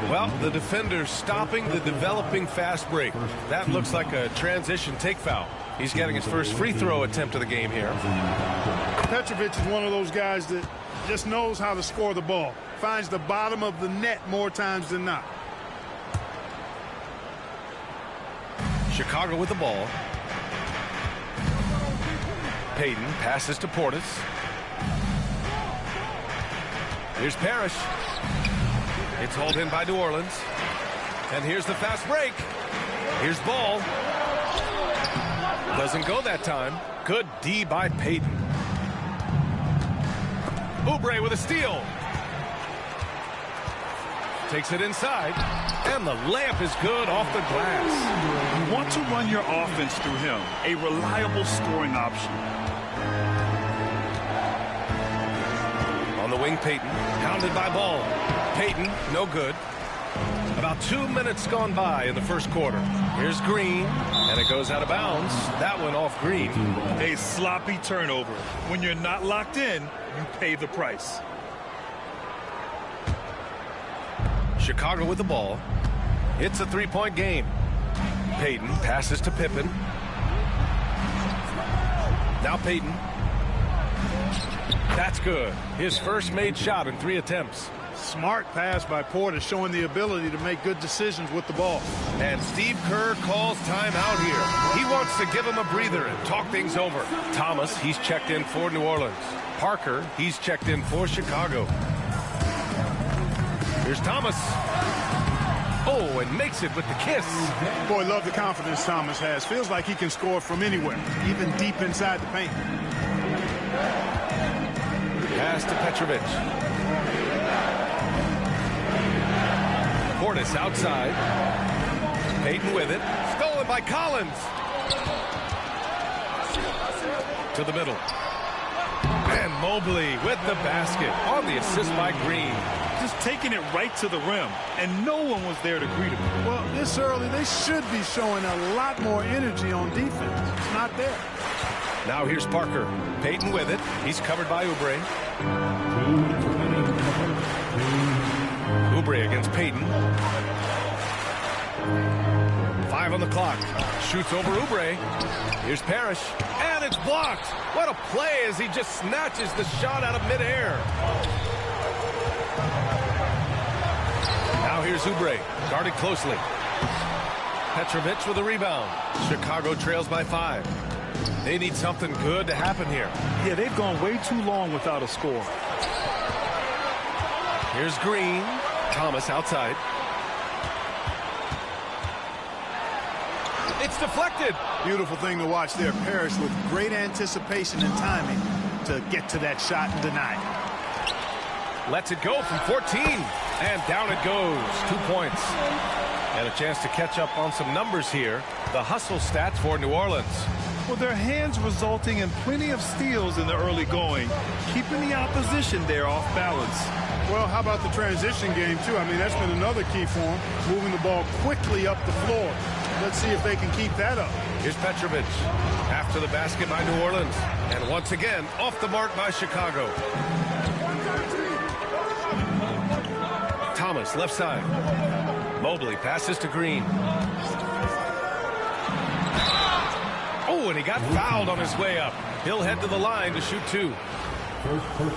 Well, the defender's stopping the developing fast break. That looks like a transition take foul. He's getting his first free throw attempt of the game here. Petrovic is one of those guys that just knows how to score the ball. Finds the bottom of the net more times than not. Chicago with the ball. Payton passes to Portis. Here's Parrish. It's hauled in by New Orleans. And here's the fast break. Here's Ball. Doesn't go that time. Good D by Payton. Oubre with a steal. Takes it inside. And the layup is good off the glass. You want to run your offense through him. A reliable scoring option. On the wing, Payton. Pounded by Ball. Payton, no good. About 2 minutes gone by in the first quarter. Here's Green, and it goes out of bounds. That one off Green. A sloppy turnover. When you're not locked in, you pay the price. Chicago with the ball. It's a three-point game. Payton passes to Pippen. Now Payton. That's good. His first made shot in 3 attempts. Smart pass by Portis, showing the ability to make good decisions with the ball. And Steve Kerr calls timeout here. He wants to give him a breather and talk things over. Thomas, he's checked in for New Orleans. Parker, he's checked in for Chicago. Here's Thomas. Oh, and makes it with the kiss. Boy, love the confidence Thomas has. Feels like he can score from anywhere, even deep inside the paint. Pass to Petrovic. Portis outside. Payton with it. Stolen by Collins. To the middle. And Mobley with the basket on the assist by Green. Just taking it right to the rim, and no one was there to greet him. Well, this early, they should be showing a lot more energy on defense. It's not there. Now here's Parker. Payton with it. He's covered by Oubre. Oubre against Payton. 5 on the clock. Shoots over Oubre. Here's Parrish. And it's blocked. What a play as he just snatches the shot out of midair. Now here's Oubre. Guarded closely. Petrovic with a rebound. Chicago trails by 5. They need something good to happen here. Yeah, they've gone way too long without a score. Here's Green. Thomas outside. It's deflected. Beautiful thing to watch there. Parrish with great anticipation and timing to get to that shot and deny it. Lets it go from 14. And down it goes. 2 points. And a chance to catch up on some numbers here. The hustle stats for New Orleans. Well, their hands resulting in plenty of steals in the early going, keeping the opposition there off balance. Well, how about the transition game, too? I mean, that's been another key for them, moving the ball quickly up the floor. Let's see if they can keep that up. Here's Petrovic after the basket by New Orleans. And once again, off the mark by Chicago. Thomas, left side. Mobley passes to Green. Oh, and he got fouled on his way up. He'll head to the line to shoot 2.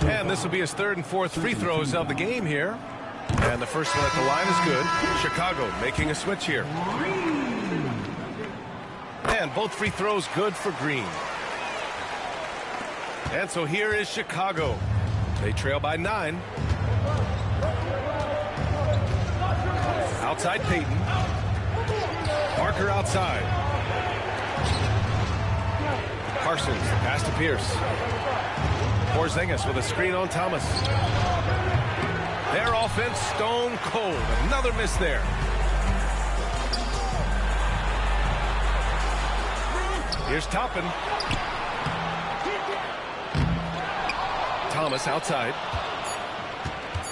And this will be his 3rd and 4th free throws of the game here. And the first one at the line is good. Chicago making a switch here. And both free throws good for Green. And so here is Chicago. They trail by 9. Outside Payton. Parker outside. Parsons, pass to Pierce. Porzingis with a screen on Thomas. Their offense stone cold. Another miss there. Here's Toppin. Thomas outside.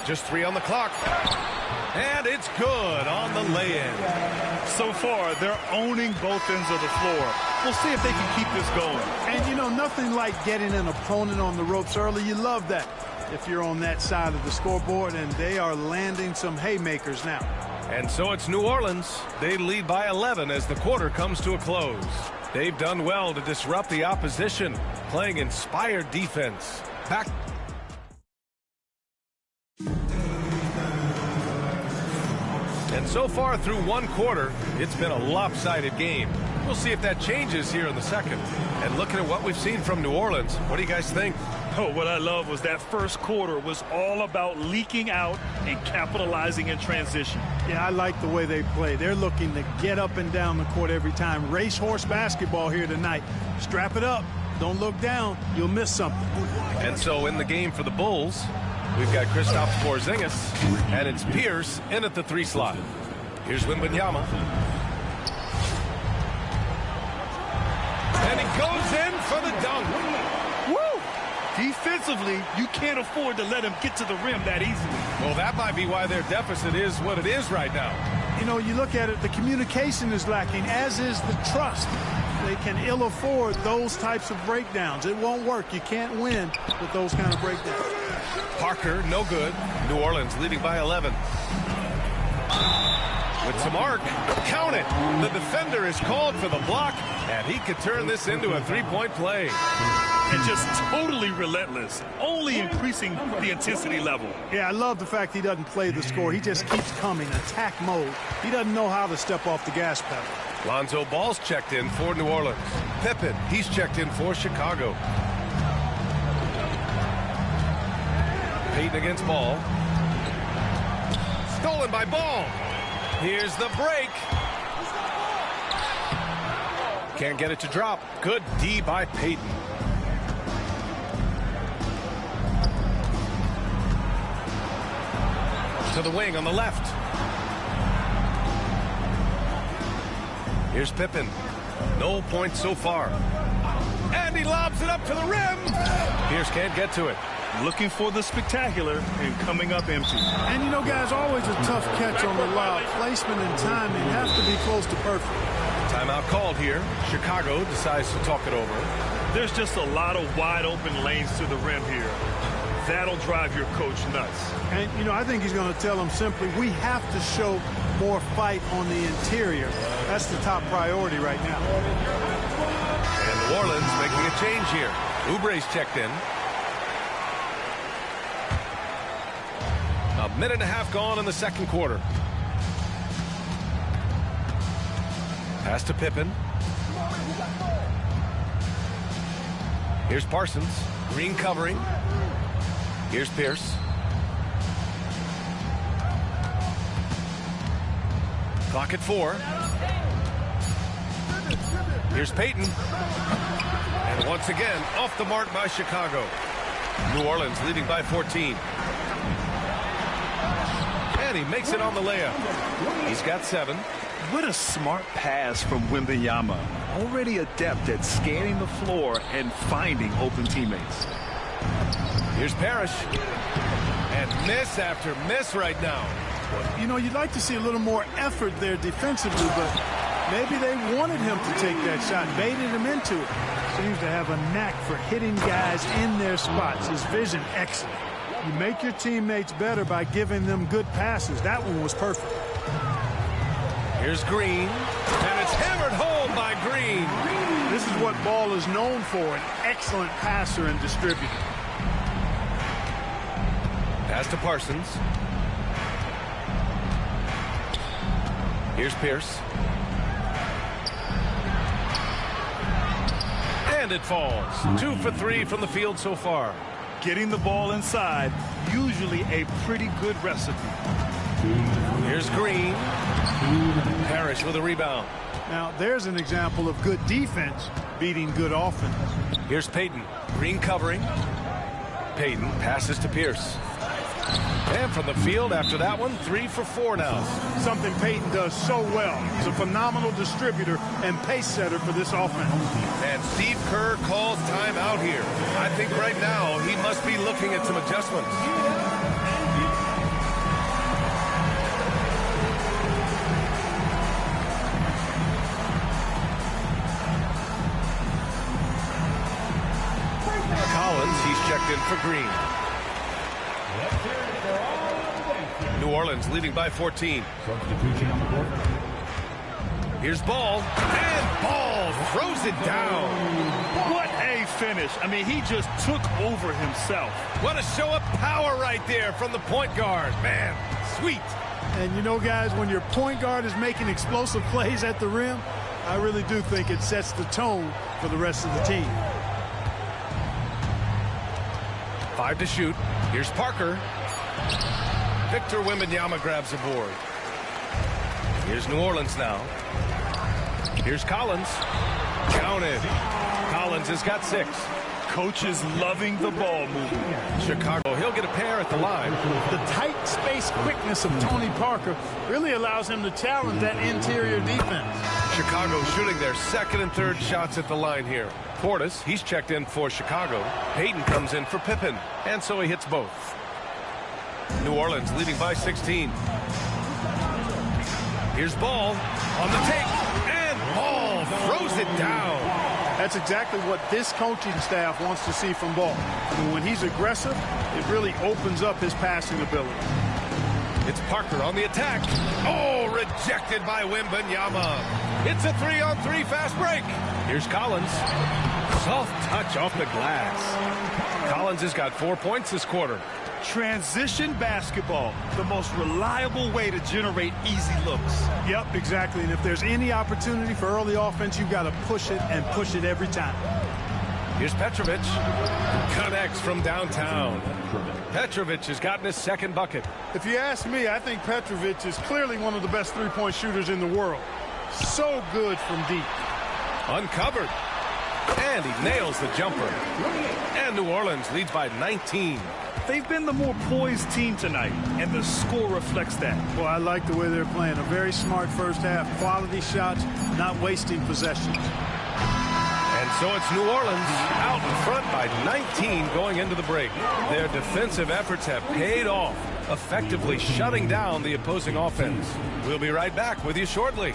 Just 3 on the clock. And it's good on the lay-in. So far, they're owning both ends of the floor. We'll see if they can keep this going. And, you know, nothing like getting an opponent on the ropes early. You love that if you're on that side of the scoreboard, and they are landing some haymakers now. And so it's New Orleans. They lead by 11 as the quarter comes to a close. They've done well to disrupt the opposition, playing inspired defense. Back. And so far through one quarter, it's been a lopsided game. We'll see if that changes here in the second. And looking at what we've seen from New Orleans, what do you guys think? Oh, what I love was that first quarter was all about leaking out and capitalizing in transition. Yeah, I like the way they play. They're looking to get up and down the court every time. Racehorse basketball here tonight. Strap it up. Don't look down. You'll miss something. And so in the game for the Bulls, we've got Kristaps Porzingis, and it's Pierce in at the 3 slot. Here's Wembanyama. And he goes in for the dunk. Woo! Defensively, you can't afford to let him get to the rim that easily. Well, that might be why their deficit is what it is right now. You know, you look at it, the communication is lacking, as is the trust. They can ill afford those types of breakdowns. It won't work. You can't win with those kind of breakdowns. Parker, no good. New Orleans leading by 11. With some arc, count it. The defender is called for the block, and he could turn this into a 3-point play. And just totally relentless, only increasing the intensity level. Yeah, I love the fact he doesn't play the score. He just keeps coming, attack mode. He doesn't know how to step off the gas pedal. Lonzo Ball's checked in for New Orleans. Pippen, he's checked in for Chicago. Payton against Ball. Stolen by Ball. Here's the break. Can't get it to drop. Good D by Payton. To the wing on the left. Here's Pippen. No points so far. And he lobs it up to the rim. Pierce can't get to it. Looking for the spectacular and coming up empty. And, you know, guys, always a tough catch on the lob. Placement and timing have to be close to perfect. Timeout called here. Chicago decides to talk it over. There's just a lot of wide open lanes to the rim here. That'll drive your coach nuts. And, you know, I think he's going to tell them simply, we have to show more fight on the interior. That's the top priority right now. And New Orleans making a change here. Oubre's checked in. A minute and a half gone in the second quarter. Pass to Pippen. Here's Parsons. Green covering. Here's Pierce. Clock at 4. Here's Payton. And once again, off the mark by Chicago. New Orleans leading by 14. And he makes it on the layup. He's got 7. What a smart pass from Wembanyama. Already adept at scanning the floor and finding open teammates. Here's Parrish. And miss after miss right now. You know, you'd like to see a little more effort there defensively, but maybe they wanted him to take that shot, baited him into it. Seems to have a knack for hitting guys in their spots. His vision excellent. You make your teammates better by giving them good passes. That one was perfect. Here's Green, and it's hammered home by Green. This is what Ball is known for, an excellent passer and distributor. Pass to Parsons. Here's Pierce. And it falls. 2 for 3 from the field so far. Getting the ball inside, usually a pretty good recipe. Here's Green. Parrish with a rebound. Now, there's an example of good defense beating good offense. Here's Payton. Green covering. Payton passes to Pierce. And from the field after that one, 3 for 4 now. Something Payton does so well. He's a phenomenal distributor and pace setter for this offense. And Steve Kerr calls timeout here. I think right now he must be looking at some adjustments. Collins, he's checked in for Green. New Orleans leading by 14. Substitution on the court. Here's Ball, and Ball throws it down. What a finish. I mean, he just took over himself. What a show of power right there from the point guard. Man, sweet. And you know, guys, when your point guard is making explosive plays at the rim, I really do think it sets the tone for the rest of the team. 5 to shoot. Here's Parker. Victor Wembanyama grabs the board. Here's New Orleans now. Here's Collins. Counted. Collins has got 6. Coach is loving the ball movement. Chicago, he'll get a pair at the line. The tight space quickness of Tony Parker really allows him to challenge that interior defense. Chicago shooting their 2nd and 3rd shots at the line here. Portis, he's checked in for Chicago. Payton comes in for Pippen, and so he hits both. New Orleans leading by 16. Here's Ball on the take, and Ball throws it down. That's exactly what this coaching staff wants to see from Ball. And when he's aggressive, it really opens up his passing ability. It's Parker on the attack. Oh, rejected by Wembanyama. It's a 3-on-3 fast break. Here's Collins. Soft touch off the glass. Collins has got 4 points this quarter. Transition basketball, the most reliable way to generate easy looks. Yep, exactly. And if there's any opportunity for early offense, you've got to push it and push it every time. Here's Petrovic. Connects from downtown. Petrovic has gotten his 2nd bucket. If you ask me, I think Petrovic is clearly one of the best three-point shooters in the world. So good from deep. Uncovered. And he nails the jumper. And New Orleans leads by 19. They've been the more poised team tonight, and the score reflects that. Well, I like the way they're playing. A very smart first half. Quality shots, not wasting possessions. And so it's New Orleans out in front by 19 going into the break. Their defensive efforts have paid off, effectively shutting down the opposing offense. We'll be right back with you shortly.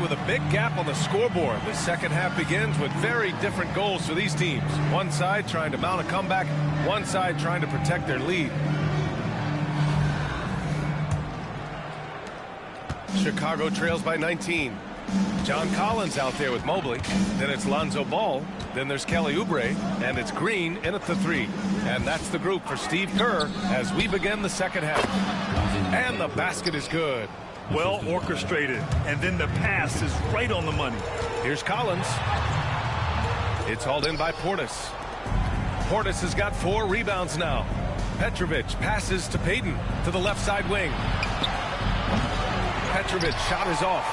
With a big gap on the scoreboard, the second half begins with very different goals for these teams. One side trying to mount a comeback, one side trying to protect their lead. Chicago trails by 19. John Collins out there with Mobley. Then it's Lonzo Ball. Then there's Kelly Oubre. And it's Green in at the 3. And that's the group for Steve Kerr as we begin the second half. And the basket is good. Well orchestrated. And then the pass is right on the money. Here's Collins. It's hauled in by Portis. Portis has got 4 rebounds now. Petrovic passes to Payton to the left side wing. Petrovic shot is off.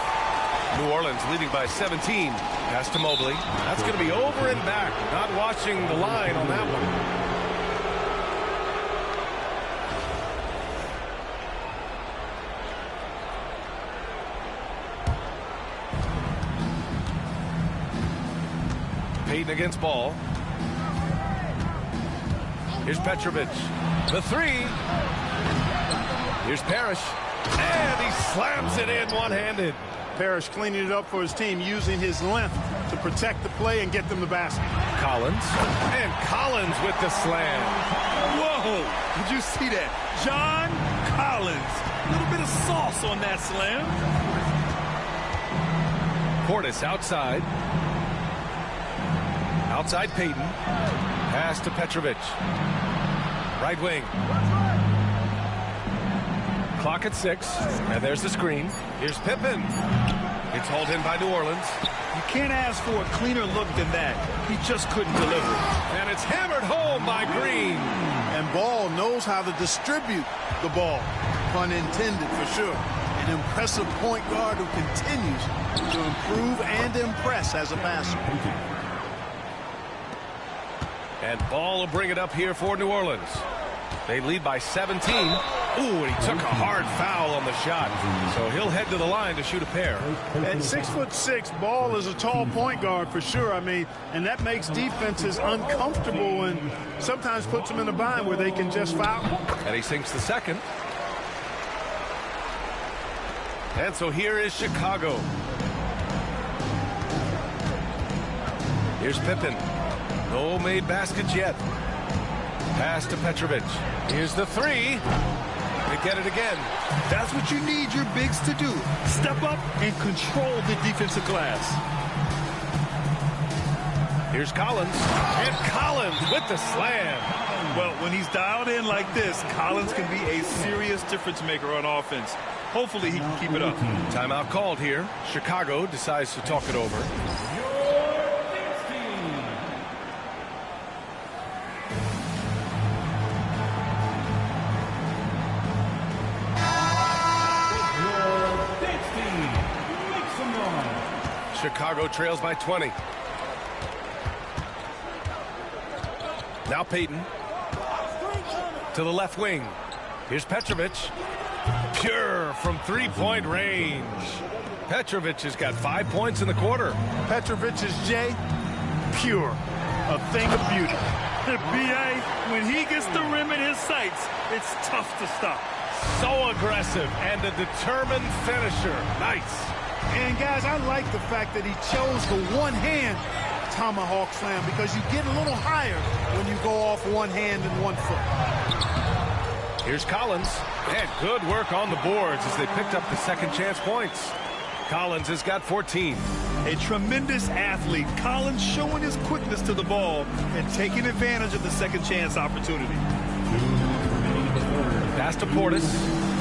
New Orleans leading by 17. Pass to Mobley. That's going to be over and back. Not watching the line on that one. Payton against Ball. Here's Petrovic. The 3. Here's Parrish. And he slams it in one-handed. Parrish cleaning it up for his team, using his length to protect the play and get them the basket. Collins. And Collins with the slam. Whoa! Did you see that? John Collins. A little bit of sauce on that slam. Portis outside. Outside Payton. Pass to Petrovic. Right wing. Clock at 6. And there's the screen. Here's Pippen. It's hauled in by New Orleans. You can't ask for a cleaner look than that. He just couldn't deliver. And it's hammered home by Green. And Ball knows how to distribute the ball. Pun intended, for sure. An impressive point guard who continues to improve and impress as a passer. And Ball will bring it up here for New Orleans. They lead by 17. Ooh, and he took a hard foul on the shot. So he'll head to the line to shoot a pair. At 6'6", Ball is a tall point guard for sure. I mean, and that makes defenses uncomfortable and sometimes puts them in a bind where they can just foul. And he sinks the second. And so here is Chicago. Here's Pippen. No made baskets yet. Pass to Petrovic. Here's the 3. They get it again. That's what you need your bigs to do. Step up and control the defensive glass. Here's Collins. And Collins with the slam. Well, when he's dialed in like this, Collins can be a serious difference maker on offense. Hopefully he can keep it up. Timeout called here. Chicago decides to talk it over. Chicago trails by 20. Now Payton. To the left wing. Here's Petrovic. Pure from three-point range. Petrovic has got 5 points in the quarter. Petrovic is Jay. Pure. A thing of beauty. B.A., when he gets the rim in his sights, it's tough to stop. So aggressive and a determined finisher. Nice. And, guys, I like the fact that he chose the one-hand tomahawk slam because you get a little higher when you go off one hand and 1 foot. Here's Collins. And good work on the boards as they picked up the second chance points. Collins has got 14. A tremendous athlete. Collins showing his quickness to the ball and taking advantage of the second chance opportunity. Pass to Portis.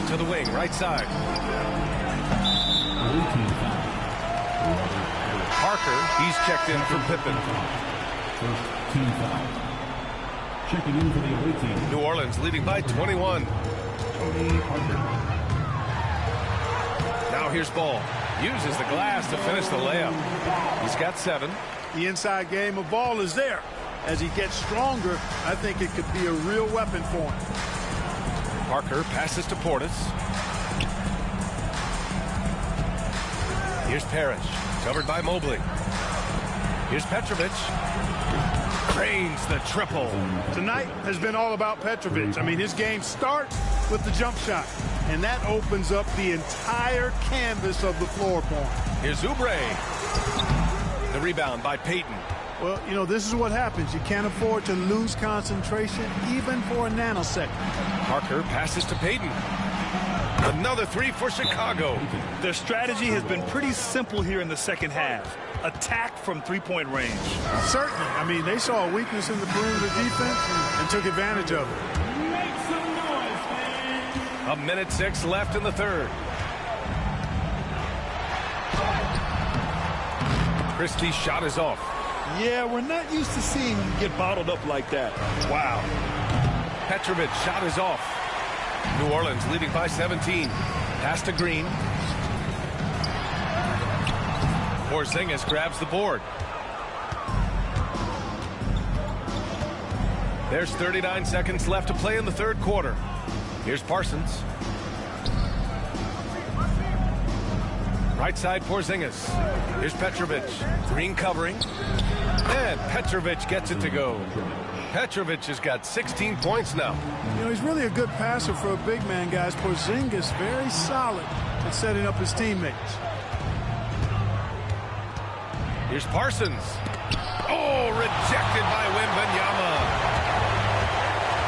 To the wing, right side. Parker, he's checked in for Pippen. Team foul. Checking in for the away team. New Orleans leading by 21. Tony Parker. Now here's Ball. Uses the glass to finish the layup. He's got 7. The inside game of Ball is there. As he gets stronger, I think it could be a real weapon for him. Parker passes to Portis. Here's Parrish. Covered by Mobley. Here's Petrovic. Cranes the triple. Tonight has been all about Petrovic. I mean, his game starts with the jump shot, and that opens up the entire canvas of the floor for him. Here's Oubre. The rebound by Payton. Well, you know, this is what happens. You can't afford to lose concentration even for a nanosecond. Parker passes to Payton. Another three for Chicago. Their strategy has been pretty simple here in the second half. Attack from three-point range. Certainly. I mean, they saw a weakness in the perimeter defense and took advantage of it. A minute 6 left in the third. Christie's shot is off. Yeah, we're not used to seeing him get bottled up like that. Wow. Petrovic shot is off. New Orleans leading by 17. Pass to Green. Porzingis grabs the board. There's 39 seconds left to play in the third quarter. Here's Parsons. Right side Porzingis. Here's Petrovic. Green covering. And Petrovic gets it to go. Petrovic has got 16 points now. You know, he's really a good passer for a big man, guys. Porzingis very solid at setting up his teammates. Here's Parsons. Oh, rejected by Wembanyama.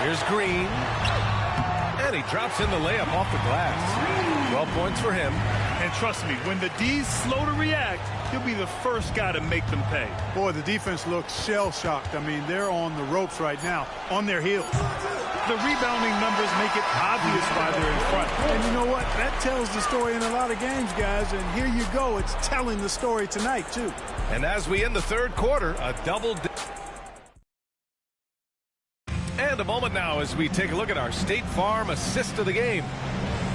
Here's Green. And he drops in the layup off the glass. 12 points for him. And trust me, when the D's slow to react, he'll be the first guy to make them pay. Boy, the defense looks shell-shocked. I mean, they're on the ropes right now, on their heels. The rebounding numbers make it obvious why they're in front. And you know what? That tells the story in a lot of games, guys. And here you go. It's telling the story tonight, too. And as we end the third quarter, a double. And a moment now as we take a look at our State Farm assist of the game.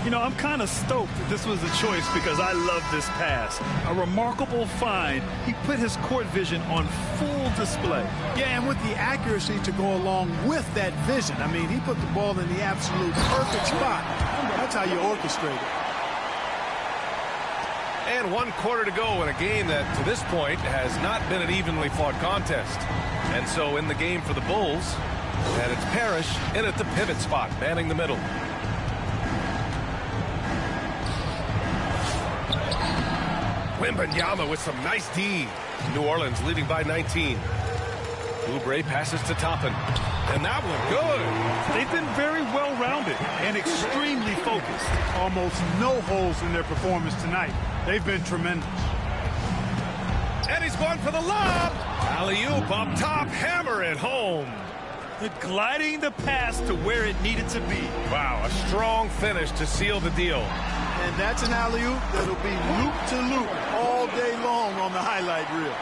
You know, I'm kind of stoked that this was a choice because I love this pass. A remarkable find. He put his court vision on full display. Yeah, and with the accuracy to go along with that vision. I mean, he put the ball in the absolute perfect spot. That's how you orchestrate it. And 1 quarter to go in a game that, to this point, has not been an evenly fought contest. And so in the game for the Bulls, and it's Parrish in at the pivot spot, manning the middle. Wembanyama with some nice D. New Orleans leading by 19. Oubre passes to Toppin. And that one good. They've been very well-rounded and extremely focused. Almost no holes in their performance tonight. They've been tremendous. And he's going for the lob. Alley-oop up top. Hammer it home. Gliding the pass to where it needed to be. Wow, a strong finish to seal the deal. And that's an alley-oop that'll be loop-to-loop all day long on the highlight reel.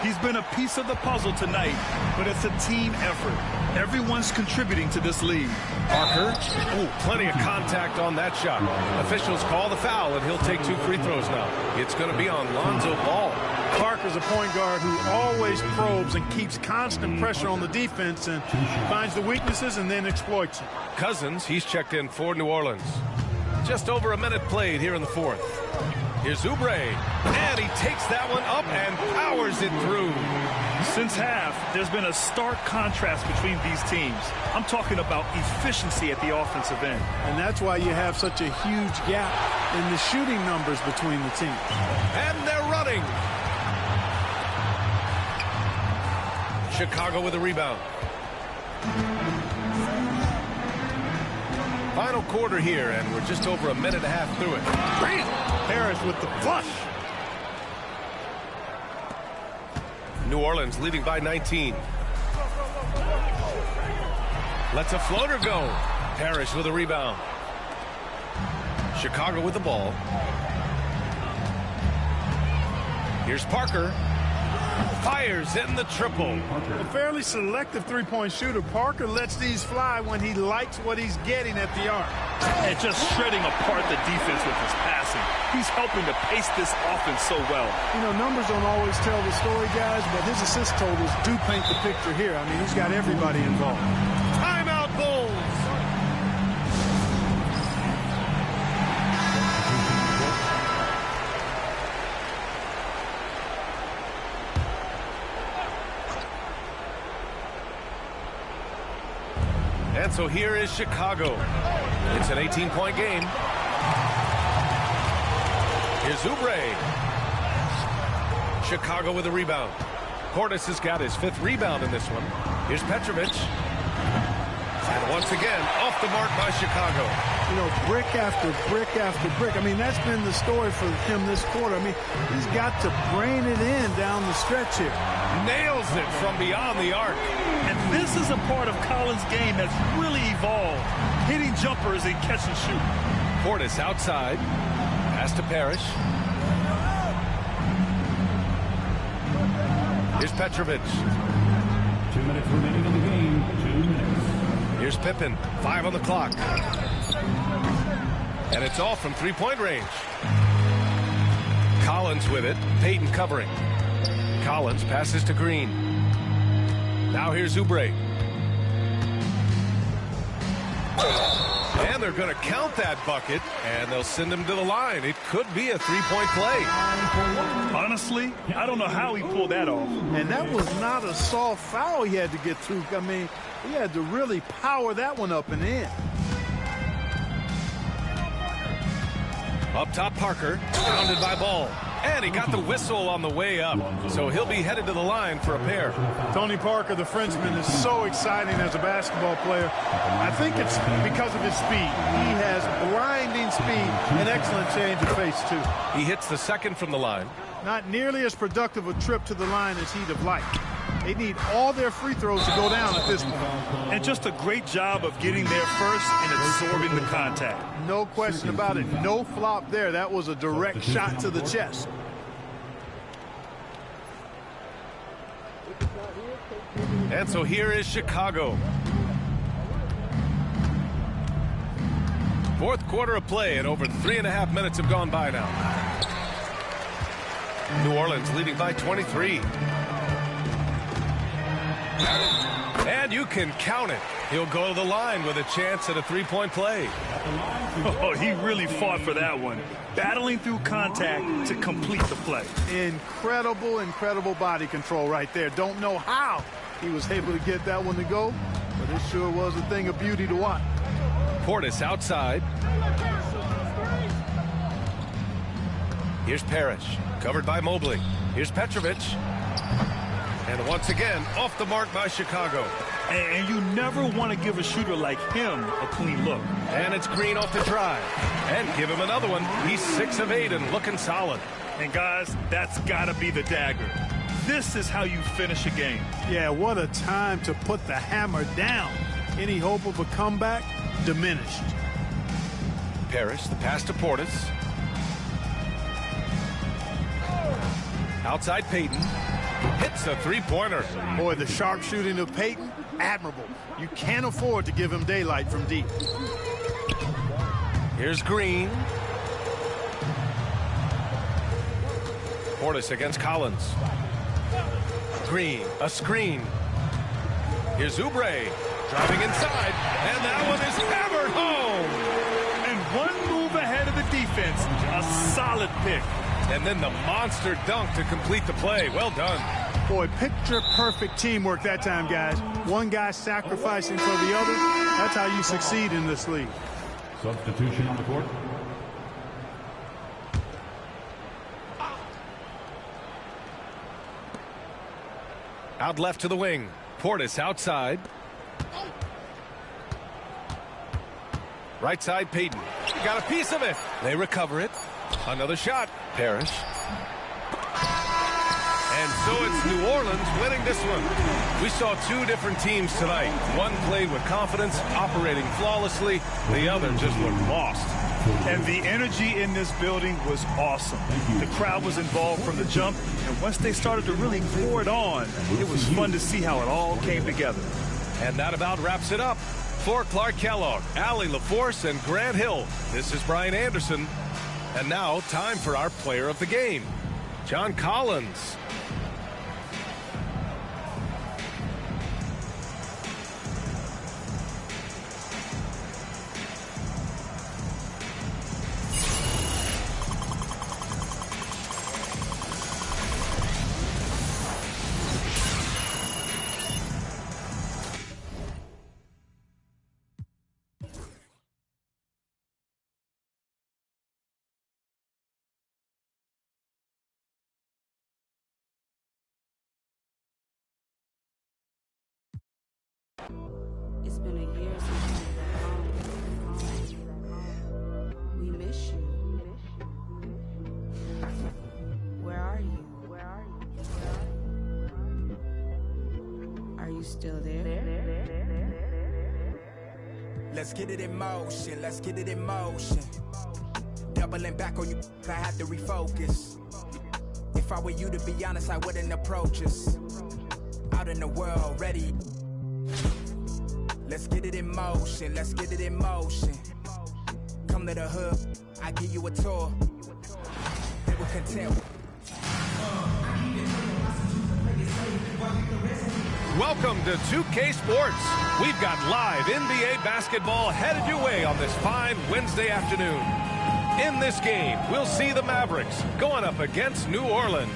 He's been a piece of the puzzle tonight, but it's a team effort. Everyone's contributing to this lead. Parker, plenty of contact on that shot. Officials call the foul, and he'll take 2 free throws now. It's going to be on Lonzo Ball. Parker's a point guard who always probes and keeps constant pressure on the defense and finds the weaknesses and then exploits them. Cousins, he's checked in for New Orleans. Just over a minute played here in the fourth. Here's Oubre, and he takes that one up and powers it through. Since half, there's been a stark contrast between these teams. I'm talking about efficiency at the offensive end. And that's why you have such a huge gap in the shooting numbers between the teams. And they're running. Chicago with a rebound. Final quarter here, and we're just over a minute and a half through it. Bam! Parrish with the flush. New Orleans leading by 19. Lets a floater go. Parrish with a rebound. Chicago with the ball. Here's Parker. Fires in the triple. A fairly selective three-point shooter. Parker lets these fly when he likes what he's getting at the arc. And just shredding apart the defense with his passing. He's helping to pace this offense so well. You know, numbers don't always tell the story, guys, but his assist totals do paint the picture here. I mean, he's got everybody involved. Timeout, Bulls. And so here is Chicago. It's an 18-point game. Here's Oubre. Chicago with a rebound. Portis has got his 5th rebound in this one. Here's Petrovic. And once again, off the mark by Chicago. You know, brick after brick after brick. I mean, that's been the story for him this quarter. I mean, he's got to brain it in down the stretch here. Nails it from beyond the arc. And this is a part of Collins' game that's really evolved. Hitting jumpers and catch and shoot. Portis outside. Pass to Parrish. Here's Petrovic. 2 minutes remaining in the game. 2 minutes. Here's Pippen. 5 on the clock. And it's all from three-point range. Collins with it. Payton covering. Collins passes to Green. Now here's Oubre. And they're going to count that bucket, and they'll send him to the line. It could be a three-point play. Honestly, I don't know how he pulled that off. And that was not a soft foul he had to get through. I mean, he had to really power that one up and in. Up top, Parker, pounded by Ball. And he got the whistle on the way up, so he'll be headed to the line for a pair. Tony Parker, the Frenchman, is so exciting as a basketball player. I think it's because of his speed. He has blinding speed and excellent change of pace, too. He hits the 2nd from the line. Not nearly as productive a trip to the line as he'd have liked. They need all their free throws to go down at this point. And just a great job of getting there first and absorbing the contact. No question about it. No flop there. That was a direct shot to the chest. And so here is Chicago. 4th quarter of play, and over 3.5 minutes have gone by now. New Orleans leading by 23. And you can count it. He'll go to the line with a chance at a three-point play. Oh, he really fought for that one. Battling through contact to complete the play. Incredible, incredible body control right there. Don't know how he was able to get that one to go, but it sure was a thing of beauty to watch. Portis outside. Here's Parrish, covered by Mobley. Here's Petrovic. And once again, off the mark by Chicago. And you never want to give a shooter like him a clean look. And it's Green off the drive. And give him another one. He's 6 of 8 and looking solid. And guys, that's got to be the dagger. This is how you finish a game. Yeah, what a time to put the hammer down. Any hope of a comeback? Diminished. Parrish, the pass to Portis. Outside Payton. Hits a three-pointer. Boy, the sharpshooting of Payton, admirable. You can't afford to give him daylight from deep. Here's Green. Portis against Collins. Green, a screen. Here's Oubre, driving inside, and that one is hammered home. And one move ahead of the defense, a solid pick. And then the monster dunk to complete the play. Well done. Boy, picture-perfect teamwork that time, guys. One guy sacrificing for the other. That's how you succeed in this league. Substitution on the court. Out left to the wing. Portis outside. Right side, Payton. Got a piece of it. They recover it. Another shot. Parrish. And so it's New Orleans winning this one. We saw 2 different teams tonight. One played with confidence, operating flawlessly. The other just looked lost. And the energy in this building was awesome. The crowd was involved from the jump, and once they started to really pour it on, it was fun to see how it all came together. And that about wraps it up. For Clark Kellogg, Allie LaForce, and Grant Hill, this is Brian Anderson. And now, time for our player of the game, John Collins. been a year since you was home. We miss you. Where are you? Are you still there? Let's get it in motion, let's get it in motion. Doubling back on you, I had to refocus. If I were you, to be honest, I wouldn't approach us. Out in the world, ready. Let's get it in motion, let's get it in motion. Come to the hood, I give you a tour. They were content. Welcome to 2K Sports. We've got live NBA basketball headed your way on this fine Wednesday afternoon. In this game, we'll see the Mavericks going up against New Orleans.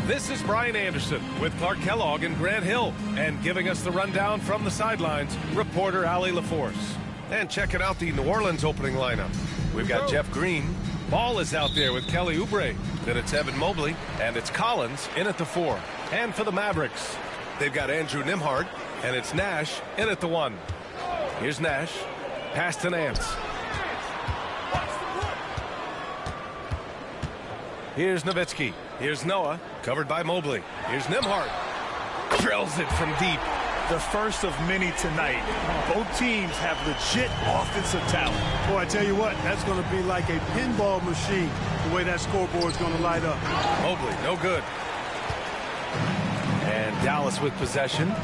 This is Brian Anderson with Clark Kellogg and Grant Hill. And giving us the rundown from the sidelines, reporter Allie LaForce. And checking out the New Orleans opening lineup. We've got Jeff Green. Ball is out there with Kelly Oubre. Then it's Evan Mobley. And it's Collins in at the 4. And for the Mavericks, they've got Andrew Nembhard. And it's Nash in at the 1. Here's Nash. Pass to Nance. Here's Nowitzki. Here's Noah, covered by Mobley. Here's Nembhard. Drills it from deep. The first of many tonight. Both teams have legit offensive talent. Boy, I tell you what, that's going to be like a pinball machine, the way that scoreboard's going to light up. Mobley, no good. And Dallas with possession.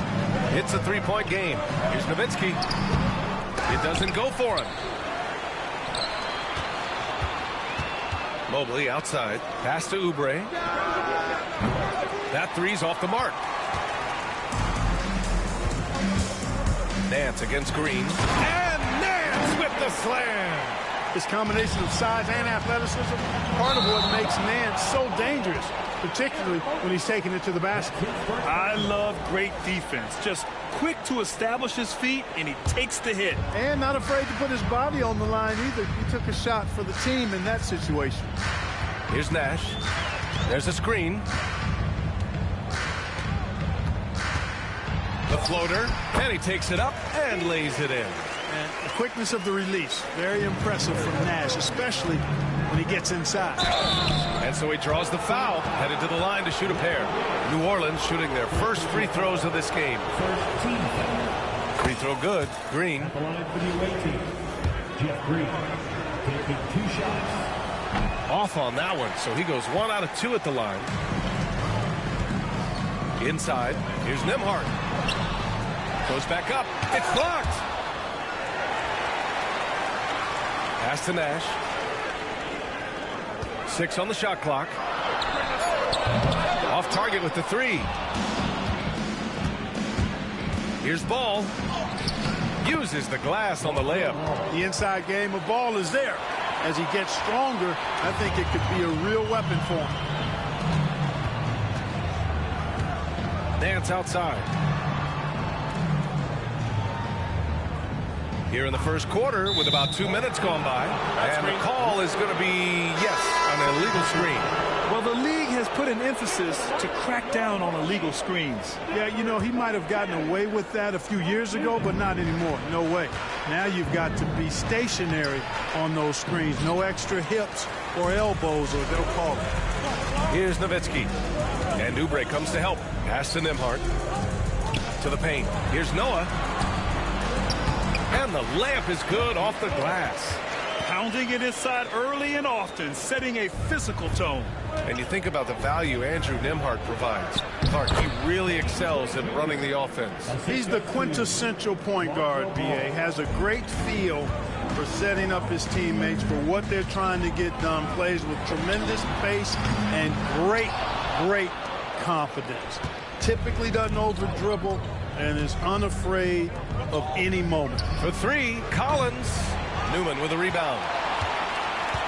It's a three-point game. Here's Nowitzki. It doesn't go for him. Mobley outside. Pass to Oubre. That three's off the mark. Nance against Green. And Nance with the slam. This combination of size and athleticism, part of what makes Nance so dangerous, particularly when he's taking it to the basket. I love great defense. Just quick to establish his feet, and he takes the hit. And not afraid to put his body on the line either. He took a shot for the team in that situation. Here's Nash. There's a screen. The floater, and he takes it up and lays it in. And the quickness of the release, very impressive from Nash, especially when he gets inside. And so he draws the foul, headed to the line to shoot a pair. New Orleans shooting their first free throws of this game. Free throw good. Green. At the line for the away team, Jeff Green taking 2 shots. Off on that one, so he goes 1 out of 2 at the line. Inside, here's Nembhard. Goes back up. It's blocked. Pass to Nash. 6 on the shot clock. Off target with the 3. Here's Ball. Uses the glass on the layup. The inside game of Ball is there. As he gets stronger, I think it could be a real weapon for him. Nance outside. Here in the first quarter with about 2 minutes gone by. And the call is going to be, yes, an illegal screen. Well, the league has put an emphasis to crack down on illegal screens. Yeah, you know, he might have gotten away with that a few years ago, but not anymore. No way. Now you've got to be stationary on those screens. No extra hips or elbows, or they'll call it. Here's Nowitzki. And Oubre comes to help. Pass to Nembhard. To the paint. Here's Noah. And the layup is good off the glass. Pounding it inside early and often, setting a physical tone. And you think about the value Andrew Nembhard provides. Clark, he really excels at running the offense. He's the quintessential point guard, B.A. Has a great feel for setting up his teammates for what they're trying to get done. Plays with tremendous pace and great confidence. Typically doesn't over-dribble and is unafraid of any moment. For 3, Collins. Newman with a rebound.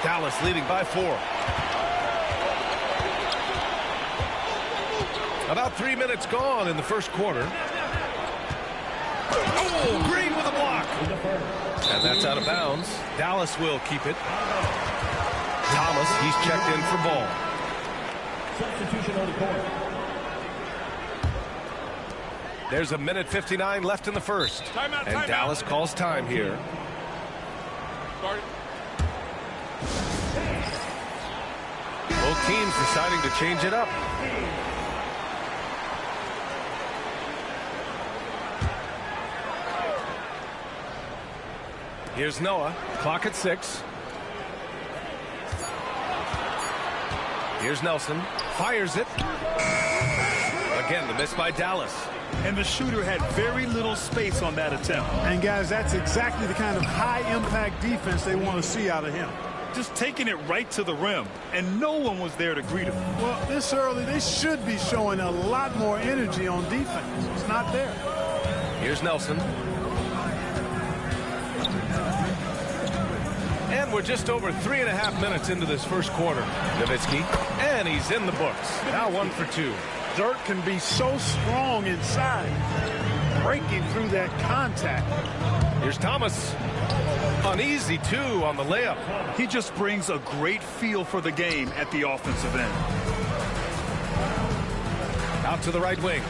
Dallas leading by 4. About 3 minutes gone in the first quarter. Oh, Green with a block. And that's out of bounds. Dallas will keep it. Thomas, he's checked in for Ball. Substitution on the court. There's a minute 59 left in the first. Timeout, and Dallas calls time here. Both teams deciding to change it up. Here's Noah. Clock at 6. Here's Nelson. Fires it. Again, the miss by Dallas. And the shooter had very little space on that attempt. And guys, that's exactly the kind of high-impact defense they want to see out of him. Just taking it right to the rim, and no one was there to greet him. Well, this early, they should be showing a lot more energy on defense. It's not there. Here's Nelson. And we're just over 3.5 minutes into this first quarter. Nowitzki, and he's in the books. Now 1 for 2. Dirk can be so strong inside, breaking through that contact. Here's Thomas. Uneasy, too, on the layup. He just brings a great feel for the game at the offensive end. Out to the right wing.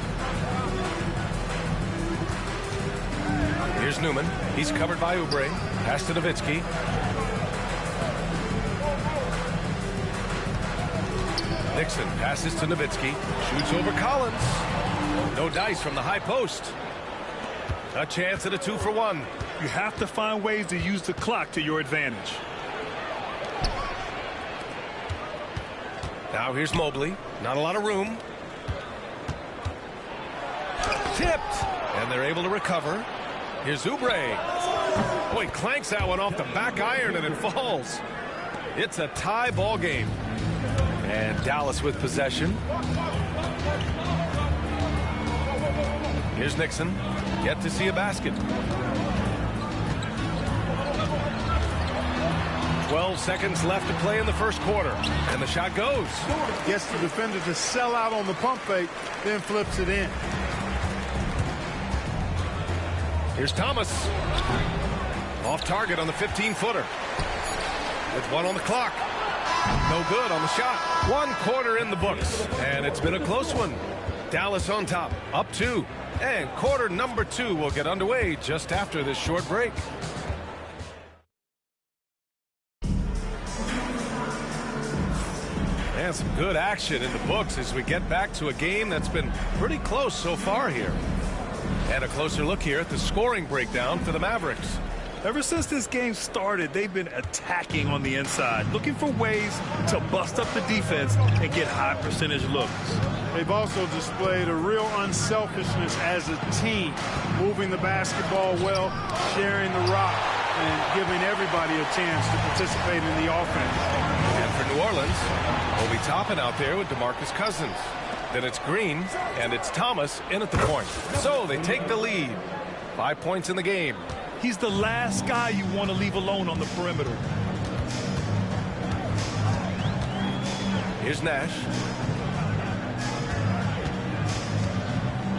Here's Newman. He's covered by Oubre. Pass to Nowitzki. Nixon passes to Nowitzki. Shoots over Collins. No dice from the high post. A chance at a 2 for 1. You have to find ways to use the clock to your advantage. Now here's Mobley. Not a lot of room. Tipped. And they're able to recover. Here's Oubre. Boy, clanks that one off the back iron and it falls. It's a tie ball game. And Dallas with possession. Here's Nixon. Yet to see a basket. 12 seconds left to play in the first quarter. And the shot goes. Gets the defender to sell out on the pump fake, then flips it in. Here's Thomas. Off target on the 15-footer. With 1 on the clock. No good on the shot. 1 quarter in the books. And it's been a close one. Dallas on top. Up 2. And quarter number 2 will get underway just after this short break. And some good action in the books as we get back to a game that's been pretty close so far here. And a closer look here at the scoring breakdown for the Mavericks. Ever since this game started, they've been attacking on the inside, looking for ways to bust up the defense and get high percentage looks. They've also displayed a real unselfishness as a team, moving the basketball well, sharing the rock, and giving everybody a chance to participate in the offense. And for New Orleans, Obi Toppin out there with DeMarcus Cousins. Then it's Green, and it's Thomas in at the point. So they take the lead. 5 points in the game. He's the last guy you want to leave alone on the perimeter. Here's Nash.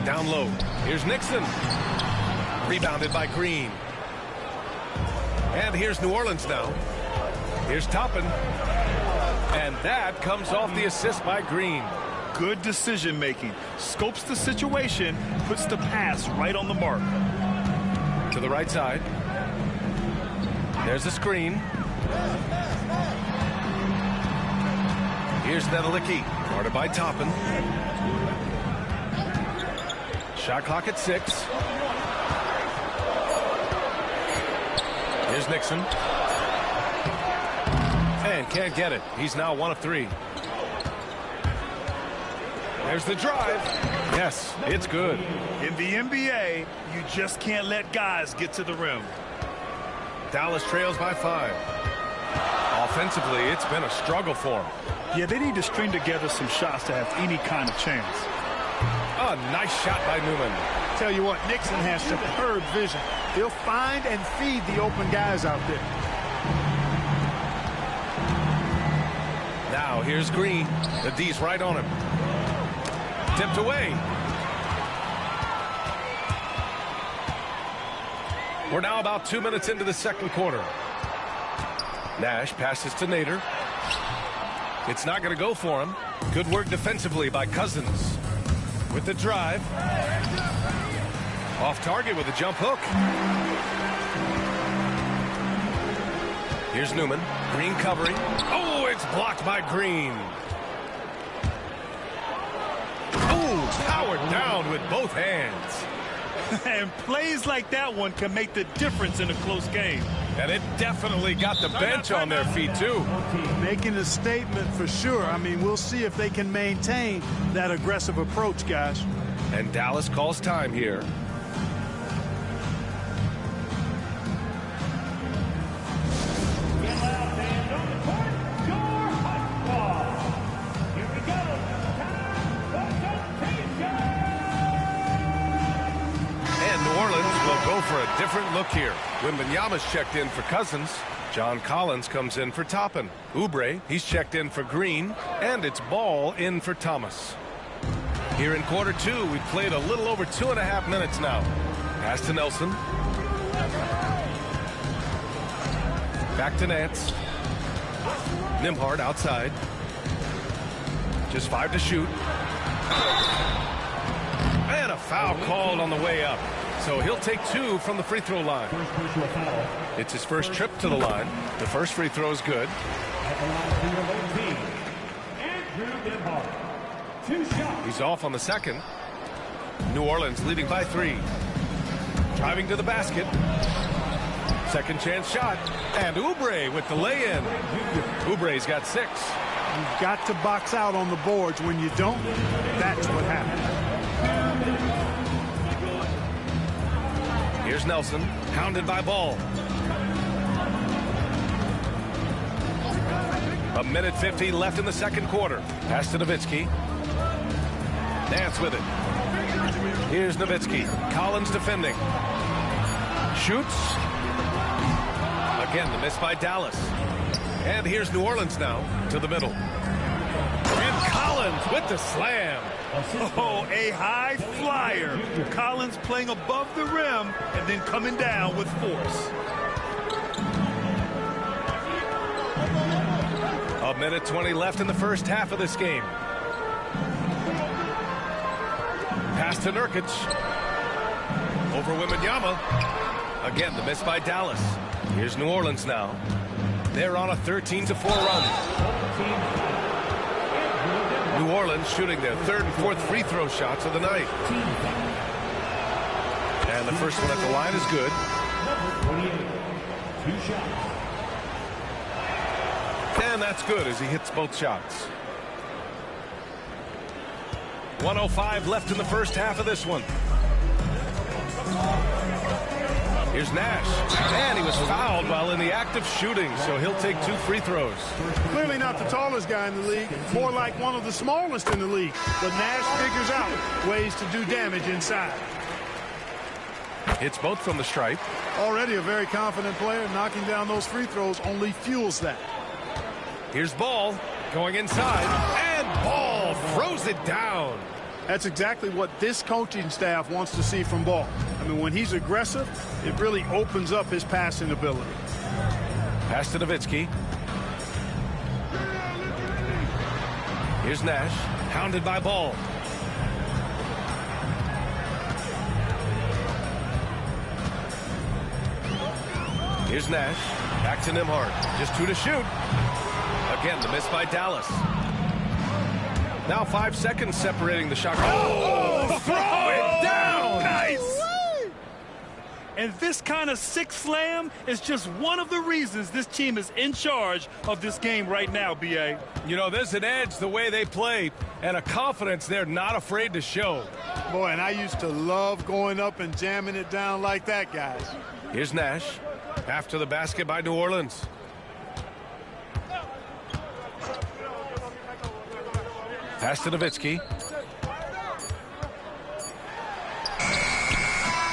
Down low. Here's Nixon. Rebounded by Green. And here's New Orleans now. Here's Toppin. And that comes off the assist by Green. Good decision making. Scopes the situation, puts the pass right on the mark. To the right side. There's a screen. Here's Nedelicki, guarded by Toppin. Shot clock at 6. Here's Nixon. And can't get it. He's now 1 of 3. There's the drive. Yes, it's good. In the NBA, you just can't let guys get to the rim. Dallas trails by 5. Offensively, it's been a struggle for them. Yeah, they need to string together some shots to have any kind of chance. A nice shot by Newman. Tell you what, Nixon has superb vision. He'll find and feed the open guys out there. Now here's Green. The D's right on him. Tipped away. We're now about 2 minutes into the second quarter. Nash passes to Nader. It's not going to go for him. Good work defensively by Cousins. With the drive. Off target with a jump hook. Here's Newman. Green covering. Oh, it's blocked by Green. Oh, powered down with both hands. And plays like that one can make the difference in a close game. And it definitely got the bench on their feet, too. Making a statement for sure. I mean, we'll see if they can maintain that aggressive approach, guys. And Dallas calls time here. For a different look here. Wembanyama's checked in for Cousins. John Collins comes in for Toppin. Oubre, he's checked in for Green. And it's Ball in for Thomas. Here in quarter two, we've played a little over 2.5 minutes now. Pass to Nelson. Back to Nance. Nembhard outside. Just 5 to shoot. And a foul called on the way up. So he'll take 2 from the free throw line. It's his first trip to the line. The first free throw is good. He's off on the second. New Orleans leading by 3. Driving to the basket. Second chance shot. And Oubre with the lay-in. Oubre's got 6. You've got to box out on the boards. When you don't, that's what happens. Here's Nelson, hounded by Ball. 1:50 left in the second quarter. Pass to Nowitzki. Nance with it. Here's Nowitzki. Collins defending. Shoots. Again, the miss by Dallas. And here's New Orleans now to the middle. And Collins with the slam. Oh, a high flyer. Collins playing above the rim and then coming down with force. 1:20 left in the first half of this game. Pass to Nurkic. Over Wembanyama. Again, the miss by Dallas. Here's New Orleans now. They're on a 13-4 run. New Orleans shooting their 3rd and 4th free throw shots of the night. And the first one at the line is good. 2 shots. And that's good as he hits both shots. 1:05 left in the first half of this one. Here's Nash. And he was fouled while in the act of shooting, so he'll take 2 free throws. Clearly not the tallest guy in the league, more like one of the smallest in the league. But Nash figures out ways to do damage inside. Hits both from the stripe. Already a very confident player. Knocking down those free throws only fuels that. Here's Ball going inside. And Ball throws it down. That's exactly what this coaching staff wants to see from Ball. I mean, when he's aggressive, it really opens up his passing ability. Pass to Nowitzki. Here's Nash, hounded by Ball. Here's Nash, back to Nembhard. Just 2 to shoot. Again, the miss by Dallas. Now 5 seconds separating the shot. Oh, throw it down! Nice! And this kind of sick slam is just one of the reasons this team is in charge of this game right now, B.A. You know, there's an edge the way they play and a confidence they're not afraid to show. Boy, and I used to love going up and jamming it down like that, guys. Here's Nash after the basket by New Orleans. Pass to Nowitzki.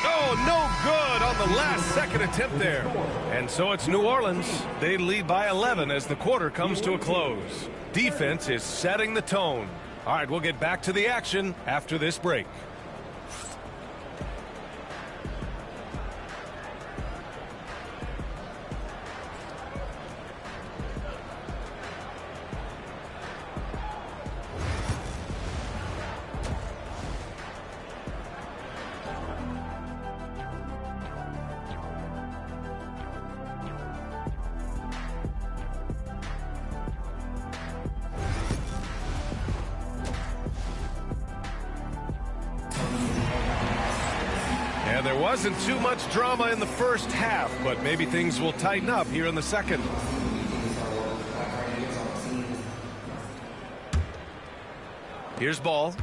Oh, no good on the last second attempt there. And so it's New Orleans. They lead by 11 as the quarter comes to a close. Defense is setting the tone. All right, we'll get back to the action after this break. there wasn't too much drama in the first half, but maybe things will tighten up here in the second. Here's ball.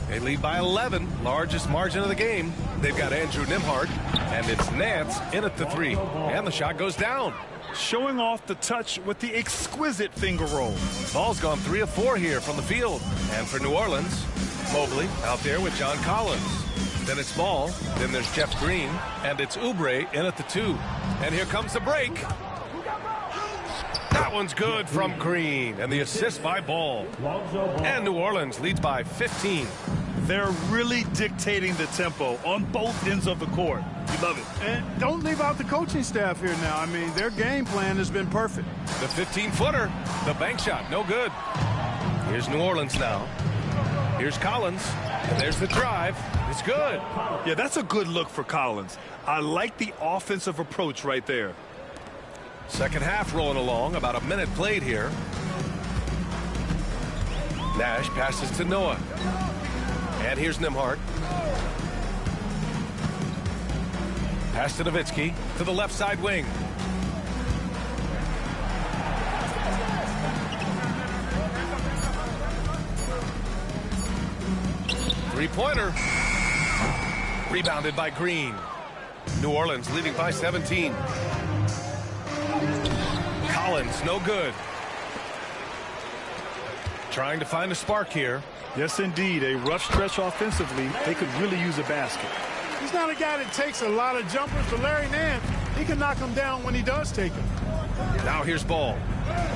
They lead by 11, largest margin of the game. They've got Andrew Nembhard, and it's Nance in at the 3. And the shot goes down. Showing off the touch with the exquisite finger roll. Ball's gone 3 of 4 here from the field. And for New Orleans, Mobley out there with John Collins. Then it's Ball. Then there's Jeff Green. And it's Oubre in at the 2. And here comes the break. That one's good from Green. And the assist by Ball. And New Orleans leads by 15. They're really dictating the tempo on both ends of the court. You love it. And don't leave out the coaching staff here now. I mean, their game plan has been perfect. The 15-footer, the bank shot, no good. Here's New Orleans now. Here's Collins, and there's the drive. It's good. Yeah, that's a good look for Collins. I like the offensive approach right there. Second half rolling along, about a minute played here. Nash passes to Noah. And here's Nembhard. Pass to Nowitzki to the left side wing. Three-pointer. Rebounded by Green. New Orleans leading by 17. Collins, no good. Trying to find a spark here. Yes, indeed. A rough stretch offensively. They could really use a basket. He's not a guy that takes a lot of jumpers, but Larry Nance, he can knock them down when he does take them. Now here's Ball.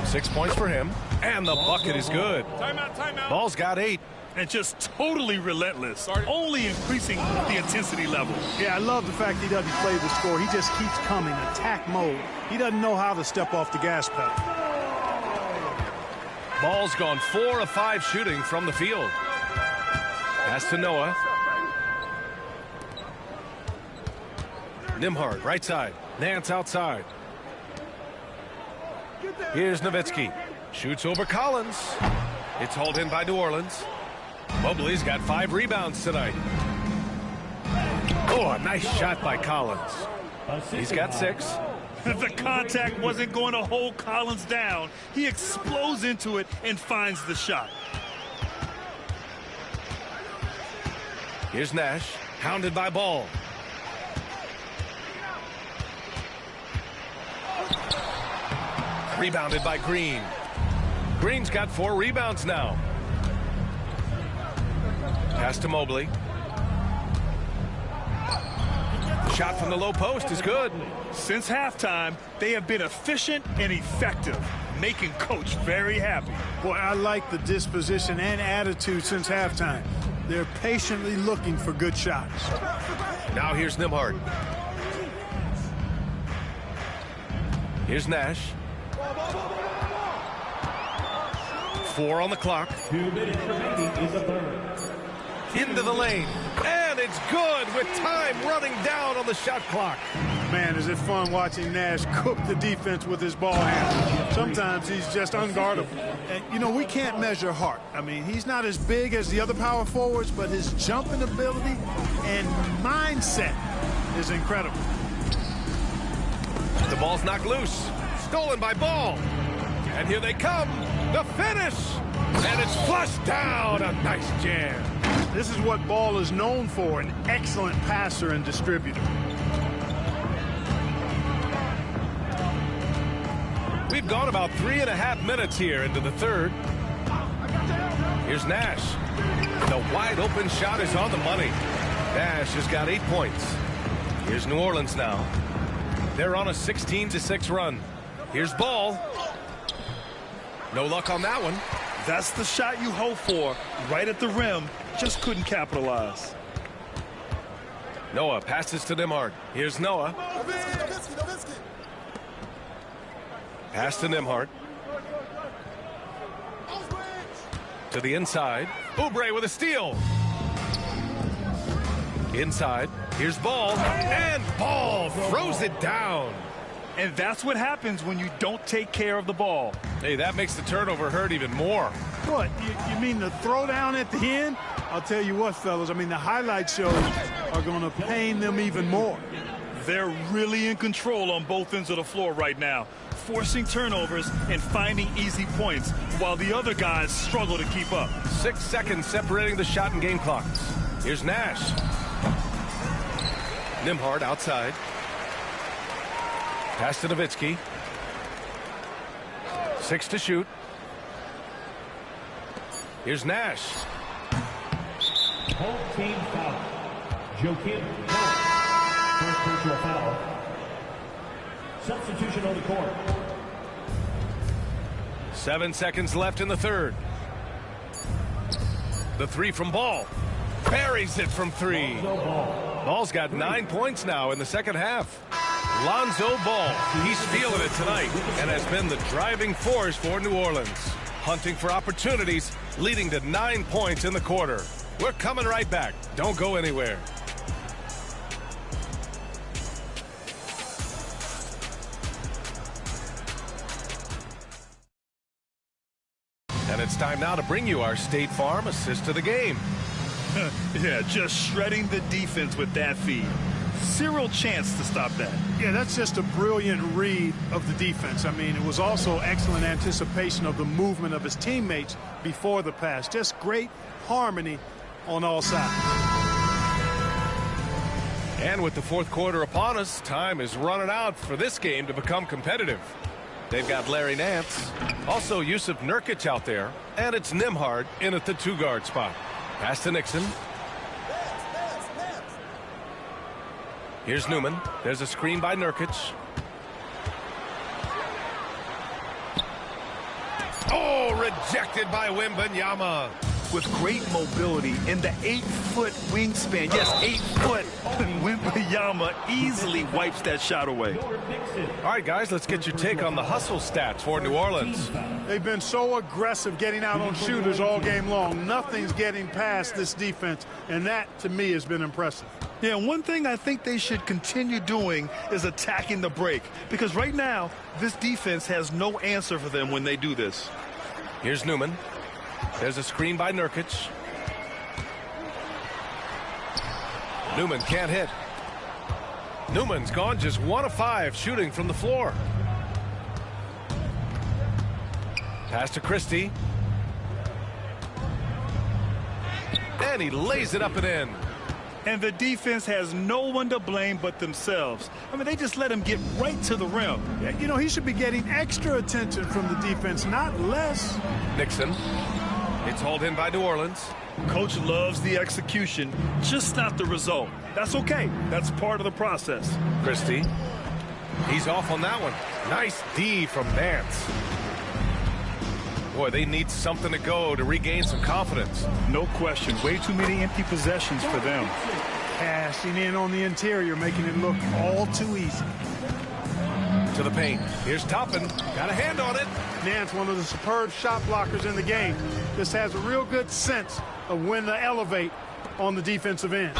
6 points for him. And the bucket is good. Timeout. Ball's got 8. And just totally relentless. Only increasing the intensity level. Yeah, I love the fact he doesn't play the score. He just keeps coming, attack mode. He doesn't know how to step off the gas pedal. Ball's gone 4 of 5 shooting from the field. Pass to Noah. Nembhard, right side. Nance outside. Here's Nowitzki. Shoots over Collins. It's hauled in by New Orleans. Mobley's got 5 rebounds tonight. Oh, a nice shot by Collins. He's got 6. The contact wasn't going to hold Collins down. He explodes into it and finds the shot. Here's Nash, hounded by Ball. Rebounded by Green. Green's got 4 rebounds now. Pass to Mobley. Shot from the low post is good. Since halftime, they have been efficient and effective, making Coach very happy. Boy, I like the disposition and attitude since halftime. They're patiently looking for good shots. Now here's Nembhard. Here's Nash. 4 on the clock. 2 minutes remaining in the third. Into the lane. And it's good with time running down on the shot clock. Man, is it fun watching Nash cook the defense with his ball handle. Sometimes he's just unguardable. And, you know, we can't measure heart. I mean, he's not as big as the other power forwards, but his jumping ability and mindset is incredible. The ball's knocked loose. Stolen by Ball. And here they come. The finish. And it's flushed down. A nice jam. This is what Ball is known for, an excellent passer and distributor. We've gone about 3.5 minutes here into the third. Here's Nash. The wide open shot is on the money. Nash has got 8 points. Here's New Orleans now. They're on a 16-6 run. Here's Ball. No luck on that one. That's the shot you hope for, right at the rim. Just couldn't capitalize. Noah passes to Nembhard. Here's Noah. Pass to Nembhard. To the inside. Oubre with a steal. Inside. Here's Ball. And Ball throws it down. And that's what happens when you don't take care of the ball. Hey, that makes the turnover hurt even more. What, you mean the throwdown at the end? I'll tell you what, fellas, I mean, the highlight shows are going to pain them even more. They're really in control on both ends of the floor right now, forcing turnovers and finding easy points while the other guys struggle to keep up. 6 seconds separating the shot and game clocks. Here's Nash. Nembhard outside. Pass to Nowitzki. 6 to shoot. Here's Nash. Home team foul. Joakim Noah. First personal foul. Substitution on the court. 7 seconds left in the third. The three from Ball. Buries it from three. Ball's got 9 points now in the second half. Lonzo Ball, he's feeling it tonight and has been the driving force for New Orleans. Hunting for opportunities, leading to 9 points in the quarter. We're coming right back. Don't go anywhere. And it's time now to bring you our State Farm assist to the game. Yeah, just shredding the defense with that feed. Zero chance to stop that. Yeah, that's just a brilliant read of the defense. I mean, it was also excellent anticipation of the movement of his teammates before the pass. Just great harmony on all sides. And with the fourth quarter upon us, time is running out for this game to become competitive. They've got Larry Nance, also Jusuf Nurkic out there, and it's Nembhard in at the 2-guard spot. Pass to Nixon. Here's Newman. There's a screen by Nurkic. Oh, rejected by Wembanyama. With great mobility in the 8-foot wingspan. Yes, 8 foot. Wembanyama easily wipes that shot away. All right, guys, let's get your take on the hustle stats for New Orleans. They've been so aggressive getting out on shooters all game long. Nothing's getting past this defense, and that, to me, has been impressive. Yeah, one thing I think they should continue doing is attacking the break, because right now, this defense has no answer for them when they do this. Here's Newman. There's a screen by Nurkic. Newman can't hit. Newman's gone just 1 of 5 shooting from the floor. Pass to Christie. And he lays it up and in. And the defense has no one to blame but themselves. I mean, they just let him get right to the rim. Yeah, you know, he should be getting extra attention from the defense, not less. Nixon. It's hauled in by New Orleans. Coach loves the execution, just not the result. That's okay. That's part of the process. Christie. He's off on that one. Nice D from Nance. Boy, they need something to go to regain some confidence. No question. Way too many empty possessions for them. Cashing in on the interior, making it look all too easy. To the paint. Here's Toppin. Got a hand on it. Nance, one of the superb shot blockers in the game. Just has a real good sense of when to elevate on the defensive end.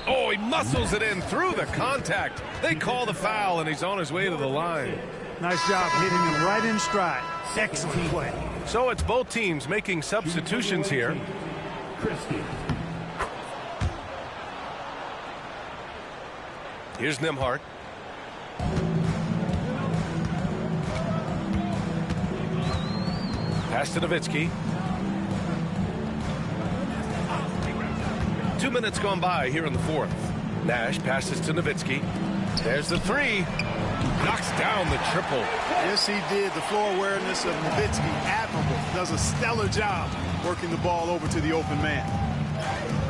Oh, he muscles it in through the contact. They call the foul, and he's on his way to the line. Nice job hitting him right in stride. Excellent play. So it's both teams making substitutions here. Here's Nembhard. Pass to Nowitzki. 2 minutes gone by here in the fourth. Nash passes to Nowitzki. There's the three. Knocks down the triple. Yes, he did. The floor awareness of Nowitzki, admirable. Does a stellar job working the ball over to the open man.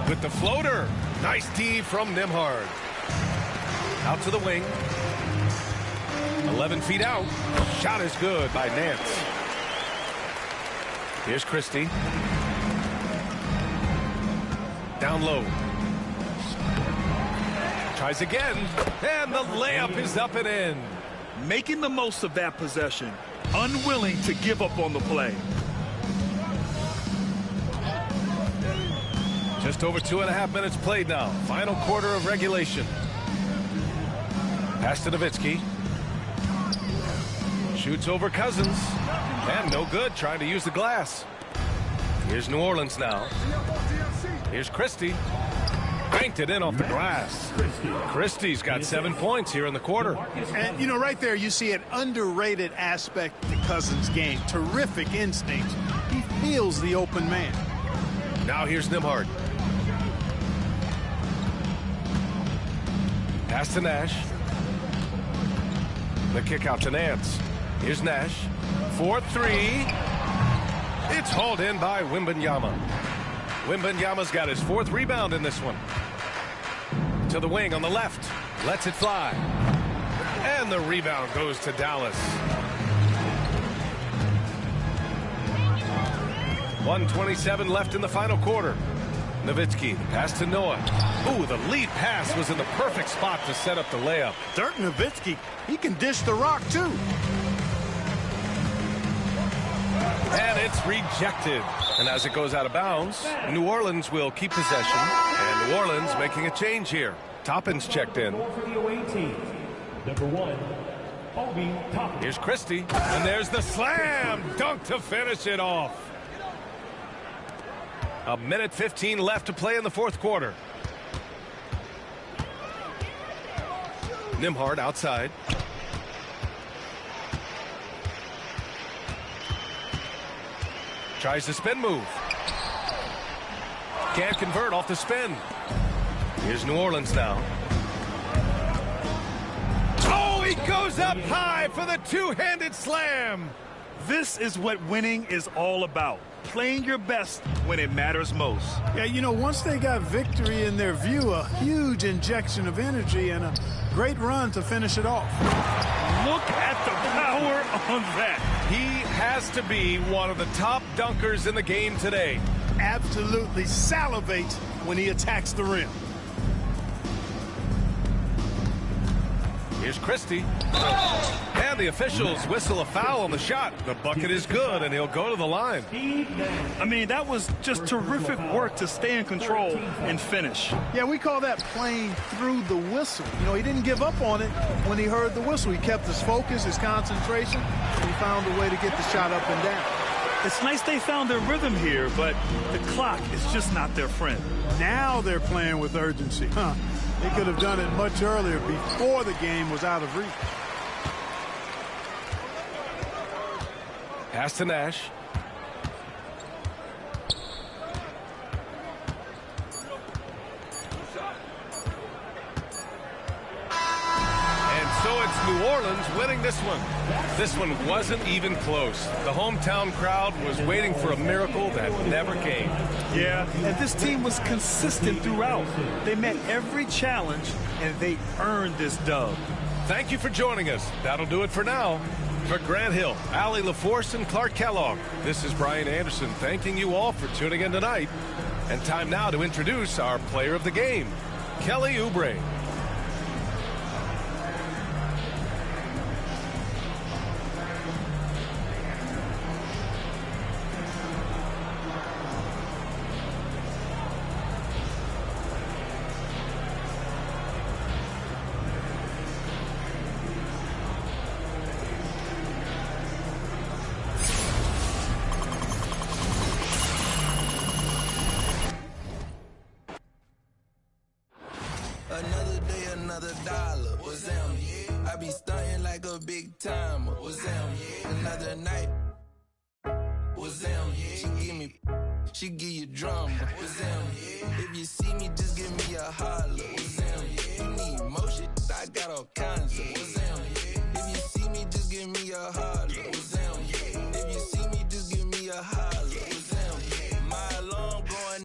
With the floater. Nice D from Nembhard. Out to the wing. 11 feet out. Shot is good by Nance. Here's Christie. Down low. Tries again. And the layup is up and in. Making the most of that possession. Unwilling to give up on the play. Just over 2.5 minutes played now. Final quarter of regulation. Pass to Nowitzki. Shoots over Cousins. And no good, trying to use the glass. Here's New Orleans now. Here's Christie. Banked it in off the glass. Christie's got 7 points here in the quarter. And, you know, right there you see an underrated aspect to Cousins' game. Terrific instincts. He feels the open man. Now here's Nembhard. Pass to Nash. The kick out to Nance. Here's Nash. 4-3. It's hauled in by Wembanyama. Wembanyama's got his 4th rebound in this one. To the wing on the left. Lets it fly. And the rebound goes to Dallas. 1:27 left in the final quarter. Nowitzki, pass to Noah. Ooh, the lead pass was in the perfect spot to set up the layup. Dirk Nowitzki, he can dish the rock too. And it's rejected. And as it goes out of bounds, New Orleans will keep possession. And New Orleans making a change here. Toppin's checked in. For the away team, number 1, Obi Toppin. Here's Christie. And there's the slam dunk to finish it off. 1:15 left to play in the 4th quarter. Nembhard outside. Tries the spin move. Can't convert off the spin. Here's New Orleans now. Oh, he goes up high for the two-handed slam. This is what winning is all about. Playing your best when it matters most. Yeah, you know, once they got victory in their view, a huge injection of energy and a great run to finish it off. Look at the power on that. He has to be one of the top dunkers in the game today. Absolutely salivates when he attacks the rim. Here's Christie. And the officials whistle a foul on the shot. The bucket is good, and he'll go to the line. I mean, that was just terrific work to stay in control and finish. Yeah, we call that playing through the whistle. You know, he didn't give up on it when he heard the whistle. He kept his focus, his concentration, and he found a way to get the shot up and down. It's nice they found their rhythm here, but the clock is just not their friend. Now they're playing with urgency. They could have done it much earlier before the game was out of reach. Pass to Nash. And so it's New Orleans winning this one. This one wasn't even close. The hometown crowd was waiting for a miracle that never came. Yeah, and this team was consistent throughout. They met every challenge, and they earned this dub. Thank you for joining us. That'll do it for now. For Grant Hill, Allie LaForce, and Clark Kellogg, this is Brian Anderson thanking you all for tuning in tonight. And time now to introduce our player of the game, Kelly Oubre. Another day, another dollar. What's them? I be stunting like a big timer. What's them? Another night. What's them? She give you drama. What's them? If you see me, just give me a holler. What's them? You need motion, I got all kinds of.